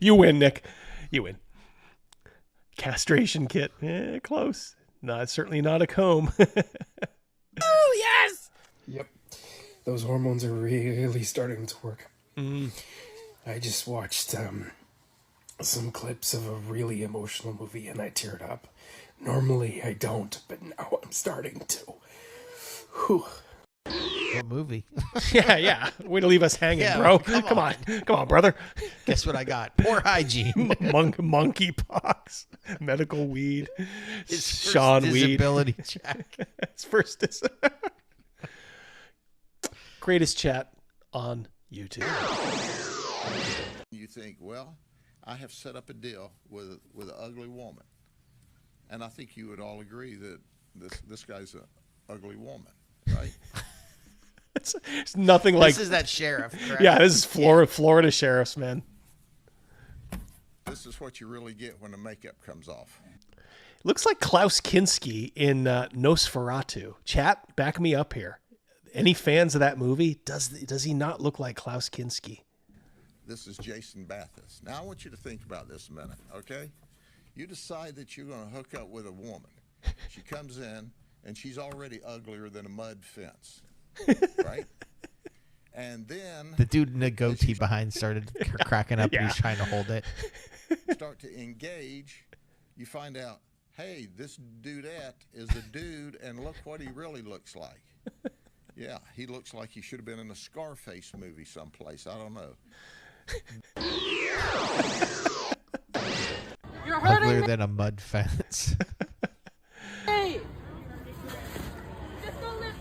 You win, Nick. You win. Castration kit. Close. No, it's certainly not a comb. Oh, yes! Yep. Those hormones are really starting to work. Mm. I just watched some clips of a really emotional movie and I teared up. Normally I don't, but now I'm starting to. Whew. What movie? Yeah. Way to leave us hanging, bro. Come on, brother. Guess what I got? Poor hygiene. Monkeypox. Medical weed. His Sean first weed. disability check. His first greatest chat on YouTube. You think, well, I have set up a deal with an ugly woman, and I think you would all agree that this guy's an ugly woman, right? It's nothing like. This is that sheriff, correct? Yeah, this is Florida sheriffs, man. This is what you really get when the makeup comes off. Looks like Klaus Kinski in Nosferatu. Chat, back me up here. Any fans of that movie? Does he not look like Klaus Kinski? This is Jason Bathurst. Now I want you to think about this a minute, okay? You decide that you're going to hook up with a woman. She comes in, and she's already uglier than a mud fence. right? And then The dude in the goatee behind started cracking up and he's trying to hold it. start to engage, you find out, hey, this dudette is a dude, and look what he really looks like. Yeah, he looks like he should have been in a Scarface movie someplace. I don't know. You're hurting Uglier me. than a mud fence. Hey!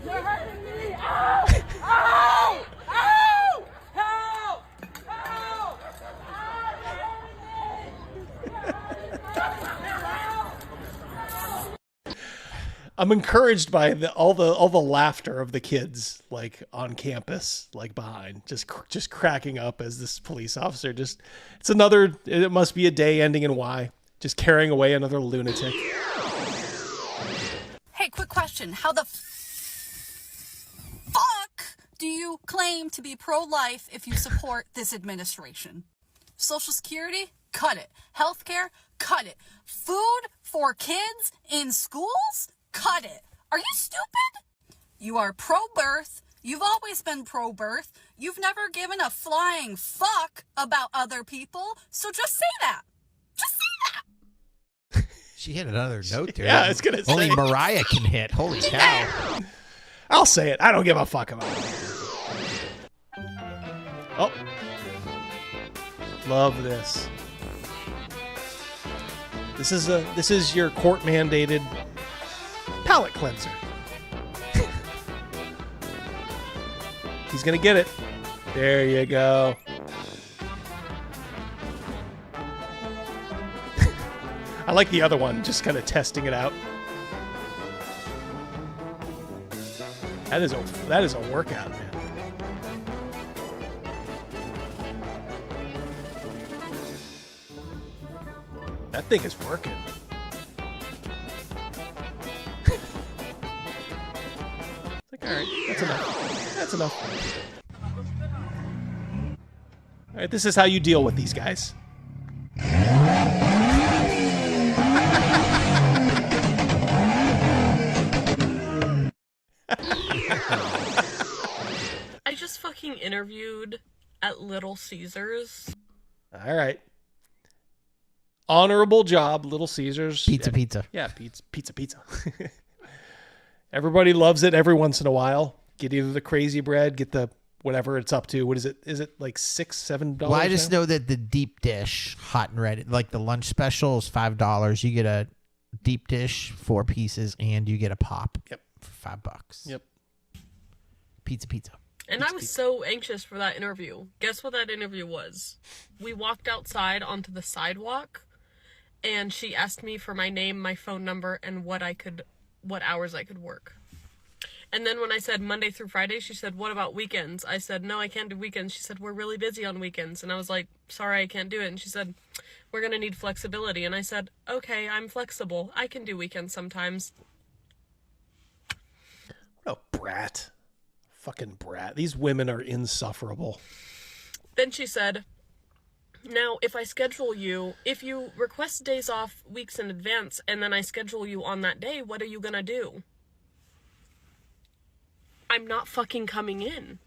You're hurting me! Ow! Ow! Ow! Help! Help! I'm encouraged by all the laughter of the kids, like on campus, like behind, just cracking up as this police officer it must be a day ending in Y, just carrying away another lunatic. Hey, quick question. How the fuck do you claim to be pro-life if you support this administration? Social Security? Cut it. Healthcare? Cut it. Food for kids in schools? Cut it. Are you stupid? You are pro-birth. You've always been pro-birth. You've never given a flying fuck about other people. So just say that. Just say that. She hit another note there. Yeah, I was gonna Only say. Mariah can hit. Holy cow. I'll say it. I don't give a fuck about it. Oh. Love this. This is your court mandated palate cleanser. He's gonna get it. There you go. I like the other one, just kind of testing it out. That is a workout, man. That thing is working. It's like, all right, that's enough. That's enough. All right, this is how you deal with these guys. I just fucking interviewed at Little Caesars. All right. Honorable job, Little Caesars. Pizza. Yeah, pizza. Everybody loves it every once in a while. Get either the crazy bread, get the whatever it's up to. What is it? Is it like $6, $7? Well, I just now? know that the deep dish, hot and ready, like the lunch special is $5. You get a deep dish, 4 pieces, and you get a pop. Yep. For $5. Yep. Pizza. And I was so anxious for that interview. Guess what that interview was? We walked outside onto the sidewalk, and she asked me for my name, my phone number, and what hours I could work. And then when I said Monday through Friday, she said, what about weekends? I said, no, I can't do weekends. She said, we're really busy on weekends. And I was like, sorry, I can't do it. And she said, we're going to need flexibility. And I said, okay, I'm flexible. I can do weekends sometimes. What a brat. Fucking brat. These women are insufferable. Then she said, now, if I schedule you, if you request days off weeks in advance and then I schedule you on that day, what are you going to do? I'm not fucking coming in.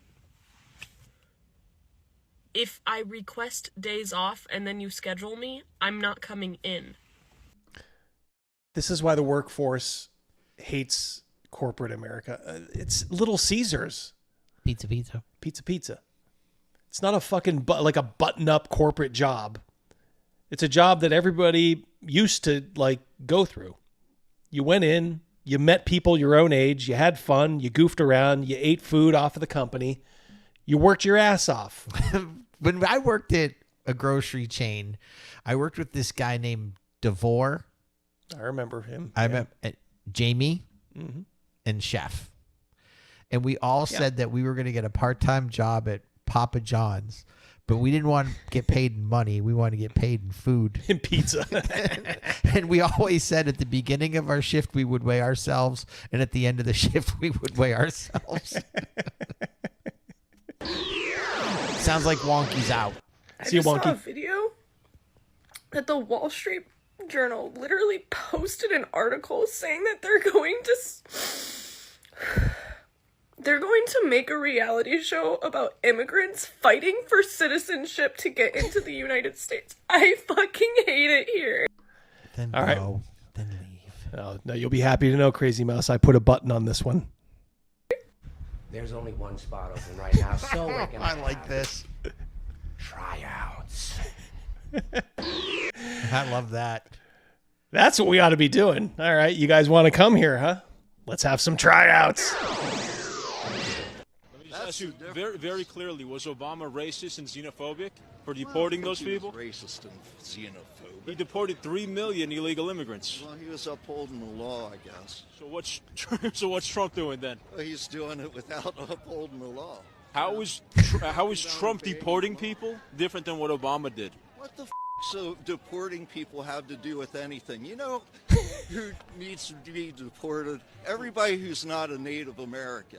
If I request days off and then you schedule me, I'm not coming in. This is why the workforce hates corporate America. It's Little Caesars. Pizza. Pizza. It's not a fucking like a button-up corporate job. It's a job that everybody used to like go through. You went in, you met people your own age, you had fun, you goofed around, you ate food off of the company, you worked your ass off. When I worked at a grocery chain, I worked with this guy named DeVore. I remember him. I met Jamie Mm-hmm. and Chef. And we all said that we were going to get a part-time job at Papa John's, but we didn't want to get paid in money. We wanted to get paid in food. In pizza. And we always said at the beginning of our shift, we would weigh ourselves. And at the end of the shift, we would weigh ourselves. Sounds like Wonky's out. I just saw a video that the Wall Street Journal literally posted an article saying that they're going to They're going to make a reality show about immigrants fighting for citizenship to get into the United States. I fucking hate it here. Then All right. go. Then leave. Oh, no, you'll be happy to know, Crazy Mouse, I put a button on this one. There's only one spot open right now, so we're gonna I like have this. tryouts. I love that. That's what we ought to be doing. All right, you guys want to come here, huh? Let's have some tryouts. Let me just ask you very, very clearly, was Obama racist and xenophobic for deporting those people? Racist and xenophobic. He deported 3 million illegal immigrants. Well, he was upholding the law, I guess. So what's Trump doing then? Well, he's doing it without upholding the law. How is Trump deporting people different than what Obama did? What the f*** so deporting people have to do with anything? You know who needs to be deported? Everybody who's not a Native American.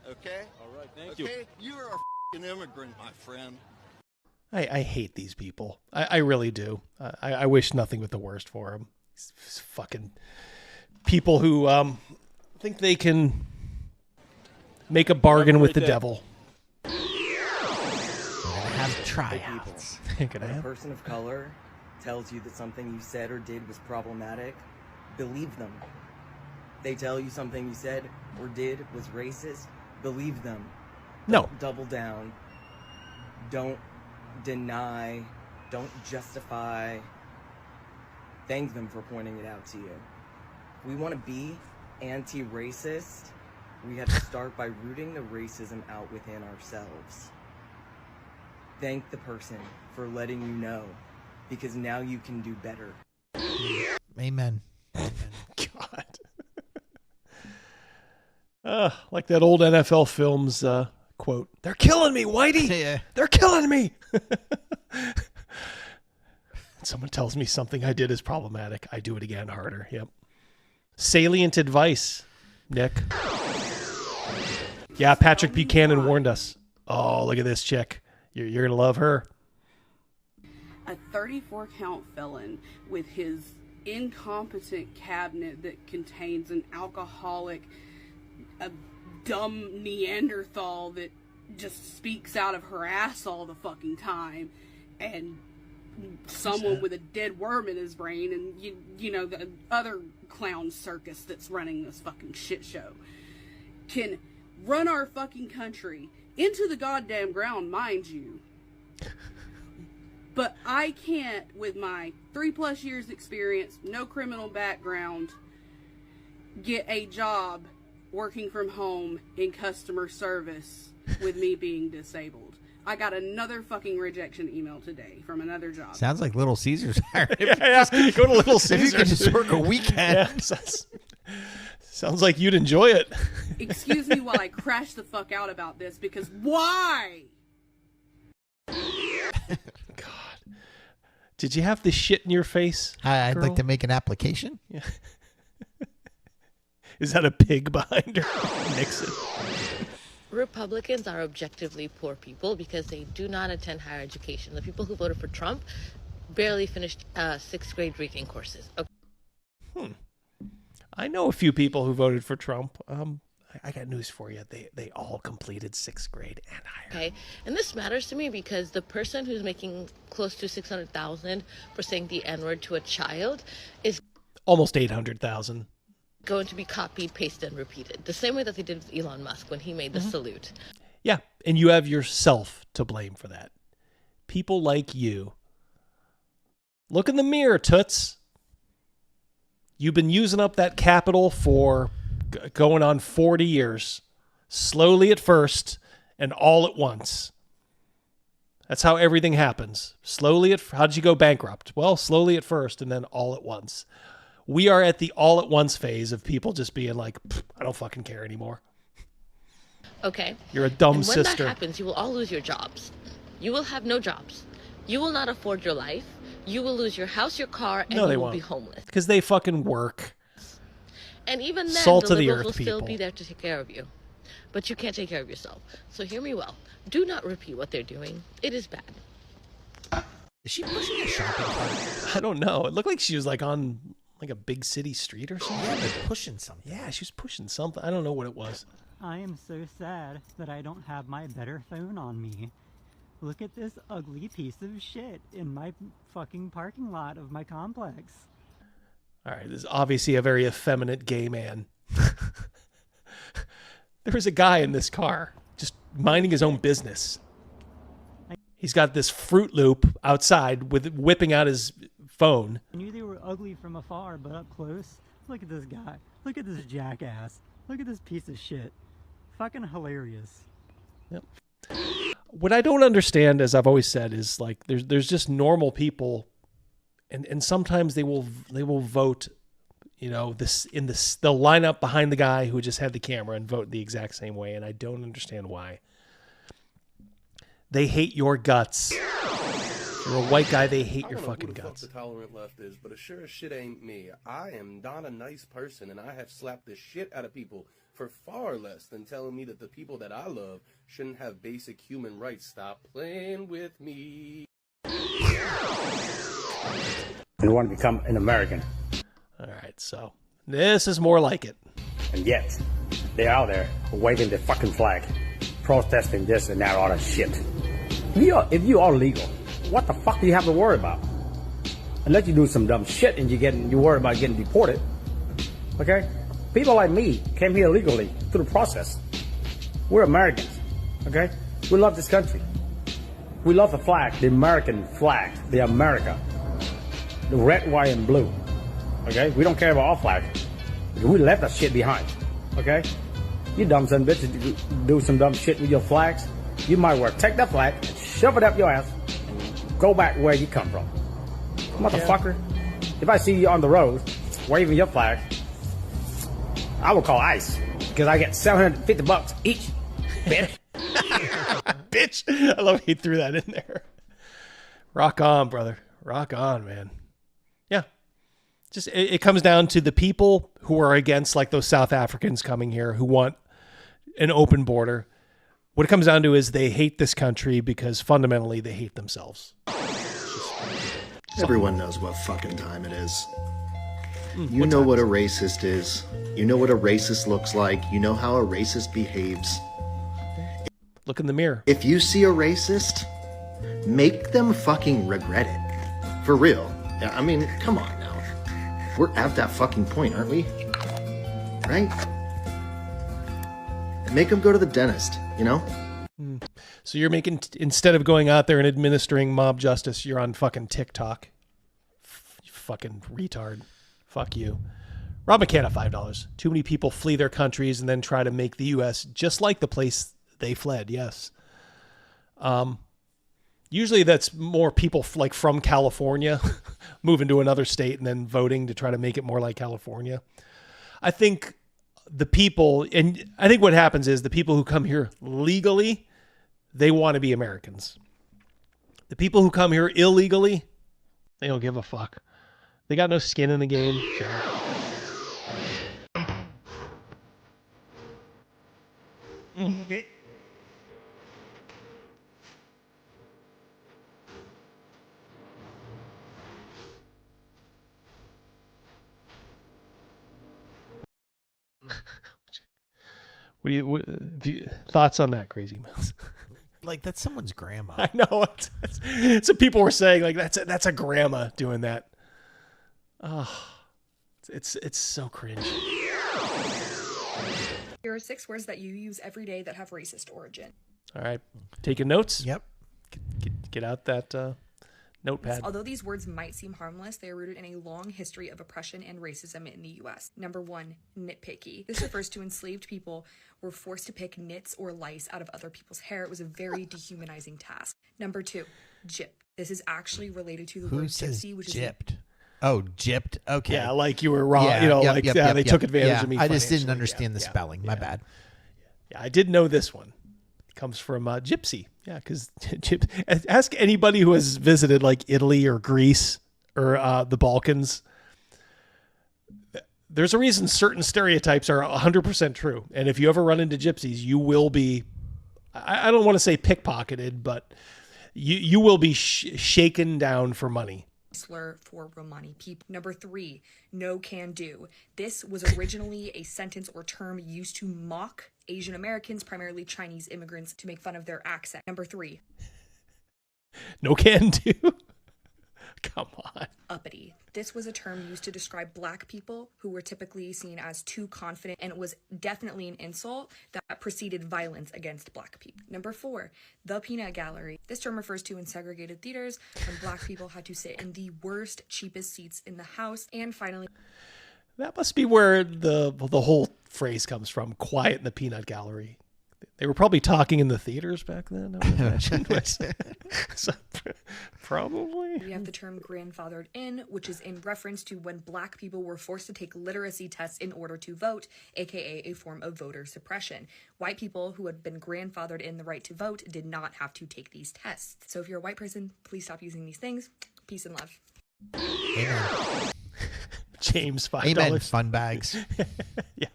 Okay? All right, thank you. Okay? You are a f***ing immigrant, my friend. I hate these people. I really do. I wish nothing but the worst for them. These fucking people who think they can make a bargain with the devil. We're gonna have tryouts. When a person of color tells you that something you said or did was problematic, believe them. They tell you something you said or did was racist, believe them. No. Don't double down. Don't deny. Don't justify. Thank them for pointing it out to you. If we want to be anti-racist, we have to start by rooting the racism out within ourselves. Thank the person for letting you know, because now you can do better. Amen. God. Like that old NFL Films quote. They're killing me, Whitey. Yeah. They're killing me. Someone tells me something I did is problematic. I do it again harder. Yep. Salient advice, Nick. Yeah, Patrick Buchanan warned us. Oh, look at this chick. You're going to love her. A 34-count felon with his incompetent cabinet that contains an alcoholic, a dumb Neanderthal that just speaks out of her ass all the fucking time, and someone with a dead worm in his brain, and you know, the other clown circus that's running this fucking shit show can run our fucking country into the goddamn ground, mind you. But I can't, with my 3+ years experience, no criminal background, get a job working from home in customer service with me being disabled. I got another fucking rejection email today from another job. Sounds like Little Caesars. Yeah, go to Little Caesars. If you could just work a weekend. Yeah, sounds like you'd enjoy it. Excuse me while I crash the fuck out about this, because why? God. Did you have the shit in your face? I'd girl? like to make an application. Yeah. Is that a pig behind her? Nixon. Republicans are objectively poor people because they do not attend higher education. The people who voted for Trump barely finished 6th grade reading courses. Okay. I know a few people who voted for Trump. I got news for you. They all completed 6th grade and higher. Okay, and this matters to me because the person who's making close to $600,000 for saying the N-word to a child is almost 800,000. Going to be copied, pasted, and repeated. The same way that they did with Elon Musk when he made the salute. Yeah, and you have yourself to blame for that. People like you. Look in the mirror, toots. You've been using up that capital for going on 40 years. Slowly at first and all at once. That's how everything happens. Slowly how did you go bankrupt? Well, slowly at first and then all at once. We are at the all at once phase of people just being like, I don't fucking care anymore. Okay. You're a dumb and when sister. That happens, you will all lose your jobs. You will have no jobs. You will not afford your life. You will lose your house, your car, and you will be homeless. Because they fucking work. And even then, Salt the of the liberals earth will still people. be there to take care of you. But you can't take care of yourself. So hear me well. Do not repeat what they're doing. It is bad. Is she pushing a shopping cart? I don't know. It looked like she was like on like a big city street or something. Yeah, but pushing something. Yeah, she was pushing something. I don't know what it was. I am so sad that I don't have my better phone on me. Look at this ugly piece of shit in my fucking parking lot of my complex. All right, this is obviously a very effeminate gay man. There was a guy in this car just minding his own business. He's got this Fruit Loop outside with whipping out his phone. I knew they were ugly from afar, but up close, look at this guy. Look at this jackass. Look at this piece of shit. Fucking hilarious. Yep. What I don't understand, as I've always said, is like there's just normal people, and sometimes they will vote, you know, they'll line up behind the guy who just had the camera and vote the exact same way, and I don't understand why. They hate your guts. You're a white guy, they hate your fucking guts. The tolerant left is, but it sure as shit ain't me. I am not a nice person, and I have slapped the shit out of people for far less than telling me that the people that I love shouldn't have basic human rights. Stop playing with me. And want to become an American. All right, so this is more like it. And yet, they're out there waving the fucking flag, protesting this and that, all that shit. If you are legal, what the fuck do you have to worry about? Unless you do some dumb shit and you worry about getting deported. Okay? People like me came here illegally through the process. We're Americans. Okay? We love this country. We love the flag, the American flag, the America. The red, white, and blue. Okay? We don't care about our flag. We left that shit behind. Okay? You dumb son of a bitch do some dumb shit with your flags. You might well take that flag, shove it up your ass, and go back where you come from. Motherfucker. Yeah. If I see you on the road waving your flag, I will call ICE because I get $750 each. Bitch. Bitch. I love he threw that in there. Rock on, brother. Rock on, man. Yeah. Just it comes down to the people who are against like those South Africans coming here who want an open border. What it comes down to is they hate this country because fundamentally they hate themselves. Everyone knows what fucking time it is. You know what a racist is. You know what a racist looks like. You know how a racist behaves. Look in the mirror. If you see a racist, make them fucking regret it. For real. I mean, come on now. We're at that fucking point, aren't we? Right? Make them go to the dentist, you know? So you're making, instead of going out there and administering mob justice, you're on fucking TikTok. You fucking retard. Fuck you. Rob McCann, $5. Too many people flee their countries and then try to make the U.S. just like the place they fled. Yes. Usually that's more people like from California moving to another state and then voting to try to make it more like California. I think the people, and I think what happens is the people who come here legally, they want to be Americans. The people who come here illegally, they don't give a fuck. They got no skin in the game. Okay. What thoughts on that, Crazy Mouse? Like that's someone's grandma. I know. So people were saying like that's a grandma doing that. Oh, it's so cringe. Here are 6 words that you use every day that have racist origin. All right, taking notes. Yep. Get out that notepad. Although these words might seem harmless, they are rooted in a long history of oppression and racism in the U.S. Number 1, nitpicky. This refers to enslaved people were forced to pick nits or lice out of other people's hair. It was a very dehumanizing task. Number 2, gypped. This is actually related to the word gypsy, which gypped? Oh, gypped. Okay. Yeah, like you were wrong. Yeah, you know, yep, they took advantage of me. I just didn't understand the spelling. My bad. Yeah, I did know this one. It comes from gypsy. Yeah, because ask anybody who has visited like Italy or Greece or the Balkans. There's a reason certain stereotypes are 100% true. And if you ever run into gypsies, you will be, I don't want to say pickpocketed, but you will be shaken down for money. Slur for Romani people. Number 3, no can do. This was originally a sentence or term used to mock Asian Americans, primarily Chinese immigrants, to make fun of their accent. Number 3. No can do. Come on. Uppity. This was a term used to describe black people who were typically seen as too confident, and it was definitely an insult that preceded violence against black people. Number 4, the peanut gallery. This term refers to in segregated theaters when black people had to sit in the worst, cheapest seats in the house. And finally, That must be where the whole phrase comes from, quiet in the peanut gallery. They were probably talking in the theaters back then, I would imagine. So, probably. we have the term grandfathered in, which is in reference to when black people were forced to take literacy tests in order to vote, aka a form of voter suppression. White people who had been grandfathered in the right to vote did not have to take these tests. So if you're a white person, please stop using these things. Peace and love. Amen. James, $5. Amen, fun bags. Yeah.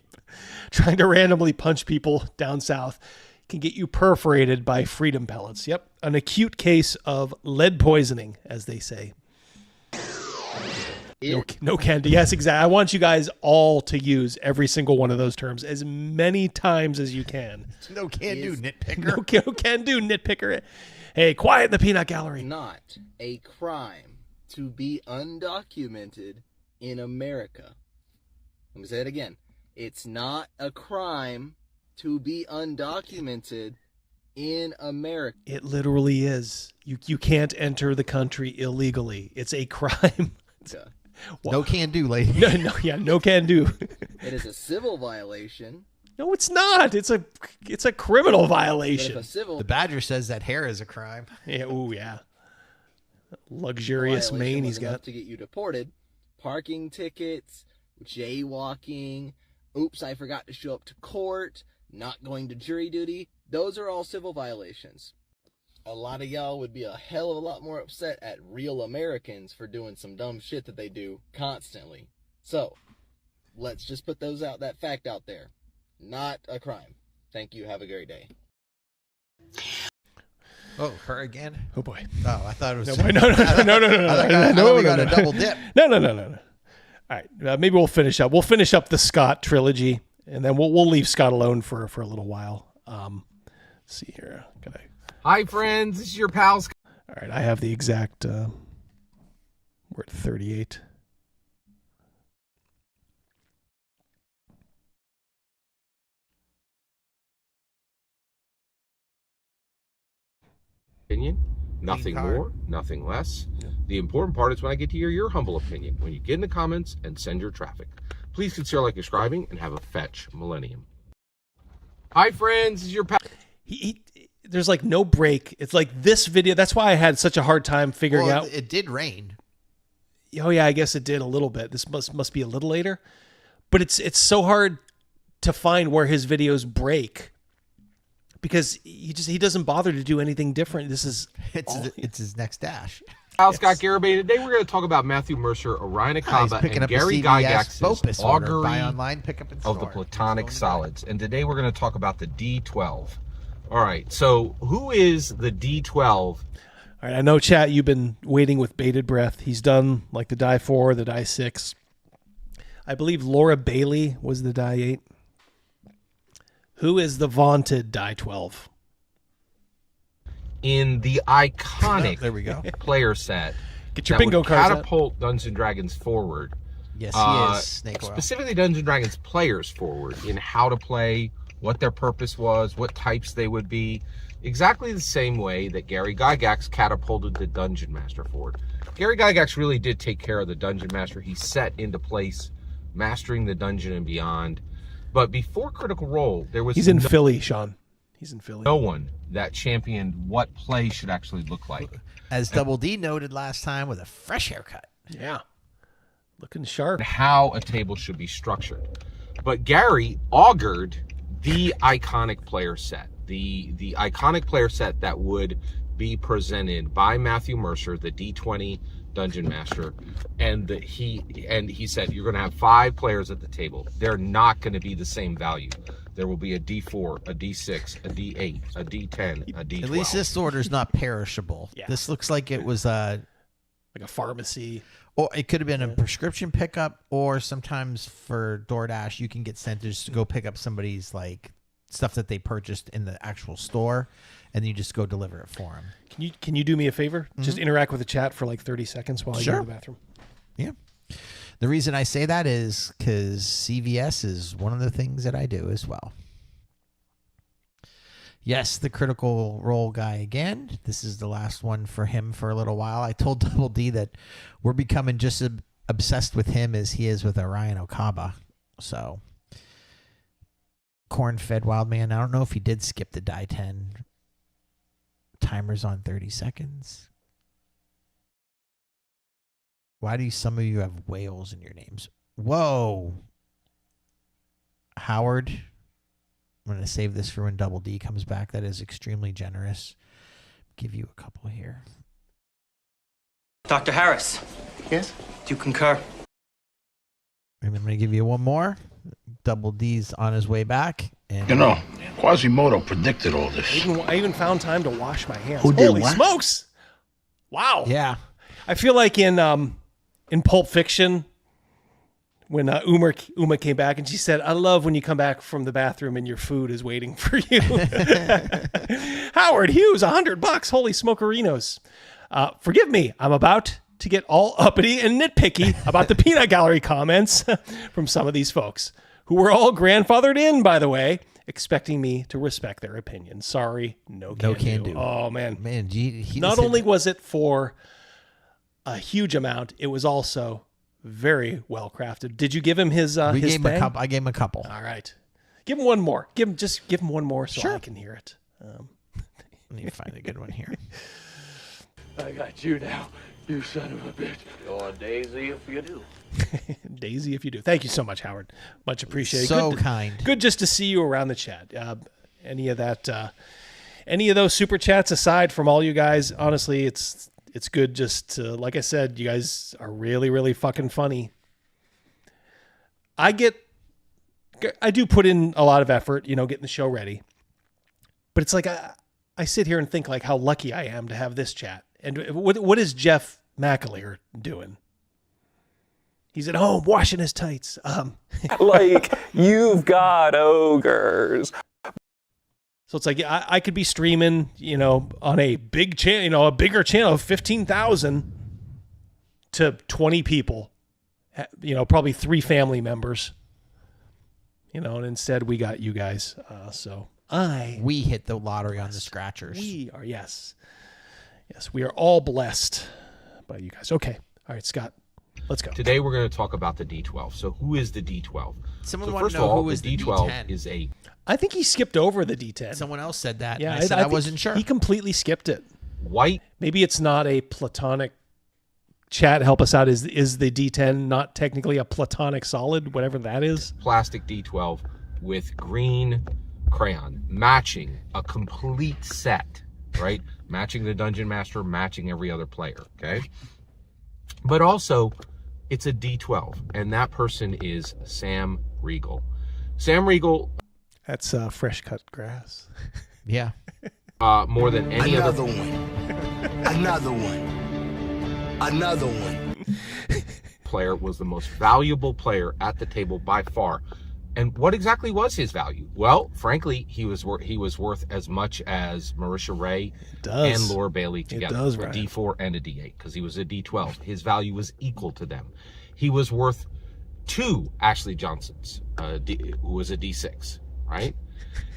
Trying to randomly punch people down south can get you perforated by freedom pellets. Yep. An acute case of lead poisoning, as they say. No can do. Yes, exactly. I want you guys all to use every single one of those terms as many times as you can. No can do, nitpicker. No can do, nitpicker. Hey, quiet in the peanut gallery. Not a crime to be undocumented in America. Let me say it again. It's not a crime to be undocumented in America. It literally is. You can't enter the country illegally. It's a crime. No can do, lady. No can do. It is a civil violation. No, it's not. It's a criminal violation. The Badger says that hair is a crime. Yeah. Ooh, yeah. Luxurious mane he's got. To get you deported. Parking tickets, jaywalking, oops, I forgot to show up to court, not going to jury duty. Those are all civil violations. A lot of y'all would be a hell of a lot more upset at real Americans for doing some dumb shit that they do constantly. So, let's just put that fact out there. Not a crime. Thank you. Have a great day. Oh, her again? Oh boy. Oh, I thought it was. No. I thought we got a double dip. No. All right. Maybe we'll finish up. We'll finish up the Scott trilogy, and then we'll leave Scott alone for a little while. Let's see here. Hi, friends. This is your pal Scott. All right. I have the exact. We're at 38. Opinion, nothing more, nothing less. The important part is when I get to hear your humble opinion, when you get in the comments and send your traffic. Please consider like subscribing and have a fetch millennium. Hi friends, this is your pal. There's like no break. It's like this video. That's why I had such a hard time figuring out. It did rain. Oh yeah, I guess it did a little bit. This must be a little later, but it's so hard to find where his videos break. Because he doesn't bother to do anything different. This is it's his next dash. Al Scott Garibay. Today we're going to talk about Matthew Mercer, Orion Akaba, and Gary Gygax's augury buy online, pick up in store. of the Platonic solids. And today we're going to talk about the D12. All right. So who is the D12? All right. I know, chat. You've been waiting with bated breath. He's done like the die 4, the die 6. I believe Laura Bailey was the die 8. Who is the vaunted die 12? In the iconic there we go. player set. Get your bingo cards out. Catapult Dungeons and Dragons forward. Yes, he is. Snake oil. Specifically Dungeons and Dragons players forward in how to play, what their purpose was, what types they would be. Exactly the same way that Gary Gygax catapulted the Dungeon Master forward. Gary Gygax really did take care of the Dungeon Master. He set into place, mastering the dungeon and beyond. But before Critical Role, there was... He's in Philly, Sean. He's in Philly. No one that championed what play should actually look like. As Double D noted last time, with a fresh haircut. Yeah. Looking sharp. How a table should be structured. But Gary augured the iconic player set. The iconic player set that would be presented by Matthew Mercer, the D20 Dungeon Master, and he said you're going to have 5 players at the table. They're not going to be the same value. There will be a D4, a D6, a D8, a D10, a D12. At least this order's not perishable. Yeah. This looks like it was like a pharmacy, or it could have been a prescription pickup, or sometimes for DoorDash you can get sent to go pick up somebody's like stuff that they purchased in the actual store, and you just go deliver it for them. Can you do me a favor? Just interact with the chat for like 30 seconds while I go to the bathroom. Yeah. The reason I say that is because CVS is one of the things that I do as well. Yes, the Critical Role guy again. This is the last one for him for a little while. I told Double D that we're becoming just as obsessed with him as he is with Orion Okaba. So, Corn-Fed Wild Man. I don't know if he did skip the die 10. Timer's on 30 seconds. Why do some of you have whales in your names? Whoa. Howard. I'm going to save this for when Double D comes back. That is extremely generous. Give you a couple here. Dr. Harris. Yes? Do you concur? And I'm going to give you one more. Double D's on his way back. And You know, Quasimodo predicted all this. I even found time to wash my hands. Who did Holy what? smokes! Wow. Yeah. I feel like in Pulp Fiction, when Uma came back and she said, "I love when you come back from the bathroom and your food is waiting for you." Howard Hughes, $100. Holy smokerinos! Forgive me, I'm about to get all uppity and nitpicky about the peanut gallery comments from some of these folks who were all grandfathered in, by the way, expecting me to respect their opinion. Sorry, no can do. Oh man, he not just only said- was it for a huge amount, it was also very well crafted. Did you give him his? We his gave him a thing? couple. I gave him a couple. All right, give him one more. Give him one more so I can hear it. Let me find a good one here. I got you now, you son of a bitch. You're Daisy if you do. Daisy, if you do. Thank you so much, Howard. Much appreciated. So Good- kind. Good just to see you around the chat. Any of that, any of those super chats aside from all you guys, honestly, it's good just to, like I said, you guys are really, really fucking funny. I do put in a lot of effort, getting the show ready. But it's like I sit here and think like how lucky I am to have this chat. And what is Jeff McAleer doing? He's at home washing his tights. Like, you've got ogres. So it's like I could be streaming, on a big channel, a bigger channel of 15,000 to 20 people, probably 3 family members, and instead we got you guys. We hit the lottery on the scratchers. We are, yes, we are all blessed by you guys. Okay. All right, Scott, let's go. Today we're going to talk about the D12. So who is the D12? Someone so wanted first to know of all, who is the D12 D10. is a... I think he skipped over the D10. Someone else said that. Yeah, and I said I think wasn't sure. He completely skipped it. White. Maybe it's not a platonic. Chat, help us out. Is the D10 not technically a platonic solid, whatever that is? Plastic D12 with green crayon, matching a complete set, right? Matching the Dungeon Master, matching every other player, okay? But also, it's a D12, and that person is Sam Riegel. Sam Riegel... That's fresh cut grass. Yeah. More than any Another other... one. Another one. Another one. Player was the most valuable player at the table by far. And what exactly was his value? Well, frankly, he was worth as much as Marisha Ray and Laura Bailey together. does, a Ryan. D4 and a D8, because he was a D12. His value was equal to them. He was worth 2 Ashley Johnsons, who was a D6, right?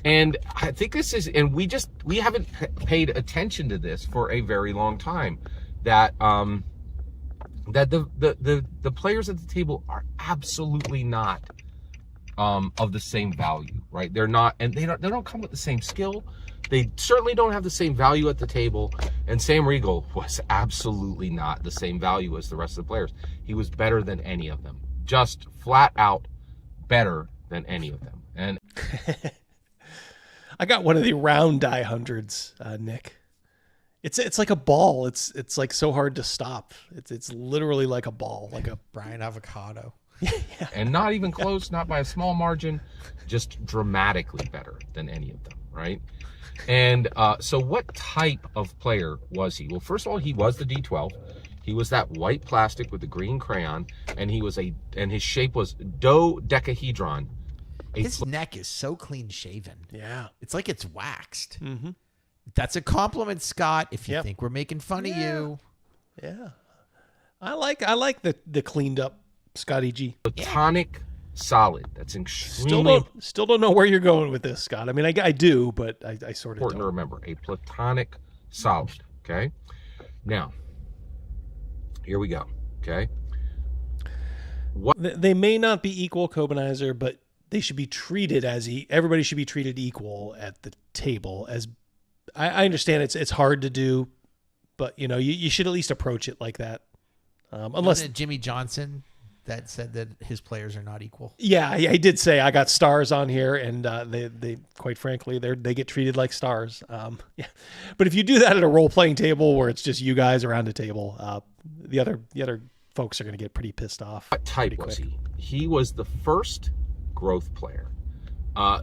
And I think this is, and we haven't paid attention to this for a very long time, that the players at the table are absolutely not of the same value, right? They're not, and they don't come with the same skill. They certainly don't have the same value at the table. And Sam Riegel was absolutely not the same value as the rest of the players. He was better than any of them, just flat out better than any of them. And I got one of the round die hundreds, Nick. It's like a ball. It's like so hard to stop. It's literally like a ball, like a Brian Avocado. and not even close, not by a small margin, just dramatically better than any of them, right? And so what type of player was he? Well, first of all, he was the D12. He was that white plastic with the green crayon, and his shape was dodecahedron. His neck is so clean shaven. Yeah. It's like it's waxed. Mm-hmm. That's a compliment, Scott, if you think we're making fun of you. Yeah. I like the cleaned up Scotty G. Platonic solid. That's extremely Still don't know where you're going with this, Scott. I mean, I do, but I sort of important don't. to remember. A platonic solid. Okay. Now, here we go. Okay. They may not be equal, Kobanizer, but they should be treated as everybody should be treated equal at the table. As I understand, it's hard to do, but you should at least approach it like that. Unless Wasn't it Jimmy Johnson that said that his players are not equal. Yeah, he did say I got stars on here, and they quite frankly they get treated like stars. Yeah, but if you do that at a role playing table where it's just you guys around a table, the other folks are going to get pretty pissed off. What type was he? He was the first growth player.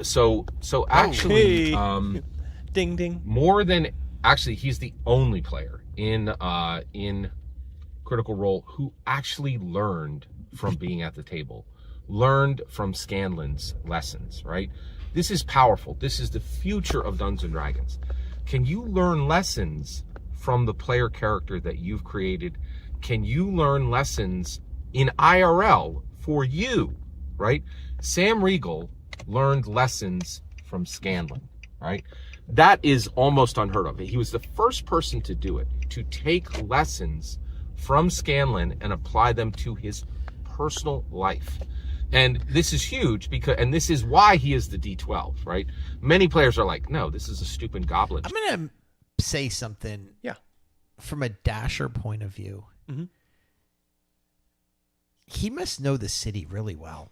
So actually, ding ding. More than actually, he's the only player in Critical Role who actually learned from being at the table, learned from Scanlan's lessons. Right? This is powerful. This is the future of Dungeons and Dragons. Can you learn lessons from the player character that you've created? Can you learn lessons in IRL for you, right? Sam Riegel learned lessons from Scanlan, right? That is almost unheard of. He was the first person to do it, to take lessons from Scanlan and apply them to his personal life. And this is huge and this is why he is the D12, right? Many players are like, no, this is a stupid goblin. I'm going to say something. Yeah. From a Dasher point of view. Mm-hmm. He must know the city really well,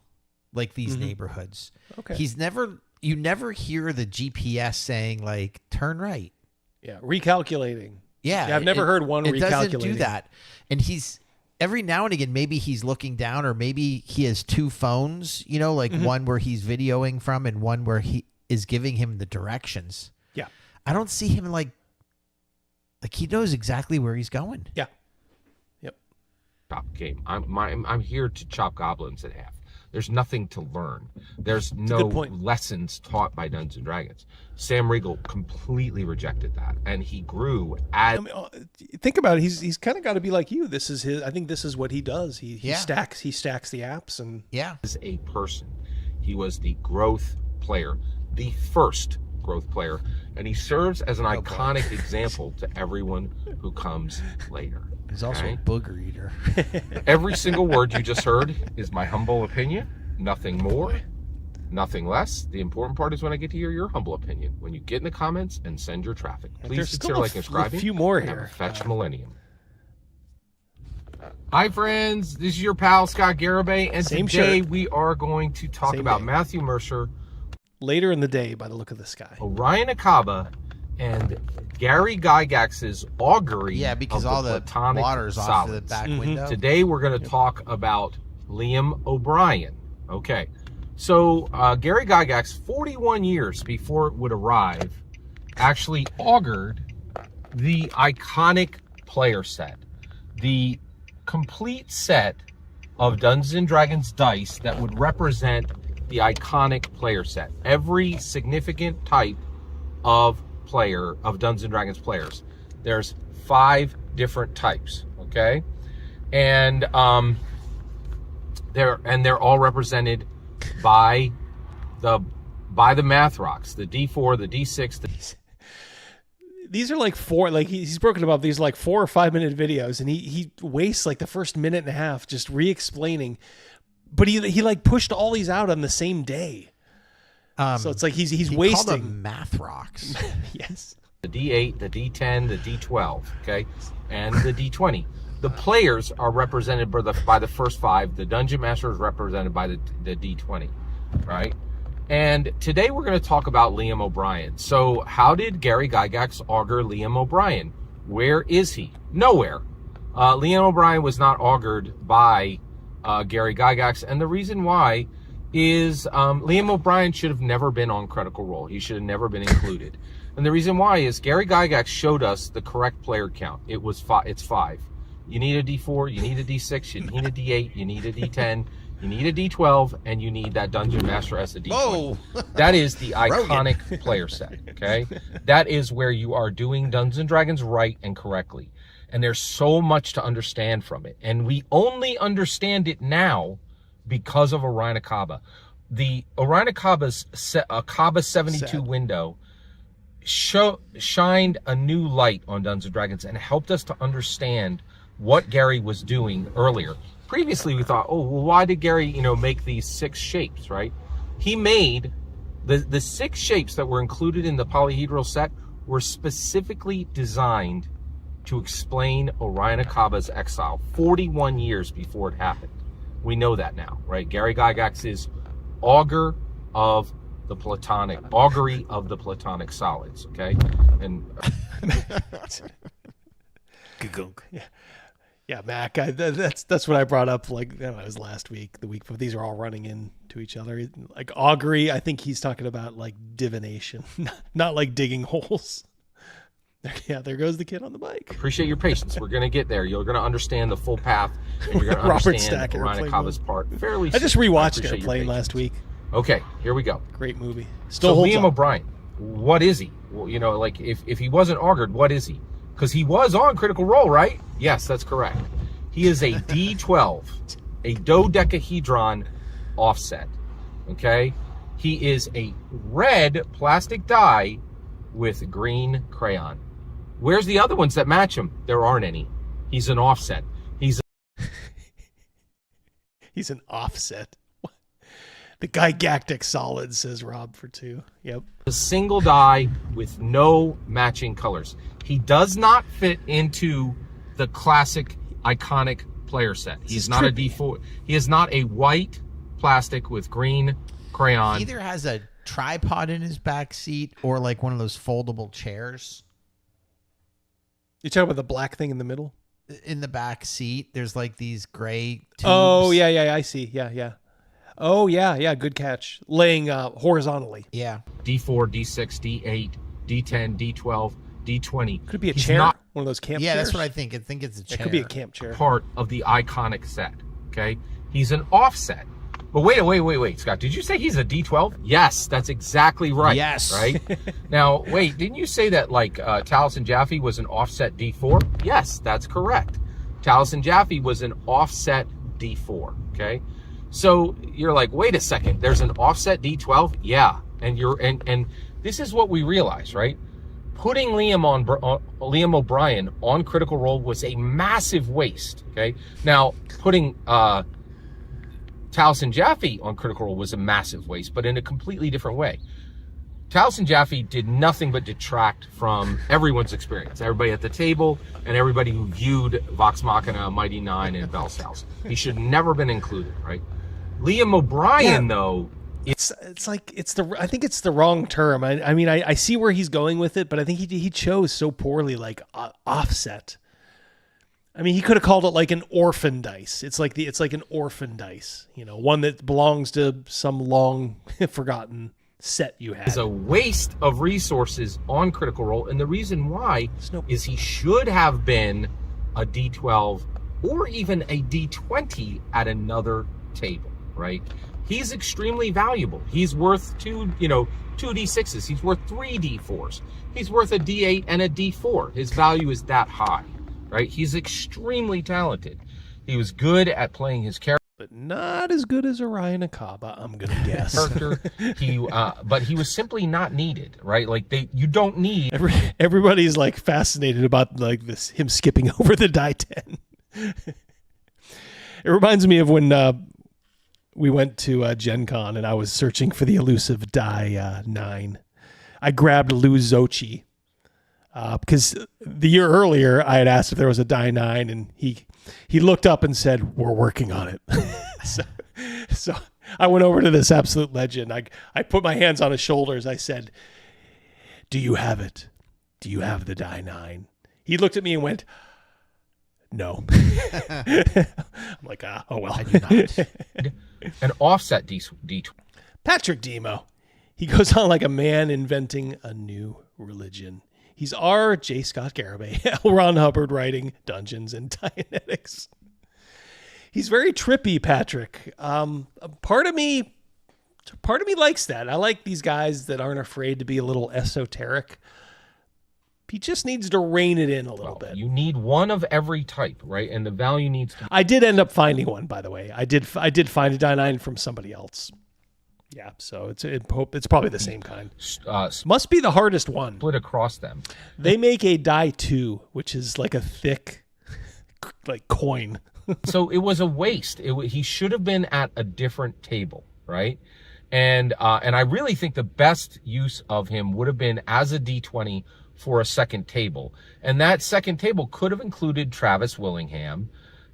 like these neighborhoods. Okay. You never hear the GPS saying like turn right. Yeah, recalculating. Yeah, I've never heard one recalculating. It doesn't do that, and he's every now and again maybe he's looking down, or maybe he has two phones. Like one where he's videoing from, and one where he is giving him the directions. Yeah, I don't see him like he knows exactly where he's going. Yeah. Yep. Chop game. I'm here to chop goblins in half. There's nothing to learn. There's no lessons taught by Dungeons and Dragons. Sam Riegel completely rejected that, and he grew. Think about it. He's kind of got to be like you. This is his. I think this is what he does. He stacks the apps, and as a person, he was the growth player, the first growth player, and he serves as an iconic example to everyone who comes later. He's also a booger eater. Every single word you just heard is my humble opinion. Nothing more, nothing less. The important part is when I get to hear your humble opinion. When you get in the comments and send your traffic. Please consider liking and subscribing. A few more and here. Have a fetch millennium. Hi, friends. This is your pal, Scott Garibay, and today we are going to talk about Matthew Mercer. Later in the day, by the look of this guy. Orion Akaba and Gary Gygax's augury. Yeah, because of all the platonic water's solids. off to the back window. Today we're going to talk about Liam O'Brien. Okay, so Gary Gygax, 41 years before it would arrive, actually augured the iconic player set, the complete set of Dungeons and Dragons dice that would represent the iconic player set. Every significant type of player of Dungeons and Dragons players. There's 5 different types, okay? And they're all represented by the math rocks, the D4, the D6. These are like he's broken them up. These are like 4 or 5 minute videos, and he wastes like the first minute and a half just re-explaining. But he like pushed all these out on the same day. So it's like he's wasting. Called them math rocks. Yes. The D8, the D10, the D12, okay, and the D20. The players are represented by the first 5. The Dungeon Master is represented by the D20, right? And today we're going to talk about Liam O'Brien. So how did Gary Gygax augur Liam O'Brien? Where is he? Nowhere. Liam O'Brien was not augured by Gary Gygax, and the reason why is Liam O'Brien should have never been on Critical Role. He should have never been included. And the reason why is Gary Gygax showed us the correct player count. It's 5. You need a D4, you need a D6, you need a D8, you need a D10, You need a D12, and you need that Dungeon Master as a D20. Whoa. That is the iconic player set, okay? That is where you are doing Dungeons & Dragons right and correctly. And there's so much to understand from it. And we only understand it now because of Orion Akaba. The Orion Akaba's Akaba 72 window shined a new light on Dungeons & Dragons and helped us to understand what Gary was doing earlier. Previously, we thought, oh, well, why did Gary, make these 6 shapes, right? He made the 6 shapes that were included in the polyhedral set were specifically designed to explain Orion Akaba's exile 41 years before it happened. We know that now, right? Gary Gygax's augury of the platonic solids, okay? And yeah, Mac. That's what I brought up. Like, I don't know, it was last week, the week before. These are all running into each other. Like augury, I think he's talking about like divination, not like digging holes. Yeah, there goes the kid on the bike. Appreciate your patience. We're going to get there. You're going to understand the full path, and you're going to understand Orion Akaba's part fairly. I just rewatched Airplane last week. Okay, here we go. Great movie. Still so Liam O'Brien, what is he? Well, like if he wasn't augured, what is he? Because he was on Critical Role, right? Yes, that's correct. He is a D12, a dodecahedron offset. Okay? He is a red plastic die with green crayon. Where's the other ones that match him? There aren't any. He's an offset. He's an offset. The Gigactic solid, says Rob for 2. Yep. A single die with no matching colors. He does not fit into the classic iconic player set. He's not a D4. He is not a white plastic with green crayon. He either has a tripod in his back seat or like one of those foldable chairs. You talking about the black thing in the middle? In the back seat, there's like these gray tubes. Oh, yeah, I see. Yeah. Oh, yeah, good catch. Laying horizontally. Yeah. D4, D6, D8, D10, D12, D20. Could it be a chair? One of those camp chairs? Yeah, that's what I think. I think it's a chair. It could be a camp chair. Part of the iconic set, okay? He's an offset. But wait, Scott. Did you say he's a D12? Yes, that's exactly right. Yes. Right? Now, wait, didn't you say that, like, Taliesin Jaffe was an offset D4? Yes, that's correct. Taliesin Jaffe was an offset D4, okay? So you're like, wait a second, there's an offset D12? Yeah. And this is what we realize, right? Putting Liam O'Brien on Critical Role was a massive waste, okay? Now, putting Taliesin Jaffe on Critical Role was a massive waste, but in a completely different way. Taliesin Jaffe did nothing but detract from everyone's experience, everybody at the table and everybody who viewed Vox Machina, Mighty Nine, and Bell's House. He should never been included, right? Liam O'Brien, though, I think it's the wrong term. I mean, I see where he's going with it, but I think he chose so poorly, like offset. I mean, he could have called it like an orphan dice. It's like an orphan dice, one that belongs to some long forgotten set you had. It's a waste of resources on Critical Role, and the reason why is he should have been a D12 or even a D20 at another table, right? He's extremely valuable. He's worth two D6s. He's worth 3 D4s. He's worth a D8 and a D4. His value is that high, right? He's extremely talented. He was good at playing his character. But not as good as Orion Akaba, I'm going to guess. But he was simply not needed, right? Like you don't need. Everybody's like fascinated about like him skipping over the die 10. It reminds me of when we went to Gen Con and I was searching for the elusive die 9. I grabbed Lou Zochi because the year earlier I had asked if there was a die 9 and he looked up and said, "We're working on it." so I went over to this absolute legend. I put my hands on his shoulders. I said, "Do you have it? Do you have the die 9?" He looked at me and went, "No." I'm like, oh well. I do not. An offset D. Patrick Demo. He goes on like a man inventing a new religion. He's R. J. Scott Garibay, L. Ron Hubbard writing Dungeons and Dianetics. He's very trippy, Patrick. Part of me likes that. I like these guys that aren't afraid to be a little esoteric. He just needs to rein it in a little bit. You need one of every type, right? And the value needs to... I did end up finding one, by the way. I did find a die 9 from somebody else. Yeah, so it's probably the same kind. Must be the hardest one. Split across them. They make a die 2, which is like a thick, like coin. So it was a waste. He should have been at a different table, right? And I really think the best use of him would have been as a D20 for a second table. And that second table could have included Travis Willingham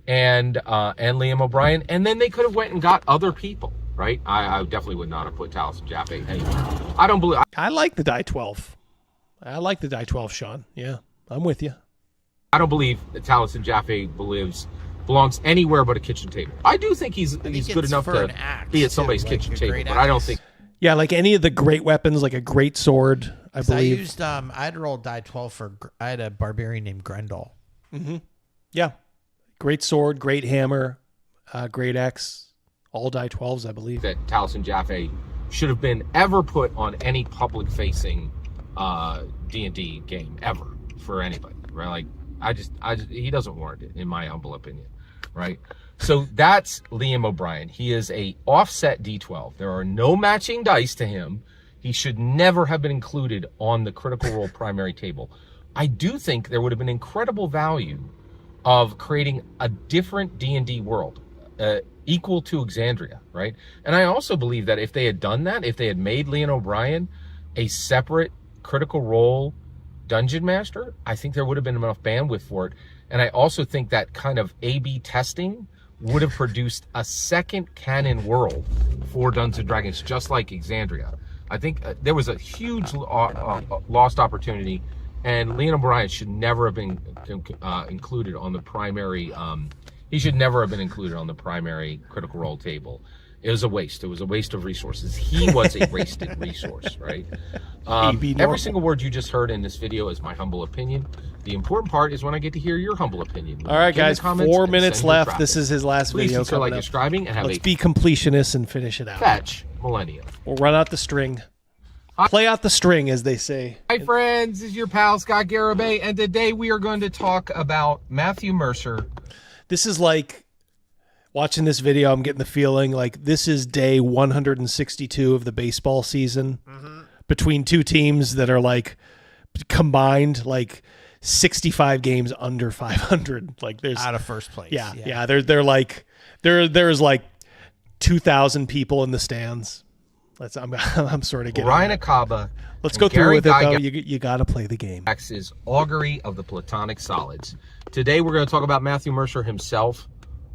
and Liam O'Brien, and then they could have went and got other people, right? I definitely would not have put Taliesin Jaffe anyway. I don't believe... I like the die 12. I like the die 12, Sean. Yeah, I'm with you. I don't believe that Taliesin Jaffe belongs anywhere but a kitchen table. I do think he's good enough to be at somebody's kitchen table, but I don't think... Yeah, like any of the great weapons, like a great sword, I believe. I had to roll die 12 I had a barbarian named Grendel. Mm-hmm. Yeah. Great sword, great hammer, great axe, all die 12s, I believe. That Taliesin Jaffe should have been ever put on any public-facing D&D game, ever, for anybody, right? Like, I just, he doesn't warrant it, in my humble opinion, right? So that's Liam O'Brien. He is a offset D12. There are no matching dice to him. He should never have been included on the Critical Role primary table. I do think there would have been incredible value of creating a different D&D world, equal to Exandria, right? And I also believe that if they had done that, if they had made Liam O'Brien a separate Critical Role dungeon master, I think there would have been enough bandwidth for it. And I also think that kind of A/B testing would have produced a second canon world for Dungeons & Dragons, just like Exandria. I think there was a huge lost opportunity, and Liam O'Brien should never have been included on the primary. He should never have been included on the primary Critical Role table. It was a waste. It was a waste of resources. He was a wasted resource, right? Every single word you just heard in this video is my humble opinion. The important part is when I get to hear your humble opinion. All right, guys, 4 minutes left. This is his last video. Please like describing and have Let's be completionists and finish it out. Fetch Millennium. We'll run out the string. Play out the string, as they say. Hi, friends. This is your pal, Scott Garibay, and today we are going to talk about Matthew Mercer. This is like, watching this video, I'm getting the feeling like this is day 162 of the baseball season between two teams that are like combined like 65 games under 500. Like there's out of first place. Yeah. They're like there's like 2,000 people in the stands. I'm sort of getting Ryan Acaba. Let's go through with it though. You got to play the game. Is Augury of the Platonic Solids. Today we're going to talk about Matthew Mercer himself.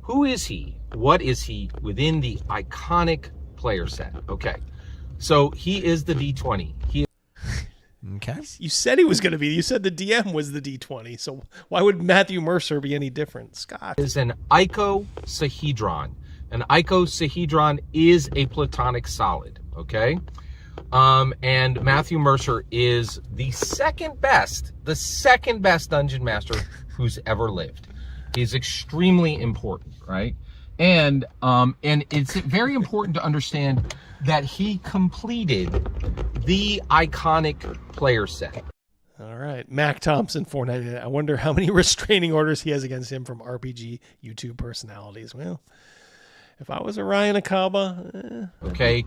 Who is he? What is he within the iconic player set? Okay, so he is the D20. Okay. You said he was going to be. You said the DM was the D20. So why would Matthew Mercer be any different, Scott? Is an icosahedron. An icosahedron is a Platonic solid. Okay, and Matthew Mercer is the second best dungeon master who's ever lived. He's extremely important, right? And it's very important to understand that he completed the iconic player set. All right, Mac Thompson, 499. I wonder how many restraining orders he has against him from RPG YouTube personalities. Well, if I was a Ryan Acaba, okay,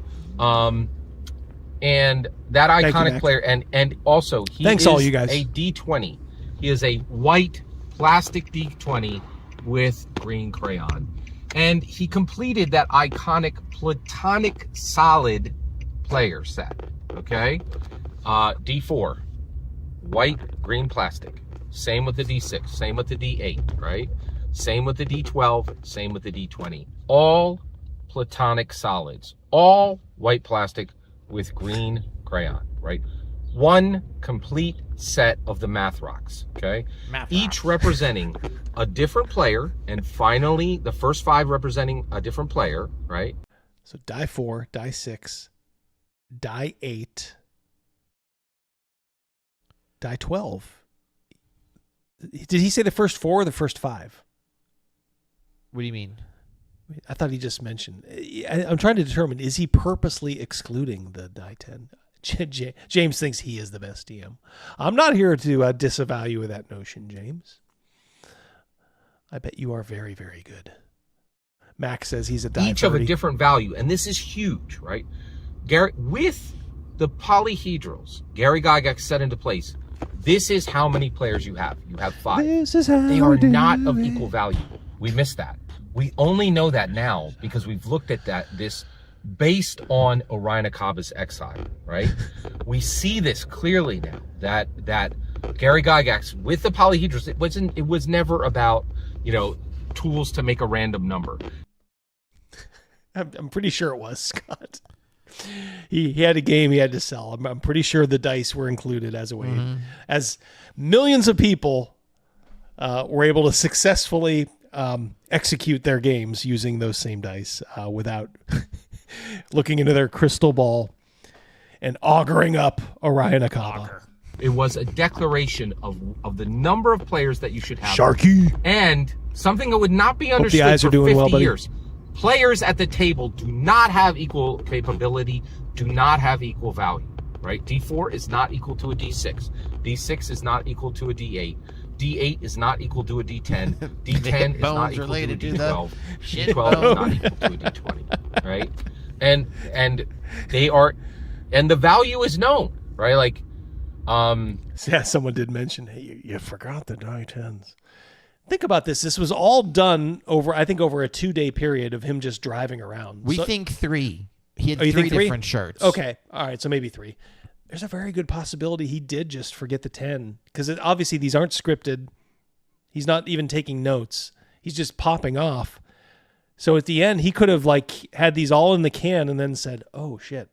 and that iconic player, and also he Thanks is all you guys. A D20. He is a white plastic D20 with green crayon. And he completed that iconic Platonic solid player set, okay? D4, white, green plastic. Same with the D6, same with the D8, right? Same with the D12, same with the D20. All Platonic solids, all white plastic with green crayon, right? One complete set of the math rocks, okay? Each representing a different player, and finally the first 5 representing a different player, right? So die 4, die 6, die 8, die 12. Did he say the first 4 or the first 5? What do you mean? I thought he just mentioned. I'm trying to determine, is he purposely excluding the die 10? James thinks he is the best DM. I'm not here to disavow that notion, James. I bet you are very, very good. Max says he's a die Each 30. of a different value, and this is huge, right? Gary, with the polyhedrals, Gary Gygax set into place. This is how many players you have. You have 5. This is how they are not of equal value. We missed that. We only know that now because we've looked at this based on Orion Akaba's exile, right? We see this clearly now that Gary Gygax with the polyhedras, it was never about, tools to make a random number. I'm pretty sure it was, Scott. He had a game he had to sell. I'm pretty sure the dice were included as a way, as millions of people were able to successfully execute their games using those same dice without looking into their crystal ball and auguring up Orion Akaba. It was a declaration of the number of players that you should have. Sharky. And something that would not be Hope understood the eyes for are doing 50 well, buddy. years. Players at the table do not have equal capability, do not have equal value, right? D4 is not equal to a D6. D6 is not equal to a D8. D8 is not equal to a D10. D10 is not equal to a D12. D12 is not equal to a D20, right? And they are, and the value is known, right? Like, yeah, someone did mention, hey, you forgot the die 10s. Think about this. This was all done over a 2-day period of him just driving around. We think 3. He had you 3 think 3 different shirts. Okay. All right. So maybe 3. There's a very good possibility he did just forget the 10 because obviously these aren't scripted. He's not even taking notes. He's just popping off. So at the end, he could have had these all in the can and then said, oh shit,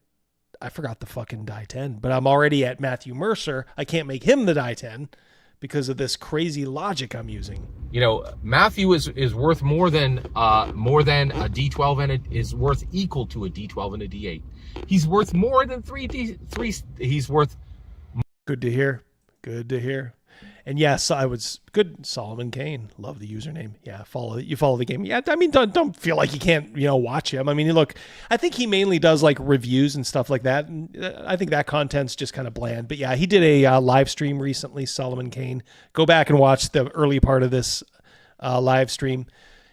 I forgot the fucking die 10, but I'm already at Matthew Mercer. I can't make him the die 10 because of this crazy logic I'm using. Matthew is worth more than a D12 and it is worth equal to a D12 and a D8. He's worth more than 3. He's worth. Good to hear. Good to hear. And yes, I was good. Solomon Kane, love the username. Yeah, you follow the game. Yeah, I mean, don't feel like you can't watch him. I mean, look, I think he mainly does reviews and stuff like that. And I think that content's just kind of bland. But yeah, he did a live stream recently. Solomon Kane, go back and watch the early part of this live stream.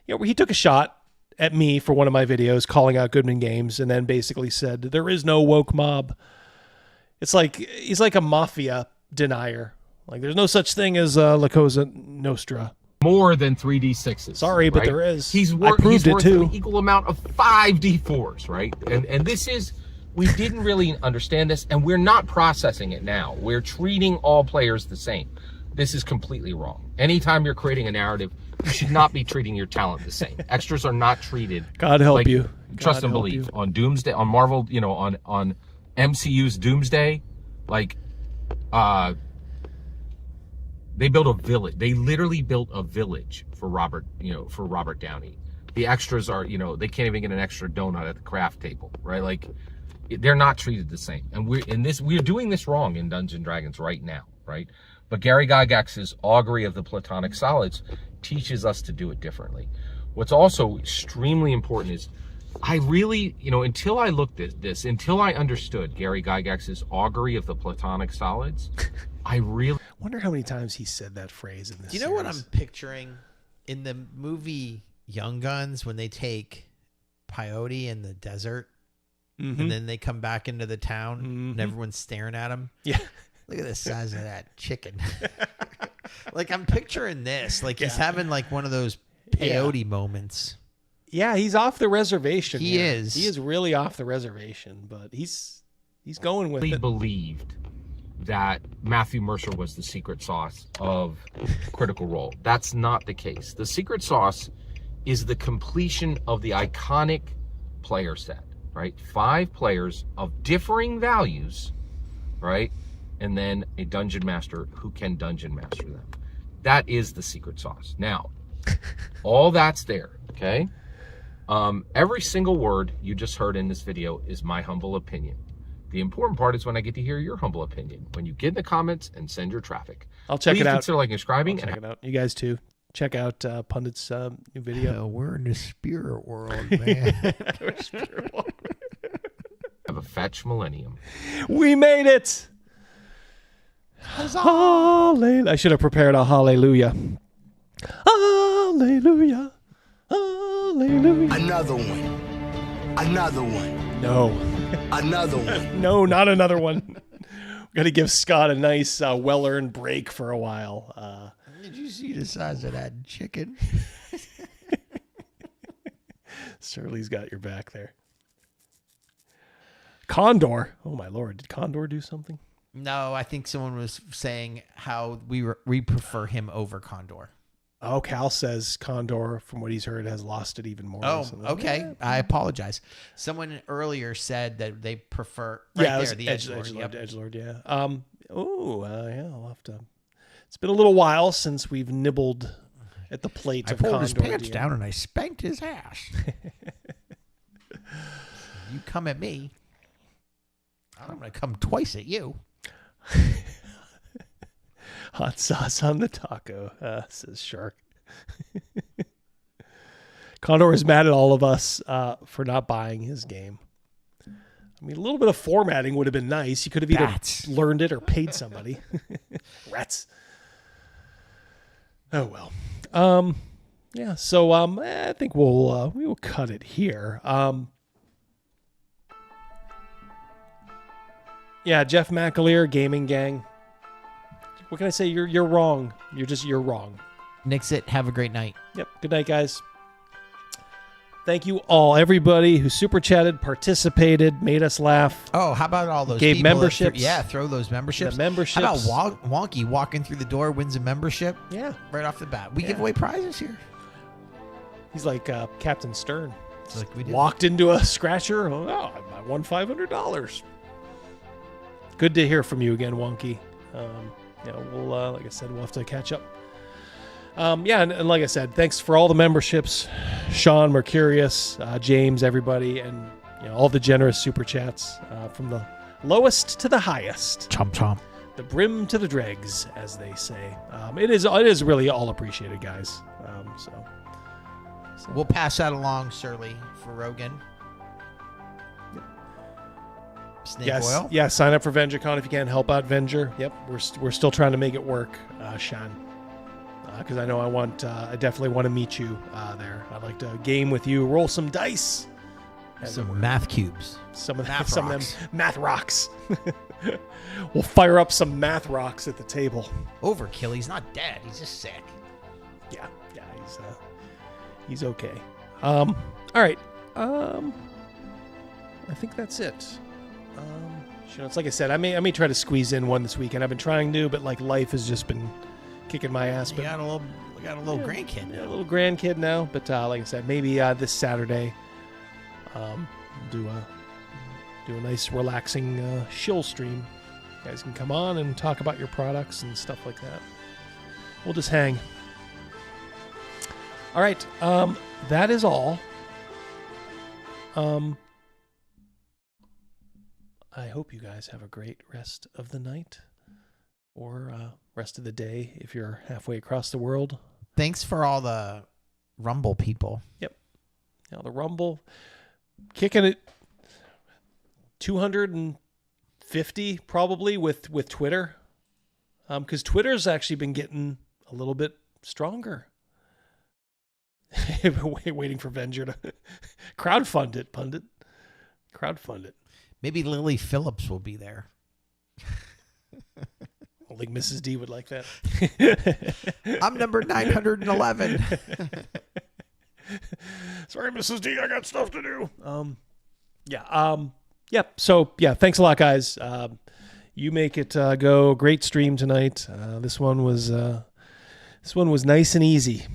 Where he took a shot at me for one of my videos, calling out Goodman Games, and then basically said there is no woke mob. It's like he's like a mafia denier. There's no such thing as La Cosa Nostra. More than 3D6s. Sorry, but right? there is. He's worth an equal amount of 5 D4s, right? And this is, we didn't really understand this, and we're not processing it now. We're treating all players the same. This is completely wrong. Anytime you're creating a narrative, you should not be treating your talent the same. Extras are not treated. God help you. Trust and believe. On Doomsday, on Marvel, on MCU's Doomsday, they built a village. They literally built a village for Robert Downey. The extras are, they can't even get an extra donut at the craft table, right? They're not treated the same. And we're doing this wrong in Dungeons & Dragons right now, right? But Gary Gygax's augury of the Platonic Solids teaches us to do it differently. What's also extremely important is I really, until I looked at this, until I understood Gary Gygax's augury of the Platonic Solids, I really wonder how many times he said that phrase in this. Do you know what I'm picturing in the movie Young Guns when they take peyote in the desert and then they come back into the town and everyone's staring at him? Yeah. Look at the size of that chicken. I'm picturing this. He's having one of those peyote moments. Yeah, he's off the reservation. He is. He is really off the reservation, but he's going with it. Believed that Matthew Mercer was the secret sauce of Critical Role. That's not the case. The secret sauce is the completion of the iconic player set, right? 5 players of differing values, right? And then a dungeon master who can dungeon master them. That is the secret sauce. Now, all that's there, okay? Every single word you just heard in this video is my humble opinion. The important part is when I get to hear your humble opinion. When you get in the comments and send your traffic. I'll check it out. Please consider liking and subscribing. Check it out. You guys too. check out Pundit's new video. We're in the spirit world, man. Have a fetch millennium. We made it! Hallelujah. I should have prepared a hallelujah. Hallelujah. Hallelujah. Another one. Another one. No. Another one. No, not another one. Got to give Scott a nice, well-earned break for a while. Did you see the size of that chicken? Surly's got your back there. Condor. Oh, my Lord. Did Condor do something? No, I think someone was saying how we prefer him over Condor. Oh, Cal says Condor, from what he's heard, has lost it even more. Oh, recently. okay. Yeah. I apologize. Someone earlier said that they prefer Yeah, there, the Edgelord. Edgelord. Edgelord, yeah. Yeah, I'll have to. It's been a little while since we've nibbled at the plate I of pulled Condor. his pants DM. down and I spanked his ass. You come at me, I'm going to come twice at you. Hot sauce on the taco, says Shark. Condor is mad at all of us for not buying his game. I mean, a little bit of formatting would have been nice. You could have either learned it or paid somebody. Rats. Oh, well. Yeah, so I think we will cut it here. Yeah, Jeff McAleer, Gaming Gang. What can I say? You're wrong. You're wrong. Nixit, have a great night. Yep. Good night, guys. Thank you all, everybody who super chatted, participated, made us laugh. Oh, how about all those gave people that memberships? throw those memberships. The memberships. How about Wonky walking through the door wins a membership? Yeah, right off the bat. We give away prizes here. He's like Captain Stern. Like we did. Walked into a scratcher. Oh, I won $500. Good to hear from you again, Wonky. We'll like I said, we'll have to catch up. And like I said, thanks for all the memberships, Sean, Mercurius, James, everybody, and all the generous super chats from the lowest to the highest. Chomp chomp. The brim to the dregs, as they say. It is really all appreciated, guys. So we'll pass that along, Surly, for Rogan. Snake oil. Yeah, sign up for VengerCon if you can. Help out Venger. Yep, we're still trying to make it work, Sean. Because I know I definitely want to meet you there. I'd like to game with you, roll some dice. Some math cubes. Some of math them math rocks. We'll fire up some math rocks at the table. Overkill. He's not dead. He's just sick. Yeah, he's okay. All right. I think that's it. It's like I said, I may try to squeeze in one this weekend. I've been trying to, but like life has just been kicking my ass. But we got a little grandkid now. A little grandkid now, but like I said, maybe this Saturday, do a nice relaxing shill stream. You guys can come on and talk about your products and stuff like that. We'll just hang. All right, that is all. I hope you guys have a great rest of the night or rest of the day if you're halfway across the world. Thanks for all the Rumble people. Yep. Now the Rumble kicking it 250 probably with Twitter. Because Twitter's actually been getting a little bit stronger. Waiting for Venger to crowdfund it, pundit. Crowdfund it. Maybe Lily Phillips will be there. I don't think Mrs. D would like that. I'm number 911. Sorry, Mrs. D, I got stuff to do. So thanks a lot, guys. You make it go. Great stream tonight. This one was nice and easy.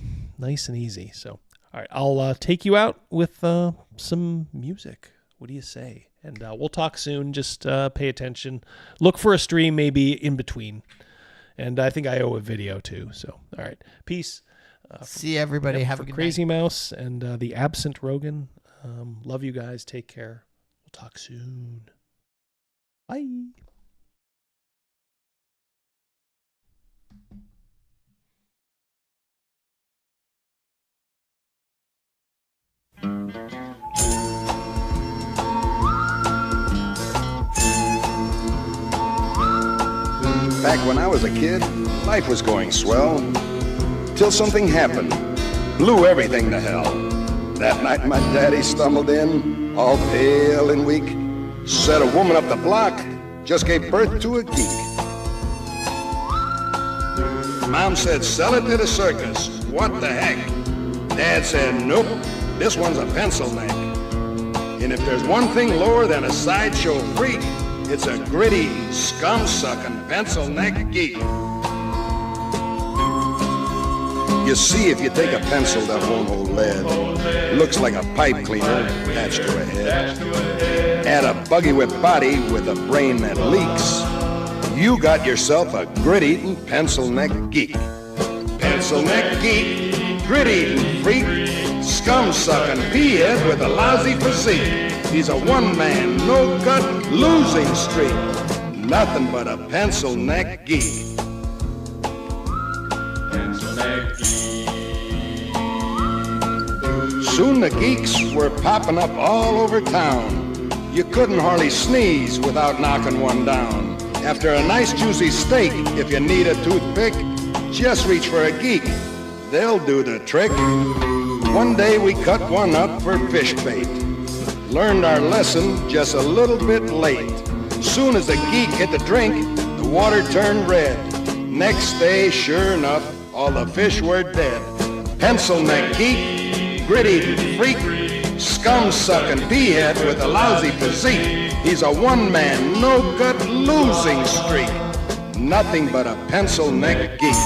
So, all right, I'll take you out with some music. What do you say? And we'll talk soon. Just pay attention. Look for a stream maybe in between. And I think I owe a video too. So, all right. Peace. See everybody. Have a good Crazy night. Mouse and the absent Rogan. Love you guys. Take care. We'll talk soon. Bye. Back when I was a kid, life was going swell, till something happened, blew everything to hell. That night my daddy stumbled in, all pale and weak, said a woman up the block just gave birth to a geek. Mom said, sell it to the circus, what the heck? Dad said, nope, this one's a pencil neck. And if there's one thing lower than a sideshow freak, it's a gritty, scum-sucking, pencil-neck geek. You see, if you take a pencil that won't hold lead, looks like a pipe cleaner attached to a head, add a buggy-whip body with a brain that leaks, you got yourself a grit-eating, pencil-neck geek. Pencil-neck geek, grit-eating freak, scum-sucking pea-head with a lousy physique. He's a one-man, no-gut, losing streak. Nothing but a pencil-neck geek. Pencil-neck geek. Soon the geeks were popping up all over town. You couldn't hardly sneeze without knocking one down. After a nice juicy steak, if you need a toothpick, just reach for a geek. They'll do the trick. One day we cut one up for fish bait. Learned our lesson just a little bit late. Soon as the geek hit the drink, the water turned red. Next day, sure enough, all the fish were dead. Pencil-neck geek, grit-eating freak, scum-sucking pea-head with a lousy physique. He's a one-man, no-gut, losing streak. Nothing but a pencil-neck geek.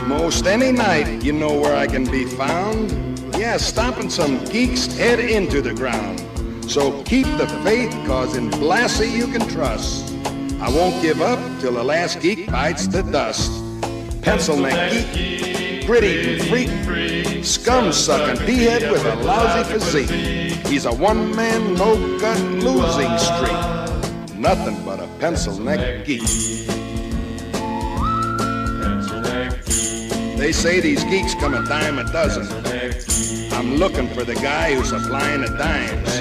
Most any night, you know where I can be found. Yeah, stomping some geek's head into the ground. So keep the faith, cause in Blassie you can trust. I won't give up till the last geek bites the dust. Pencil-neck geek, grit-eating freak, scum-sucking pea-head with a lousy physique. He's a one-man, no-gut, losing streak. Nothing but a pencil-neck geek. They say these geeks come a dime a dozen. I'm looking for the guy who's supplying the dimes.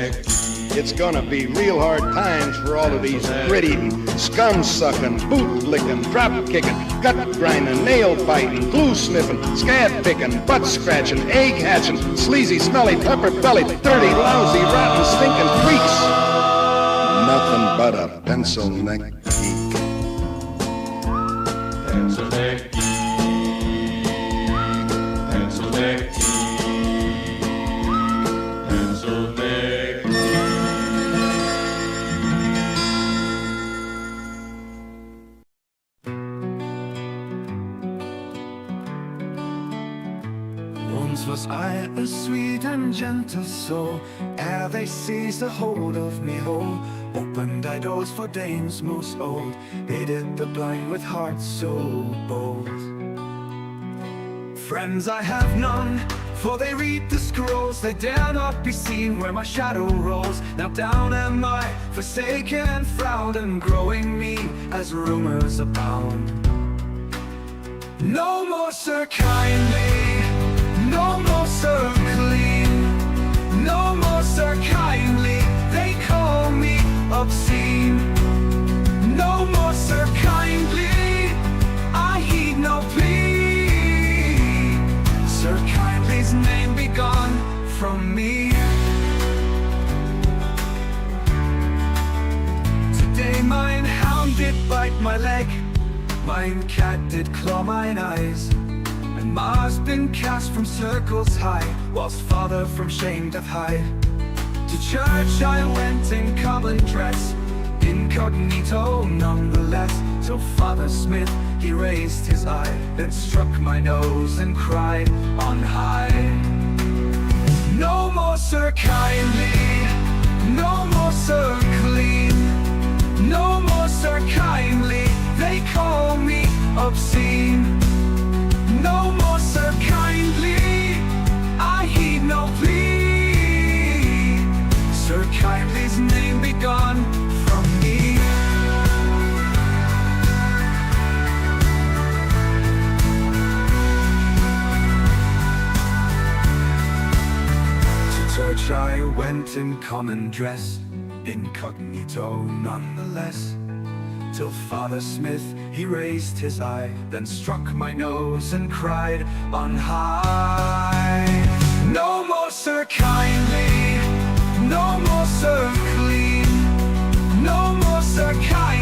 It's gonna be real hard times for all of these grit-eating, scum-sucking, boot-licking, drop-kicking, gut-grinding, nail-biting, glue-sniffing, scab-picking, butt-scratching, egg-hatching, sleazy, smelly, pepper-bellied, dirty, lousy, rotten, stinking freaks. Nothing but a pencil-neck geek. Pencil-neck geek. Pencil-neck geek. Pencil-neck geek. Once was I a sweet and gentle soul, ere they seized a hold of me whole. Opened I doors for dames most old, aided the blind with hearts so bold. Friends I have none, for they read the scrolls. They dare not be seen where my shadow rolls. Now down am I, forsaken and frowned, and growing mean as rumors abound. No more Sir Kindly, no more Sir Clean, no more Sir Kindly, they call me obscene. No more Sir Kindly, I heed no plea. Sir Kindly's name be gone from me. Today mine hound did bite my leg, mine cat did claw mine eyes, and Mars been cast from circles high, whilst father from shame doth hide. To church I went in common dress, incognito nonetheless, till Father Smith he raised his eye, then struck my nose and cried on high. No more Sir Kindly, no more Sir Clean, no more Sir Kindly, they call me obscene. No more Sir Kindly, church I went in common dress, incognito nonetheless, till Father Smith, he raised his eye, then struck my nose and cried on high. No more Sir Kindly, no more Sir Clean, no more Sir Kindly.